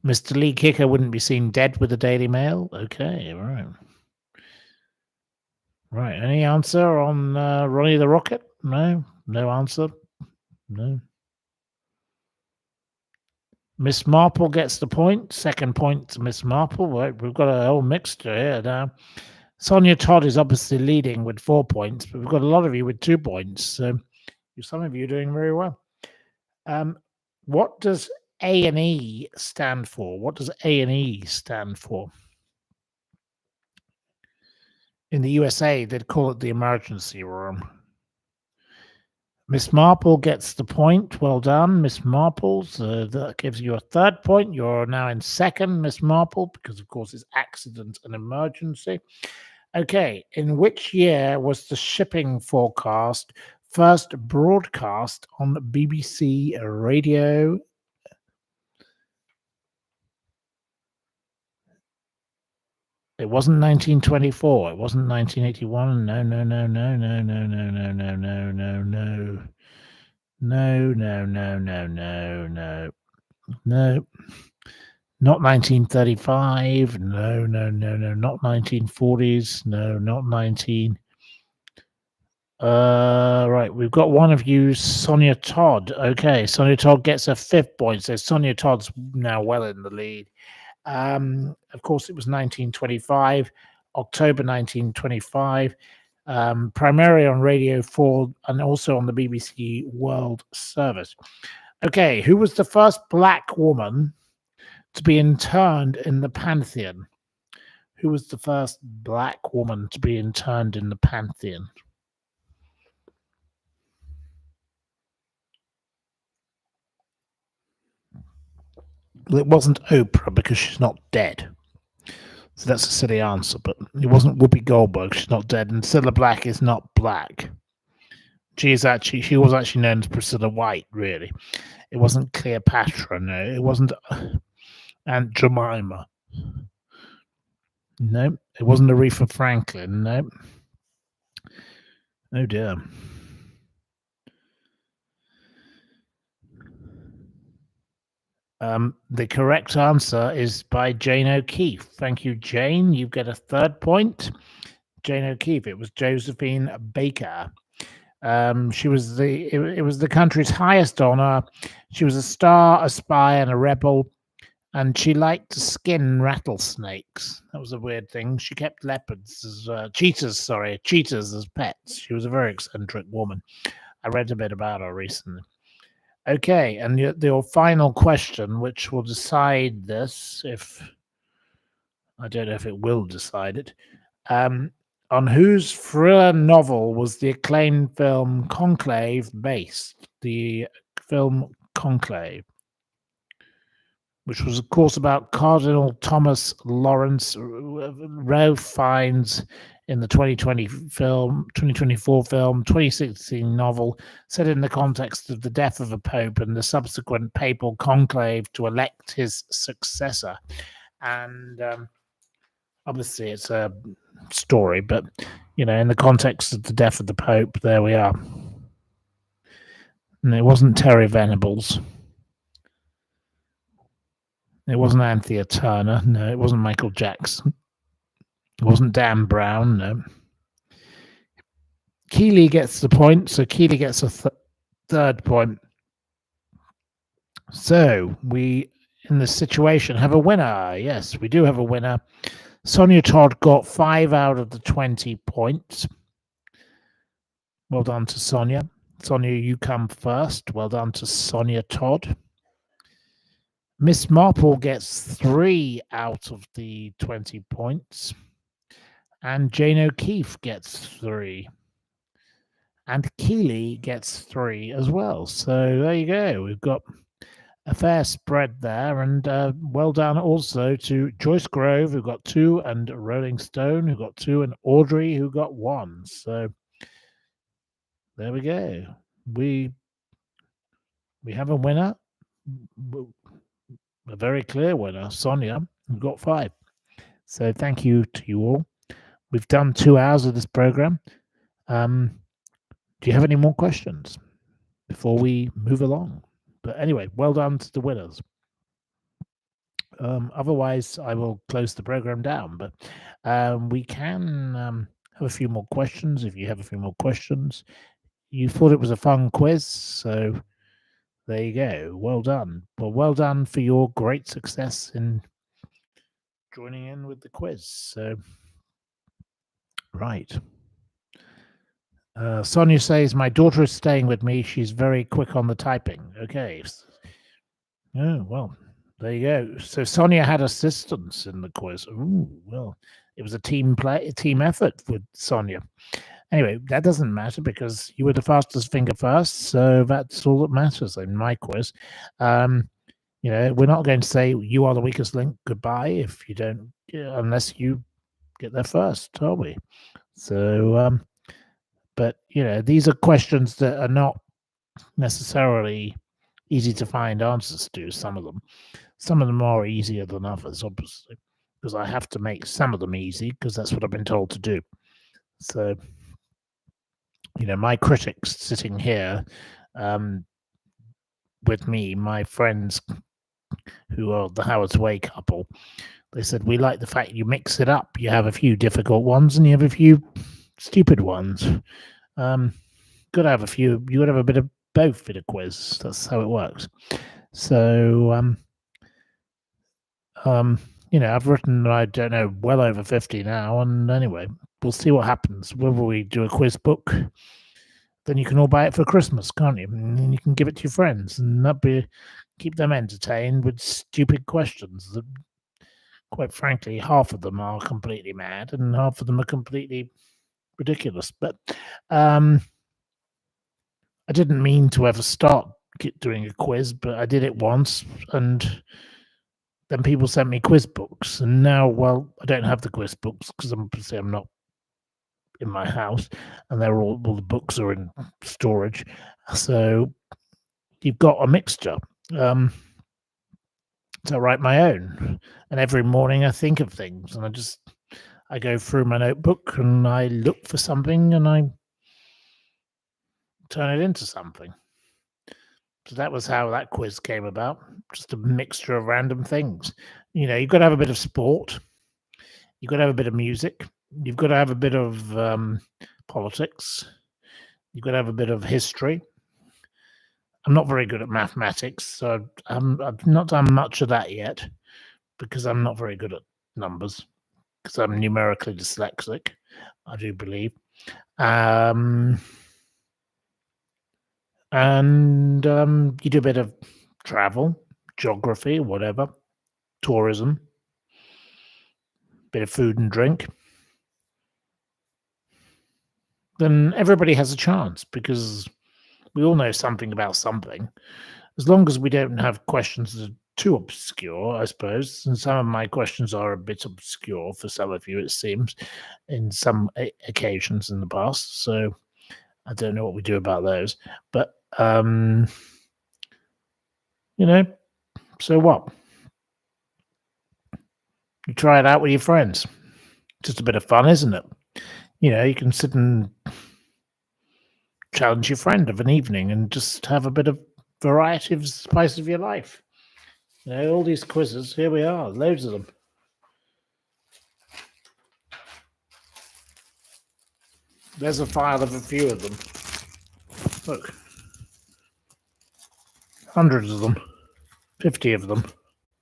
Mr. Lee Kicker wouldn't be seen dead with the Daily Mail. Okay, right. Right. Any answer on Ronnie the Rocket? No. No answer. No. Miss Marple gets the point. Second point to Miss Marple. Right, we've got a whole mixture here now. Sonia Todd is obviously leading with 4 points, but we've got a lot of you with 2 points. So some of you are doing very well. What does A&E stand for? What does A&E stand for? In the USA, they'd call it the emergency room. Miss Marple gets the point. Well done, Miss Marple. So that gives you a third point. You're now in second, Miss Marple, because of course it's accident and emergency. Okay, in which year was the shipping forecast first broadcast on BBC Radio? It wasn't 1924. It wasn't 1981. No, no, no, no, no, no, no, no, no, no, no, no. No, no, no, no, no, no. No. Not 1935. No, no, no, no. Not 1940s. No, not 19. Right. We've got one of you, Sonia Todd. Okay. Sonia Todd gets a 5th point. So Sonia Todd's now well in the lead. Of course, it was 1925, October 1925, primarily on Radio 4 and also on the BBC World Service. Okay, who was the first black woman to be interned in the Pantheon? Who was the first black woman to be interned in the Pantheon? Well, it wasn't Oprah because she's not dead. So that's a silly answer, but it wasn't Whoopi Goldberg. She's not dead, and Cilla Black is not black. She was actually known as Priscilla White. Really, it wasn't Cleopatra. No, it wasn't Aunt Jemima. No, it wasn't Aretha Franklin. No. Oh dear. The correct answer is by Jane O'Keefe. Thank you, Jane. You get a third point. Jane O'Keefe. It was Josephine Baker. She was it was the country's highest honor. She was a star, a spy, and a rebel, and she liked to skin rattlesnakes. That was a weird thing. She kept leopards as cheetahs as pets. She was a very eccentric woman. I read a bit about her recently. Okay, and your final question, which will decide this, if I don't know if it will decide it, on whose thriller novel was the acclaimed film Conclave based? The film Conclave, which was, of course, about Cardinal Thomas Lawrence. Ralph Fiennes in the 2024 film, 2016 novel, set in the context of the death of a pope and the subsequent papal conclave to elect his successor. And obviously, it's a story, but in the context of the death of the pope, there we are. And it wasn't Terry Venables. It wasn't Anthea Turner. No, it wasn't Michael Jackson. It wasn't Dan Brown. No. Keeley gets the point, so Keeley gets a third point. So we, in this situation, have a winner. Yes, we do have a winner. Sonia Todd got 5 out of the 20 points. Well done to Sonia. Sonia, you come first. Well done to Sonia Todd. Miss Marple gets 3 out of the 20 points. And Jane O'Keefe gets 3. And Keeley gets 3 as well. So there you go. We've got a fair spread there. And well done also to Joyce Grove, who got 2, and Rolling Stone, who got 2, and Audrey, who got 1. So there we go. We have a winner. A very clear winner, Sonia, who got 5. So thank you to you all. We've done 2 hours of this program. Do you have any more questions before we move along? But anyway, well done to the winners. Otherwise, I will close the program down. But we can have a few more questions. If you have a few more questions, you thought it was a fun quiz, so there you go. Well done. Well, well done for your great success in joining in with the quiz. So, right. Sonia says, my daughter is staying with me. She's very quick on the typing. Okay. Oh, well, there you go. So Sonia had assistance in the quiz. Ooh, well, it was a team effort with Sonia. Anyway, that doesn't matter because you were the fastest finger first. So that's all that matters in my quiz. We're not going to say you are the weakest link. Goodbye if you don't, unless you get there first, are we? So, but these are questions that are not necessarily easy to find answers to. Some of them are easier than others, obviously, because I have to make some of them easy because that's what I've been told to do. So, my critics sitting here with me, my friends who are the Howard's Way couple, they said, we like the fact you mix it up. You have a few difficult ones and you have a few stupid ones. Got to have a few. You got to have a bit of both in a quiz. That's how it works. So, I've written, I don't know, well over 50 now. And anyway, we'll see what happens. Whether we do a quiz book, then you can all buy it for Christmas, can't you? And then you can give it to your friends, and keep them entertained with stupid questions that, quite frankly, half of them are completely mad and half of them are completely ridiculous. But I didn't mean to ever start doing a quiz, but I did it once, and then people sent me quiz books, and now, well, I don't have the quiz books because I'm not in my house, and they're all the books are in storage. So you've got a mixture. So I write my own, and every morning I think of things, and I go through my notebook and I look for something and I turn it into something. So that was how that quiz came about. Just a mixture of random things. You've got to have a bit of sport. You've got to have a bit of music. You've got to have a bit of politics. You've got to have a bit of history. I'm not very good at mathematics, so I've not done much of that yet because I'm not very good at numbers because I'm numerically dyslexic, I do believe. And you do a bit of travel, geography, whatever, tourism, bit of food and drink. Then everybody has a chance because we all know something about something. As long as we don't have questions that are too obscure, I suppose. And some of my questions are a bit obscure for some of you, it seems, in some occasions in the past. So I don't know what we do about those. But, so what? You try it out with your friends. Just a bit of fun, isn't it? You can sit and challenge your friend of an evening and just have a bit of variety of spice of your life. All these quizzes, here we are, loads of them. There's a file of a few of them. Look. Hundreds of them. 50 of them.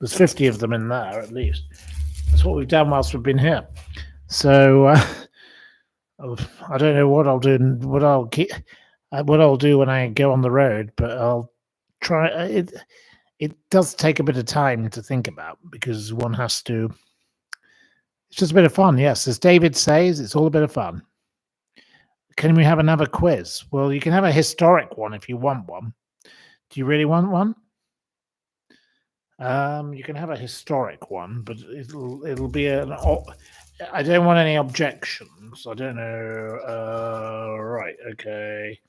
There's 50 of them in there, at least. That's what we've done whilst we've been here. So, I don't know what I'll do, what I'll do when I go on the road, but I'll try it. It does take a bit of time to think about because one has to. It's just a bit of fun, yes. As David says, it's all a bit of fun. Can we have another quiz? Well, you can have a historic one if you want one. Do you really want one? You can have a historic one, but it'll be I don't want any objections. I don't know. Right. Okay.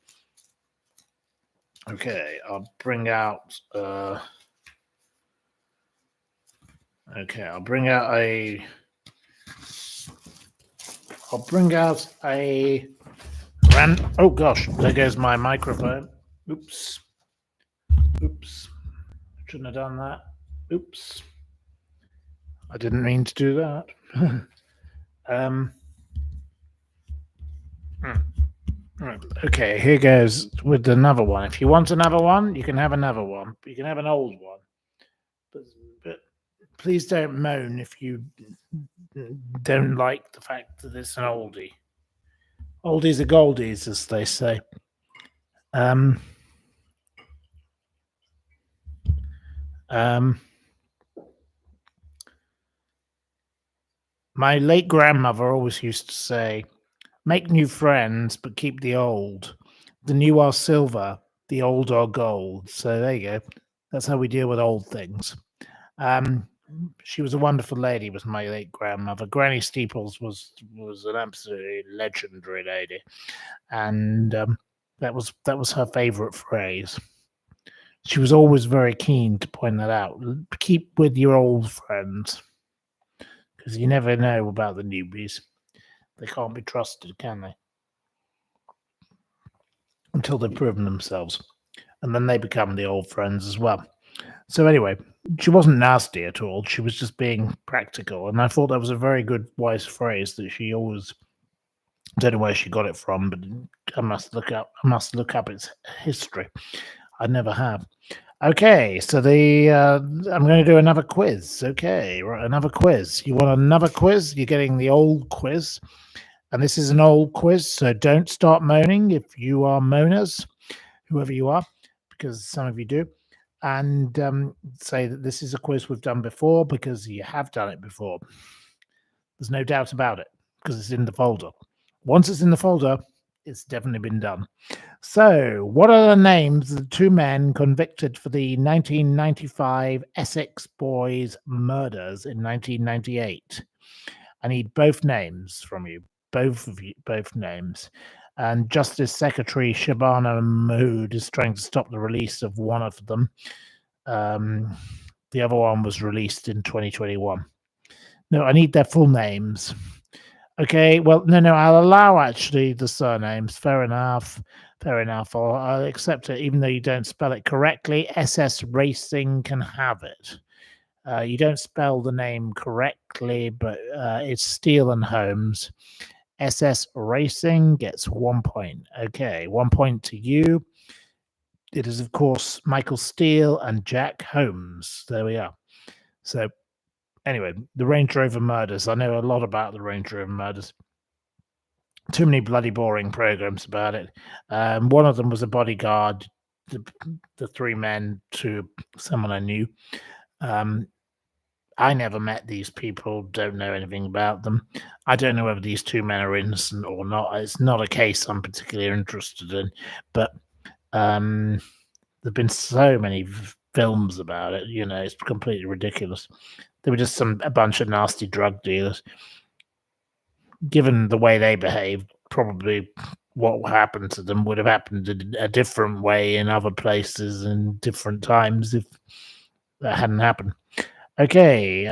Okay. I'll bring out. Okay. I'll bring out a. Oh gosh! There goes my microphone. Oops. Shouldn't have done that. Oops. I didn't mean to do that. Okay, here goes with another one. If you want another one, you can have another one. You can have an old one. But please don't moan if you don't like the fact that it's an oldie. Oldies are goldies, as they say. My late grandmother always used to say, make new friends, but keep the old. The new are silver, the old are gold. So there you go. That's how we deal with old things. She was a wonderful lady, was my late grandmother. Granny Steeples was an absolutely legendary lady. And that was her favorite phrase. She was always very keen to point that out. Keep with your old friends. Because you never know about the newbies. They can't be trusted, can they? Until they've proven themselves. And then they become the old friends as well. So anyway, she wasn't nasty at all. She was just being practical. And I thought that was a very good, wise phrase that she always... I don't know where she got it from, but I must look up its history. I never have. Okay, so I'm going to do another quiz. Okay, right, another quiz. You want another quiz? You're getting the old quiz. And this is an old quiz, so don't start moaning if you are moaners, whoever you are, because some of you do. And say that this is a quiz we've done before because you have done it before. There's no doubt about it because it's in the folder. Once it's in the folder, It's definitely been done. So, what are the names of the two men convicted for the 1995 Essex boys murders in 1998? I need both names from you, both of you, both names. And Justice Secretary Shabana Mahmood is trying to stop the release of one of them. The other one was released in 2021. No, I need their full names. Okay, well, no, I'll allow actually the surnames. Fair enough. I'll accept it, even though you don't spell it correctly. SS Racing can have it. You don't spell the name correctly, but it's Steele and Holmes. SS Racing gets 1 point. Okay, 1 point to you. It is, of course, Michael Steele and Jack Holmes. There we are. So, anyway, the Range Rover murders. I know a lot about the Range Rover murders. Too many bloody boring programs about it. One of them was a bodyguard, the three men to someone I knew. I never met these people, don't know anything about them. I don't know whether these two men are innocent or not. It's not a case I'm particularly interested in, but there've been so many films about it, it's completely ridiculous. They were just a bunch of nasty drug dealers. Given the way they behaved, probably what happened to them would have happened in a different way in other places in different times if that hadn't happened. Okay,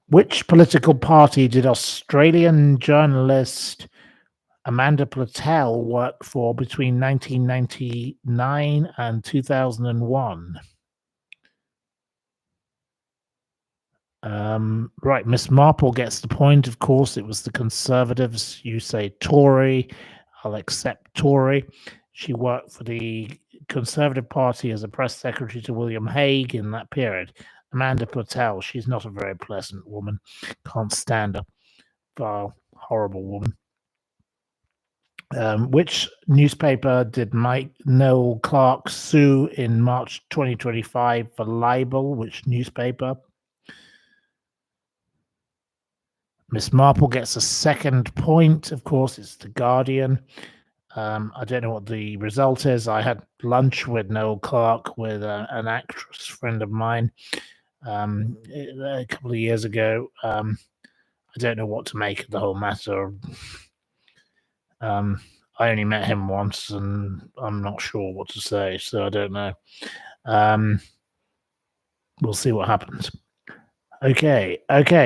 which political party did Australian journalist Amanda Platel work for between 1999 and 2001? Right, Miss Marple gets the point. Of course, it was the Conservatives. You say Tory. I'll accept Tory. She worked for the Conservative Party as a press secretary to William Hague in that period. Amanda Platel, she's not a very pleasant woman. Can't stand her. Vile, horrible woman. Which newspaper did Noel Clarke sue in March 2025 for libel? Which newspaper? Miss Marple gets a second point. Of course, it's The Guardian. I don't know what the result is. I had lunch with Noel Clarke with an actress friend of mine a couple of years ago. I don't know what to make of the whole matter. I only met him once, and I'm not sure what to say, so I don't know. We'll see what happens. Okay.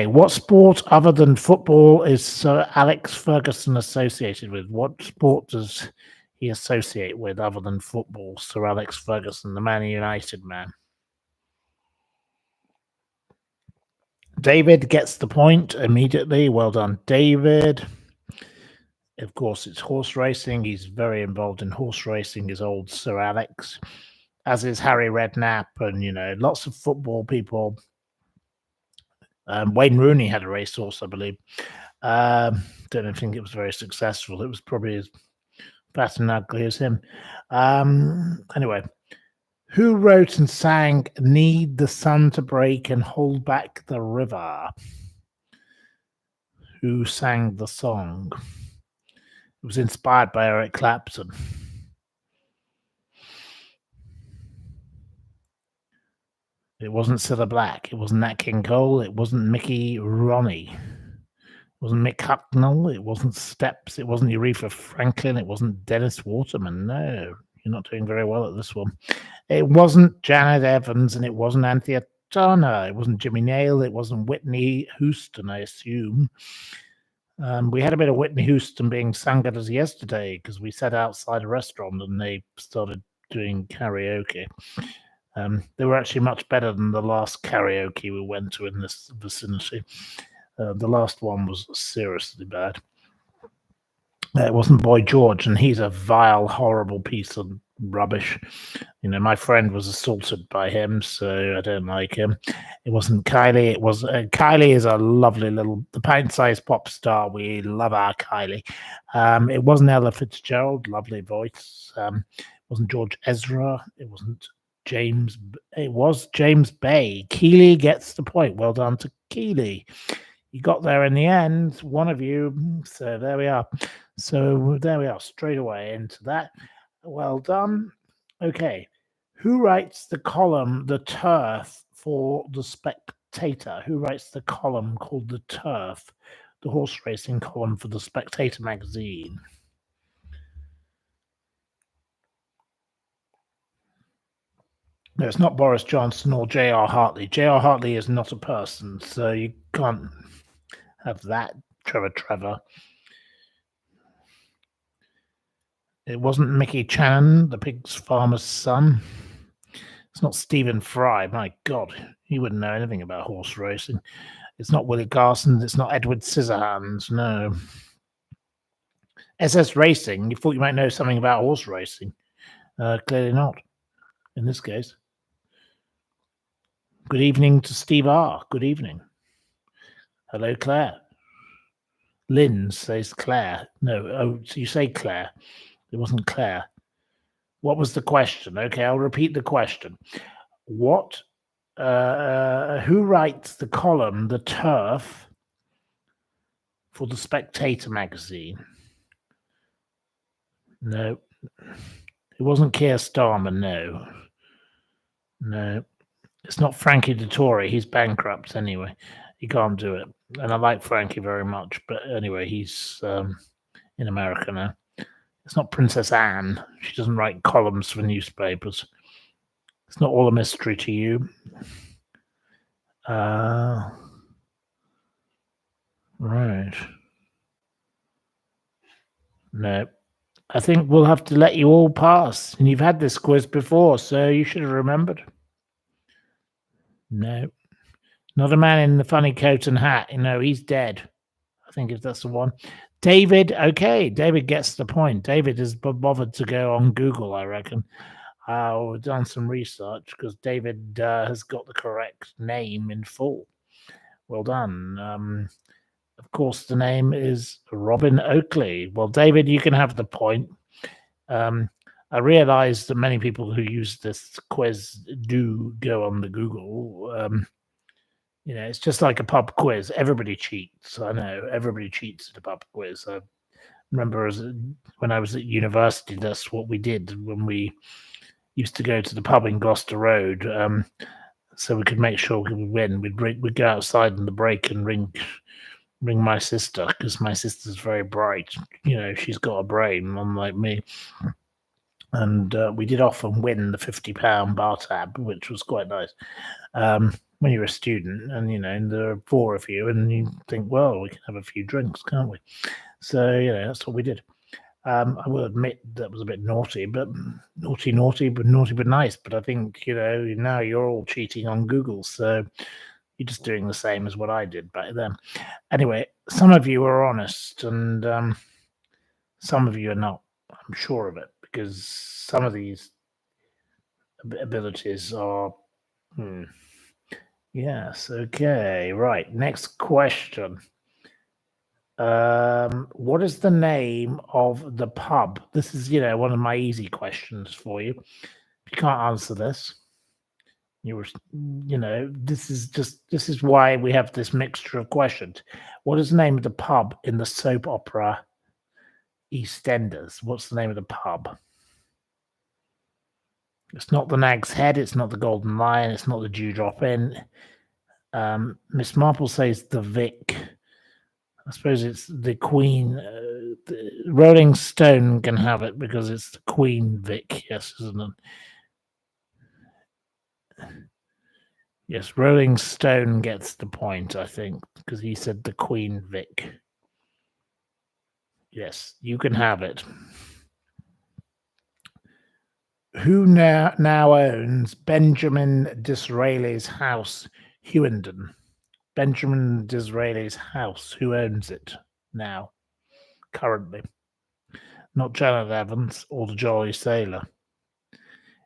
What sport other than football is Sir Alex Ferguson associated with? What sport does he associate with other than football? Sir Alex Ferguson, the Man United man. David gets the point immediately. Well done, David. Of course, it's horse racing. He's very involved in horse racing, is old Sir Alex, as is Harry Redknapp, and, lots of football people. Wayne Rooney had a racehorse, I believe. Don't think it was very successful. It was probably as fat and ugly as him. Anyway, who wrote and sang Need the Sun to Break and Hold Back the River? Who sang the song? It was inspired by Eric Clapton. It wasn't Cilla Black. It wasn't Nat King Cole. It wasn't Mickey Ronnie. It wasn't Mick Hucknall. It wasn't Steps. It wasn't Aretha Franklin. It wasn't Dennis Waterman. No, you're not doing very well at this one. It wasn't Janet Evans, and it wasn't Anthea Turner. It wasn't Jimmy Nail. It wasn't Whitney Houston, I assume. We had a bit of Whitney Houston being sung at us yesterday because we sat outside a restaurant and they started doing karaoke. They were actually much better than the last karaoke we went to in this vicinity. The last one was seriously bad. It wasn't Boy George, and he's a vile, horrible piece of rubbish. My friend was assaulted by him, so I don't like him. It wasn't Kylie. It was Kylie is a lovely the pint-sized pop star. We love our Kylie. It wasn't Ella Fitzgerald, lovely voice. It wasn't George Ezra. It wasn't James. It was James Bay. Keeley gets the point. Well done to Keeley. You got there in the end, one of you. So there we are. So there we are, straight away into that. Well done. Okay. Who writes the column, The Turf, for The Spectator? Who writes the column called The Turf, the horse racing column for The Spectator magazine? No, it's not Boris Johnson or J.R. Hartley. J.R. Hartley is not a person, so you can't have that, Trevor. It wasn't Mickey Channon, the pig's farmer's son. It's not Stephen Fry. My God, he wouldn't know anything about horse racing. It's not Willie Garson. It's not Edward Scissorhands. No. SS Racing. You thought you might know something about horse racing. Clearly not, in this case. Good evening to Steve R. Good evening. Hello, Claire. Lynn says Claire. No, oh, so you say Claire. It wasn't Claire. What was the question? Okay, I'll repeat the question. What? Who writes the column, The Turf, for The Spectator magazine? No. It wasn't Keir Starmer, no. No. It's not Frankie Dettori. He's bankrupt anyway. He can't do it. And I like Frankie very much, but anyway, he's in America now. It's not Princess Anne. She doesn't write columns for newspapers. It's not all a mystery to you. Right. No. I think we'll have to let you all pass. And you've had this quiz before, so you should have remembered. No. Not a man in the funny coat and hat. He's dead. I think if that's the one. David, okay. David gets the point. David has bothered to go on Google, I reckon. We've done some research because David has got the correct name in full. Well done. Of course, the name is Robin Oakley. Well, David, you can have the point. I realize that many people who use this quiz do go on the Google. It's just like a pub quiz. Everybody cheats. I know everybody cheats at a pub quiz. I remember when I was at university, that's what we did when we used to go to the pub in Gloucester Road. So we could make sure we would win. We'd go outside in the break and ring my sister because my sister's very bright. She's got a brain, unlike me. And we did often win the £50 bar tab, which was quite nice. When you're a student and there are four of you and you think, well, we can have a few drinks, can't we? So, that's what we did. I will admit that was a bit naughty, but naughty but nice. But I think, now you're all cheating on Google. So you're just doing the same as what I did back then. Anyway, some of you are honest and some of you are not. I'm sure of it because some of these abilities are... Yes, okay, right. Next question. What is the name of the pub? This is, one of my easy questions for you. If you can't answer this, this is why we have this mixture of questions. What is the name of the pub in the soap opera EastEnders? What's the name of the pub? It's not the Nag's Head. It's not the Golden Lion. It's not the Dewdrop Inn. Miss Marple says the Vic. I suppose it's the Queen. The Rolling Stone can have it because it's the Queen Vic. Yes, isn't it? Yes, Rolling Stone gets the point, I think, because he said the Queen Vic. Yes, you can have it. Who now owns Benjamin Disraeli's house, Hughenden? Benjamin Disraeli's house. Who owns it now, currently? Not Janet Evans or the Jolly Sailor.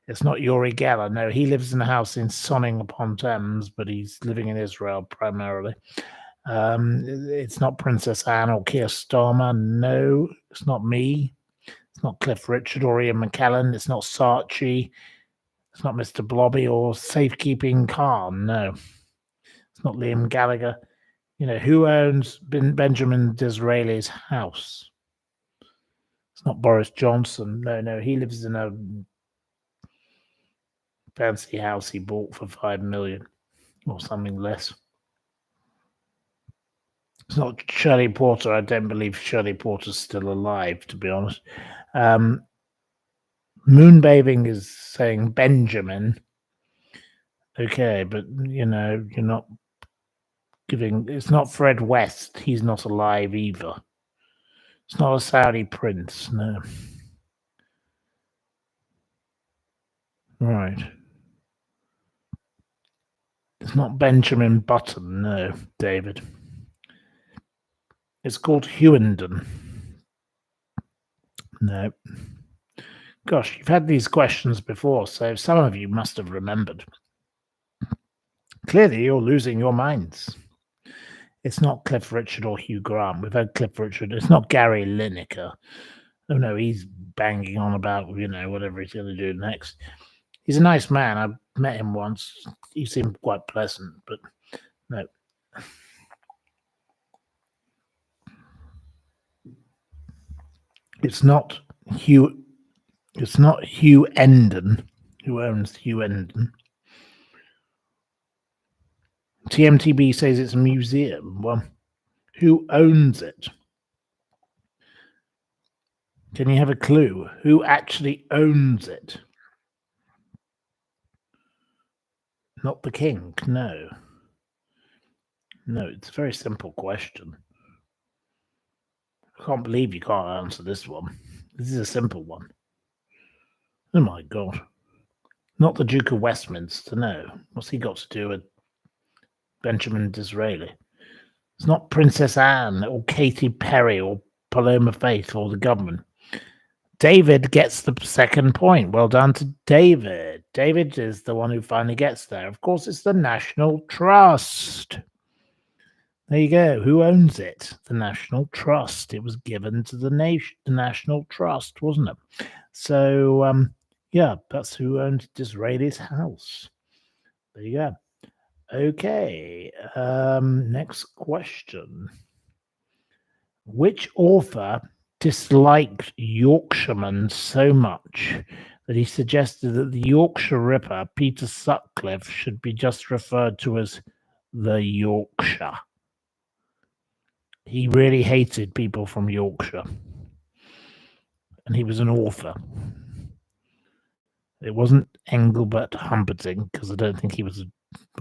It's not Uri Geller. No, he lives in a house in Sonning-upon-Thames, but he's living in Israel primarily. It's not Princess Anne or Keir Starmer. No, it's not me. It's not Cliff Richard or Ian McKellen. It's not Saatchi. It's not Mr. Blobby or Safekeeping Khan. No. It's not Liam Gallagher. who owns Benjamin Disraeli's house? It's not Boris Johnson. No, he lives in a fancy house he bought for 5 million or something less. It's not Shirley Porter. I don't believe Shirley Porter's still alive, to be honest. Moonbathing is saying Benjamin. Okay, but you're not giving. It's not Fred West. He's not alive either. It's not a Saudi prince. No. Right. It's not Benjamin Button. No, David. It's called Hughenden. No. Gosh, you've had these questions before, so some of you must have remembered. Clearly, you're losing your minds. It's not Cliff Richard or Hugh Grant. We've had Cliff Richard. It's not Gary Lineker. Oh, no, he's banging on about, whatever he's going to do next. He's a nice man. I met him once. He seemed quite pleasant, but no. It's not Hugh Endon who owns Hugh Endon. TMTB says it's a museum. Well, who owns it? Can you have a clue? Who actually owns it? Not the king, no. No, it's a very simple question. I can't believe you can't answer this one. This is a simple one. Oh my God. Not the Duke of Westminster, no. What's he got to do with Benjamin Disraeli? It's not Princess Anne or Katy Perry or Paloma Faith or the government. David gets the second point. Well done to David. David is the one who finally gets there. Of course, it's the National Trust. There you go. Who owns it? The National Trust. It was given to the National Trust, wasn't it? So, yeah, that's who owned Disraeli's house. There you go. Okay. Next question. Which author disliked Yorkshiremen so much that he suggested that the Yorkshire Ripper, Peter Sutcliffe, should be just referred to as the Yorkshire? He really hated people from Yorkshire. And he was an author. It wasn't Engelbert Humperdinck, because I don't think he was an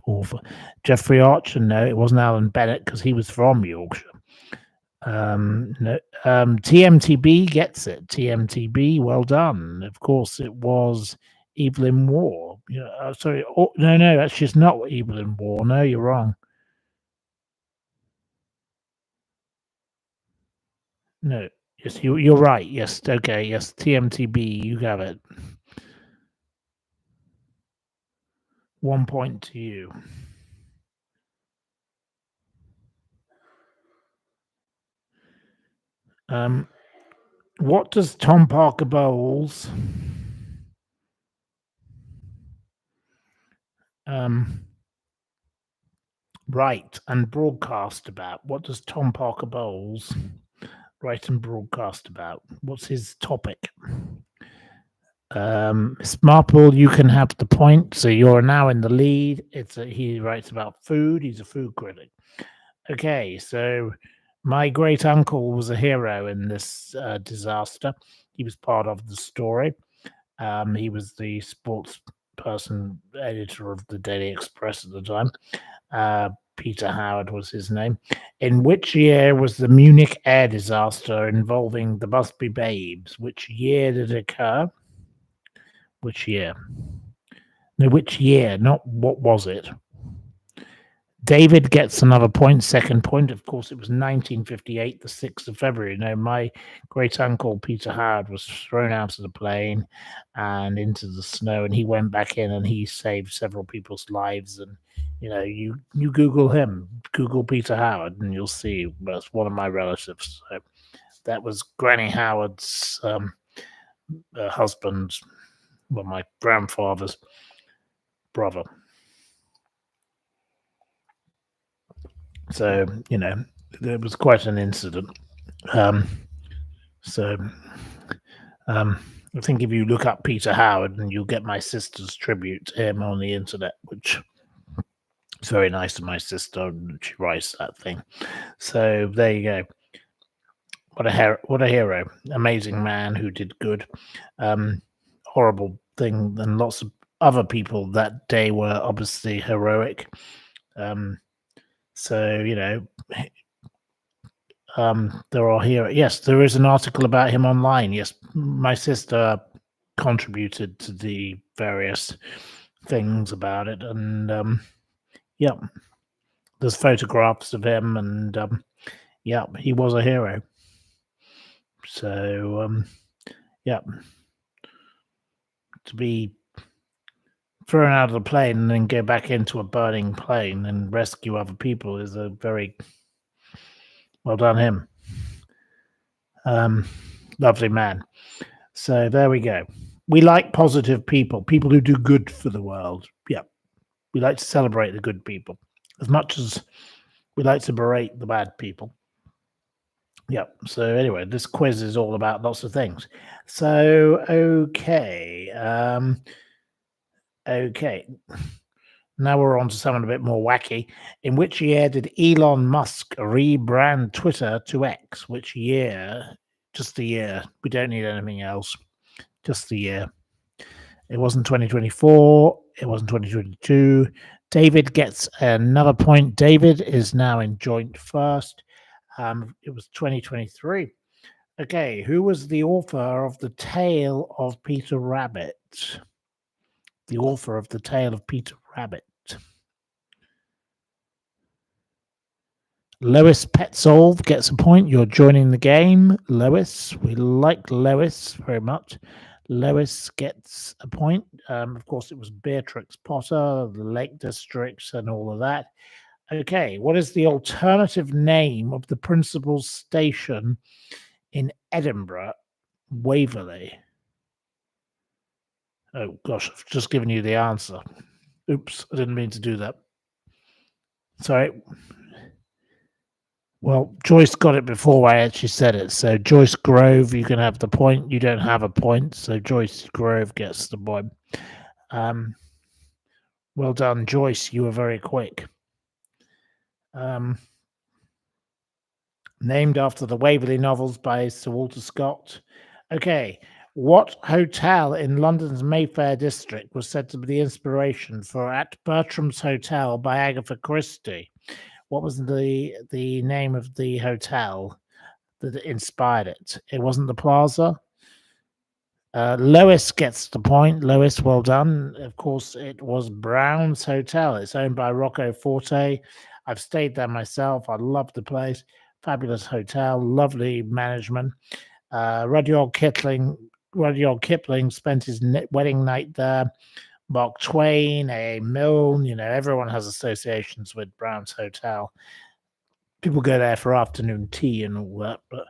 author. Geoffrey Archer, no. It wasn't Alan Bennett, because he was from Yorkshire. No. TMTB gets it. TMTB, well done. Of course, it was Evelyn Waugh. Sorry. Oh, no, that's just not Evelyn Waugh. No, you're wrong. No. Yes, you're right. Yes. Okay. Yes. TMTB, you have it. 1 point to you. What does Tom Parker Bowles write and broadcast about? What does Tom Parker Bowles write and broadcast about? What's his topic? Miss Marple, you can have the point. So you're now in the lead. He writes about food. He's a food critic. Okay, so my great uncle was a hero in this disaster. He was part of the story. He was the sports person editor of the Daily Express at the time. Peter Howard was his name. In which year was the Munich air disaster involving the Busby Babes? Which year did it occur? Which year? No, which year? Not what was it? David gets another point, second point. Of course, it was 1958, the 6th of February. No, my great uncle, Peter Howard, was thrown out of the plane and into the snow, and he went back in and he saved several people's lives. And, you Google him, Google Peter Howard, and you'll see that's one of my relatives. So that was Granny Howard's husband, well, my grandfather's brother. So, there was quite an incident. Um, so, I think if you look up Peter Howard, and you'll get my sister's tribute to him on the internet, which is very nice of my sister. She writes that thing. So there you go. What a hero! Amazing man who did good. Horrible thing, and lots of other people that day were obviously heroic. So there are here. Yes, there is an article about him online. Yes, my sister contributed to the various things about it, and yeah, there's photographs of him, and yeah, he was a hero. So yeah, to be thrown out of the plane and then go back into a burning plane and rescue other people is a very well done him. Lovely man. So there we go. We like positive people who do good for the world. Yeah, we like to celebrate the good people as much as we like to berate the bad people. Yeah. So anyway, this quiz is all about lots of things. So okay. Okay. Now we're on to something a bit more wacky. In which year did Elon Musk rebrand Twitter to X? Which year? Just the year. We don't need anything else. Just the year. It wasn't 2024. It wasn't 2022. David gets another point. David is now in joint first. It was 2023. Okay, who was the author of The Tale of Peter Rabbit? The author of The Tale of Peter Rabbit. Lois Petzold gets a point. You're joining the game, Lois. We like Lois very much. Lois gets a point. Of course, it was Beatrix Potter, the Lake Districts, and all of that. Okay, what is the alternative name of the principal station in Edinburgh, Waverley? Oh, gosh, I've just given you the answer. Oops, I didn't mean to do that. Sorry. Well, Joyce got it before I actually said it. So Joyce Grove, you can have the point. You don't have a point, so Joyce Grove gets the point. Well done, Joyce. You were very quick. Named after the Waverley novels by Sir Walter Scott. Okay. What hotel in London's Mayfair district was said to be the inspiration for At Bertram's Hotel by Agatha Christie? What was the name of the hotel that inspired it? It wasn't the Plaza. Lois gets the point. Lois, well done. Of course, it was Brown's Hotel. It's owned by Rocco Forte. I've stayed there myself. I love the place. Fabulous hotel, lovely management. Rudyard Kipling spent his wedding night there. Mark Twain, A. Milne, everyone has associations with Brown's Hotel. People go there for afternoon tea and all that, but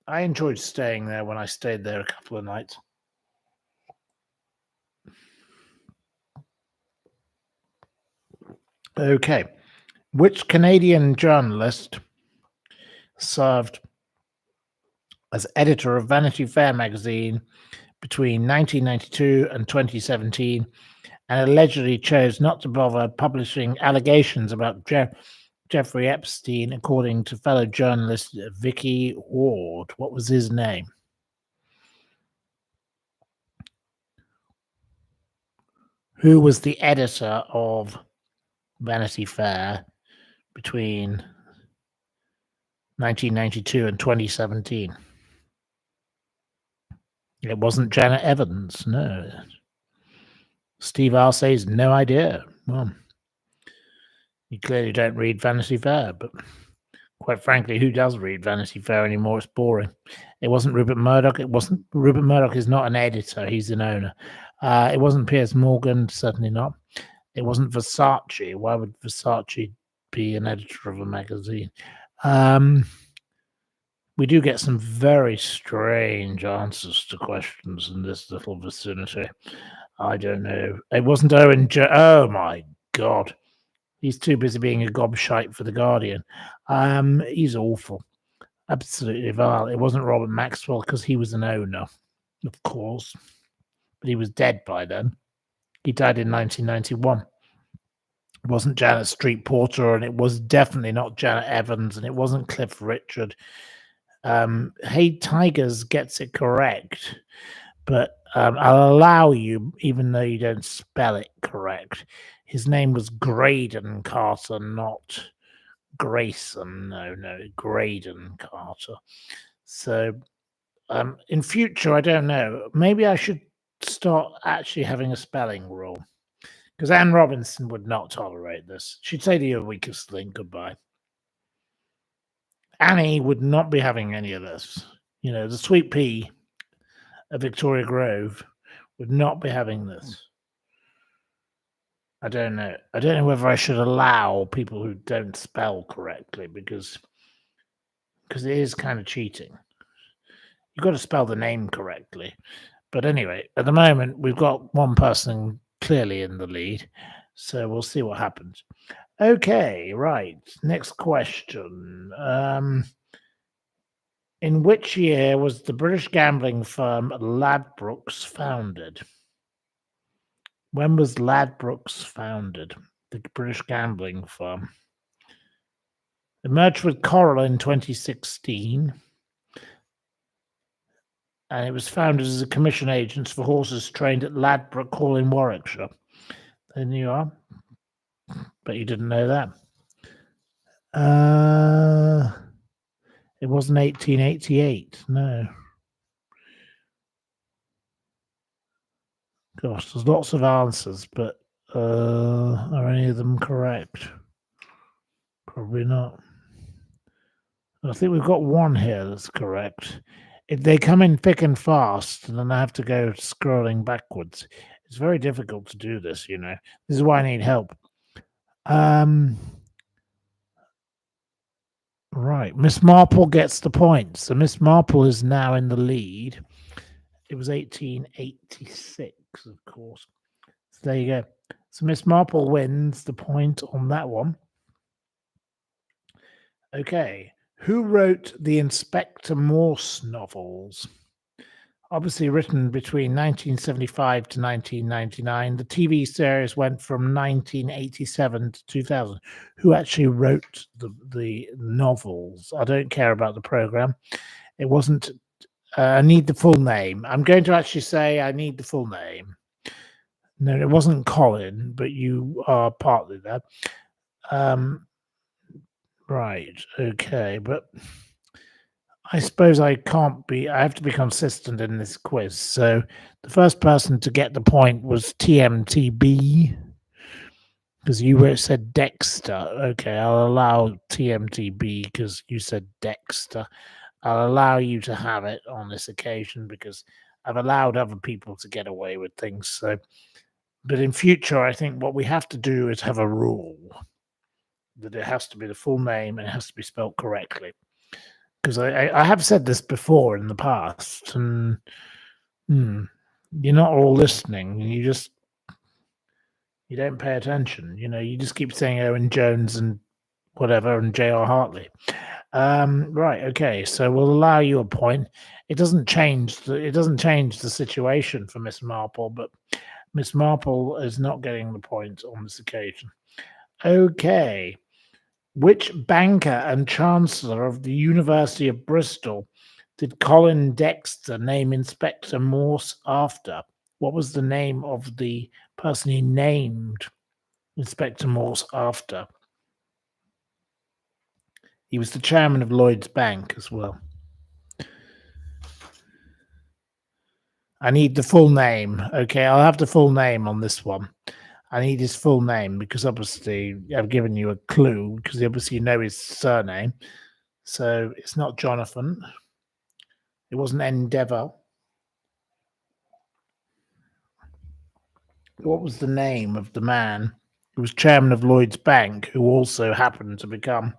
I enjoyed staying there when I stayed there a couple of nights. Okay. Which Canadian journalist served as editor of Vanity Fair magazine between 1992 and 2017 and allegedly chose not to bother publishing allegations about Jeffrey Epstein, according to fellow journalist Vicky Ward? What was his name? Who was the editor of Vanity Fair between 1992 and 2017? It wasn't Janet Evans, no. Steve R says no idea. Well, you clearly don't read Vanity Fair, but quite frankly, who does read Vanity Fair anymore? It's boring. It wasn't Rupert Murdoch. Rupert Murdoch is not an editor. He's an owner. It wasn't Piers Morgan. Certainly not. It wasn't Versace. Why would Versace be an editor of a magazine? We do get some very strange answers to questions in this little vicinity. I don't know. It wasn't Owen. Oh my God. He's too busy being a gobshite for the Guardian. He's awful. Absolutely vile. It wasn't Robert Maxwell because he was an owner, of course, but he was dead by then. He died in 1991. It wasn't Janet Street Porter, and it was definitely not Janet Evans, and it wasn't Cliff Richard. Hey Tigers gets it correct, but I'll allow you, even though you don't spell it correct. His name was Graydon Carter, not Grayson. No, Graydon Carter. So in future, I don't know. Maybe I should start actually having a spelling rule, because Anne Robinson would not tolerate this. She'd say to your weakest link goodbye. Annie would not be having any of this. You know, the sweet pea of Victoria Grove would not be having this. I don't know. I don't know whether I should allow people who don't spell correctly because it is kind of cheating. You've got to spell the name correctly. But anyway, at the moment, we've got one person clearly in the lead. So we'll see what happens. Okay, right. Next question. In which year was the British gambling firm Ladbrokes founded? When was Ladbrokes founded? The British gambling firm. It merged with Coral in 2016. And it was founded as a commission agent for horses trained at Ladbroke Hall in Warwickshire. There you are. But you didn't know that. It wasn't 1888. No. Gosh, there's lots of answers, but are any of them correct? Probably not. I think we've got one here that's correct. If they come in thick and fast, and then I have to go scrolling backwards. It's very difficult to do this, you know. This is why I need help. Right. Miss Marple gets the point. So Miss Marple is now in the lead. It was 1886, of course. So there you go. So Miss Marple wins the point on that one. Okay. Who wrote the Inspector Morse novels? Obviously written between 1975 to 1999. The TV series went from 1987 to 2000. Who actually wrote the novels? I don't care about the program. It wasn't. I need the full name. I'm going to actually say I need the full name. No, it wasn't Colin, but you are partly there. Right. Okay, but I suppose I have to be consistent in this quiz. So the first person to get the point was TMTB because you said Dexter. Okay, I'll allow TMTB because you said Dexter. I'll allow you to have it on this occasion because I've allowed other people to get away with things. So, but in future, I think what we have to do is have a rule that it has to be the full name and it has to be spelled correctly. Because I have said this before in the past, and you're not all listening. You don't pay attention. You know, you just keep saying Owen Jones and whatever and J.R. Hartley. Right. Okay. So we'll allow you a point. It doesn't change the situation for Miss Marple, but Miss Marple is not getting the point on this occasion. Okay. Which banker and chancellor of the University of Bristol did Colin Dexter name Inspector Morse after? What was the name of the person he named Inspector Morse after? He was the chairman of Lloyd's Bank as well. I need the full name. Okay, I'll have the full name on this one. I need his full name because obviously I've given you a clue because obviously you know his surname. So it's not Jonathan. It wasn't Endeavour. What was the name of the man who was chairman of Lloyd's Bank, who also happened to become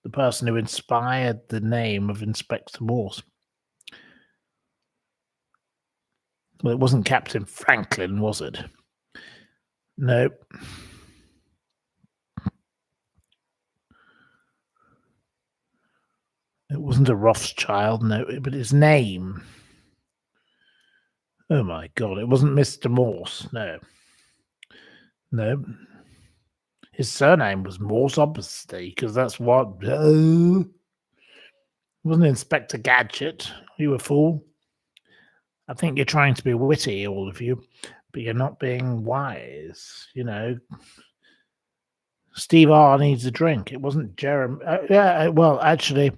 the person who inspired the name of Inspector Morse? Well, it wasn't Captain Franklin, was it? Nope. It wasn't a Rothschild, no, but his name. Oh my God, it wasn't Mr. Morse, no. No. His surname was Morse, obviously, because that's what. It wasn't Inspector Gadget. You a fool. I think you're trying to be witty, all of you, but you're not being wise. Steve R needs a drink. It wasn't Jeremy. Well, actually,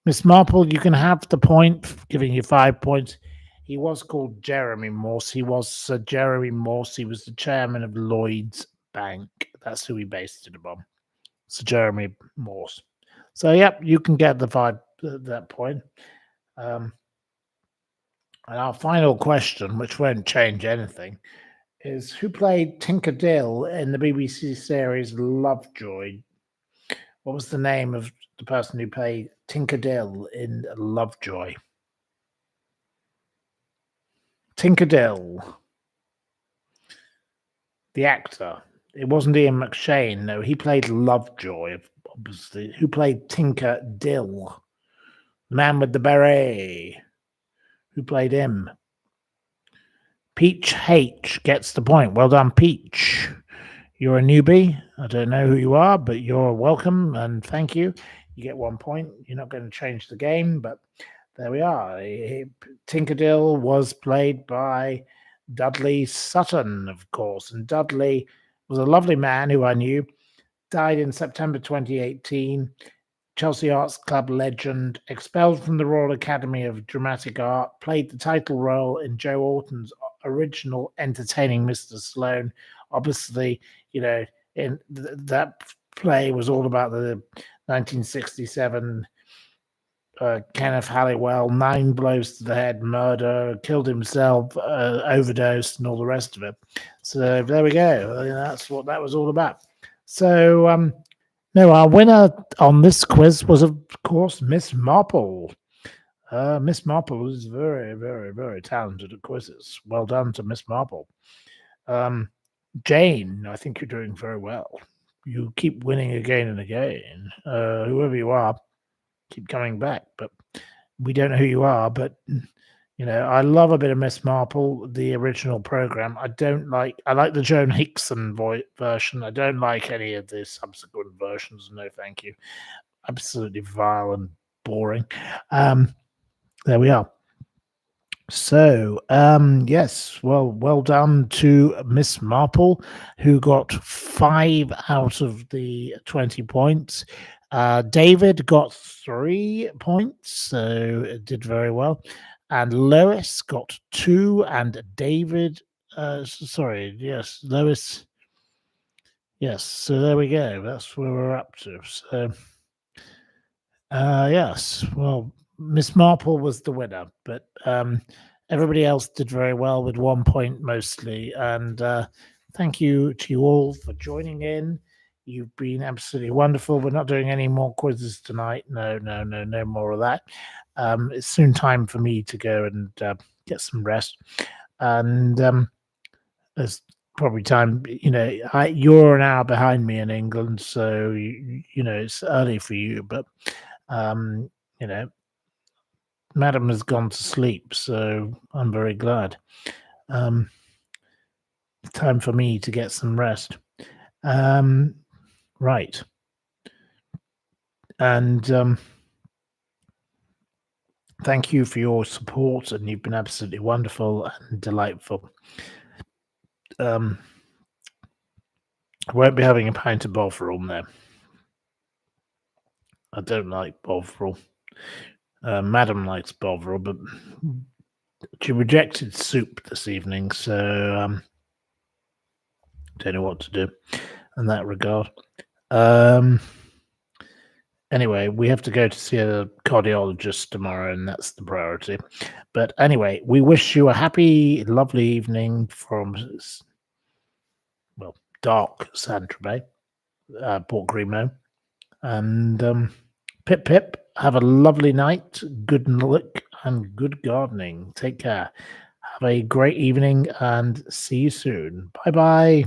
Miss Marple, you can have the point, giving you 5 points. He was called Jeremy Morse. He was Sir Jeremy Morse. He was the chairman of Lloyd's Bank. That's who he based it upon. Sir Jeremy Morse. So, yep, you can get that point. And our final question, which won't change anything, is who played Tinker Dill in the BBC series Lovejoy? What was the name of the person who played Tinker Dill in Lovejoy? Tinker Dill. The actor. It wasn't Ian McShane, no. He played Lovejoy, obviously. Who played Tinker Dill? The man with the beret. Who played him? Peach H gets the point. Well done, Peach. You're a newbie. I don't know who you are, but you're welcome and thank you. You get 1 point. You're not going to change the game, but there we are. Tinker Dill was played by Dudley Sutton, of course. And Dudley was a lovely man who I knew. Died in September 2018. Chelsea Arts Club legend, expelled from the Royal Academy of Dramatic Art, played the title role in Joe Orton's original Entertaining Mr. Sloane. Obviously, in that play was all about the 1967 Kenneth Halliwell, 9 blows to the head, murder, killed himself, overdosed, and all the rest of it. So there we go. That's what that was all about. So, no, our winner on this quiz was, of course, Miss Marple. Miss Marple is very, very, very talented at quizzes. Well done to Miss Marple. Jane, I think you're doing very well. You keep winning again and again. Whoever you are, keep coming back. But we don't know who you are. But I love a bit of Miss Marple, the original program. I like the Joan Hickson version. I don't like any of the subsequent versions. No, thank you. Absolutely vile and boring. There we are. So, yes, well done to Miss Marple, who got 5 out of the 20 points. David got 3 points, so it did very well. And Lois got 2, and David, Lois. Yes, so there we go. That's where we're up to. So, yes, well, Miss Marple was the winner, but everybody else did very well with 1 point mostly. And thank you to you all for joining in. You've been absolutely wonderful. We're not doing any more quizzes tonight. No more of that. It's soon time for me to go and get some rest. And there's probably time, you're an hour behind me in England, so, it's early for you, but, Madam has gone to sleep, so I'm very glad. Time for me to get some rest. Right. And thank you for your support, and you've been absolutely wonderful and delightful. I won't be having a pint of Bovril now. I don't like Bovril. Madam likes Bovril, but she rejected soup this evening, so don't know what to do in that regard. Anyway, we have to go to see a cardiologist tomorrow, and that's the priority. But anyway, we wish you a happy, lovely evening from, dark Saint-Tropez, Port Grimo. And pip pip, have a lovely night, good luck, and good gardening. Take care. Have a great evening, and see you soon. Bye-bye.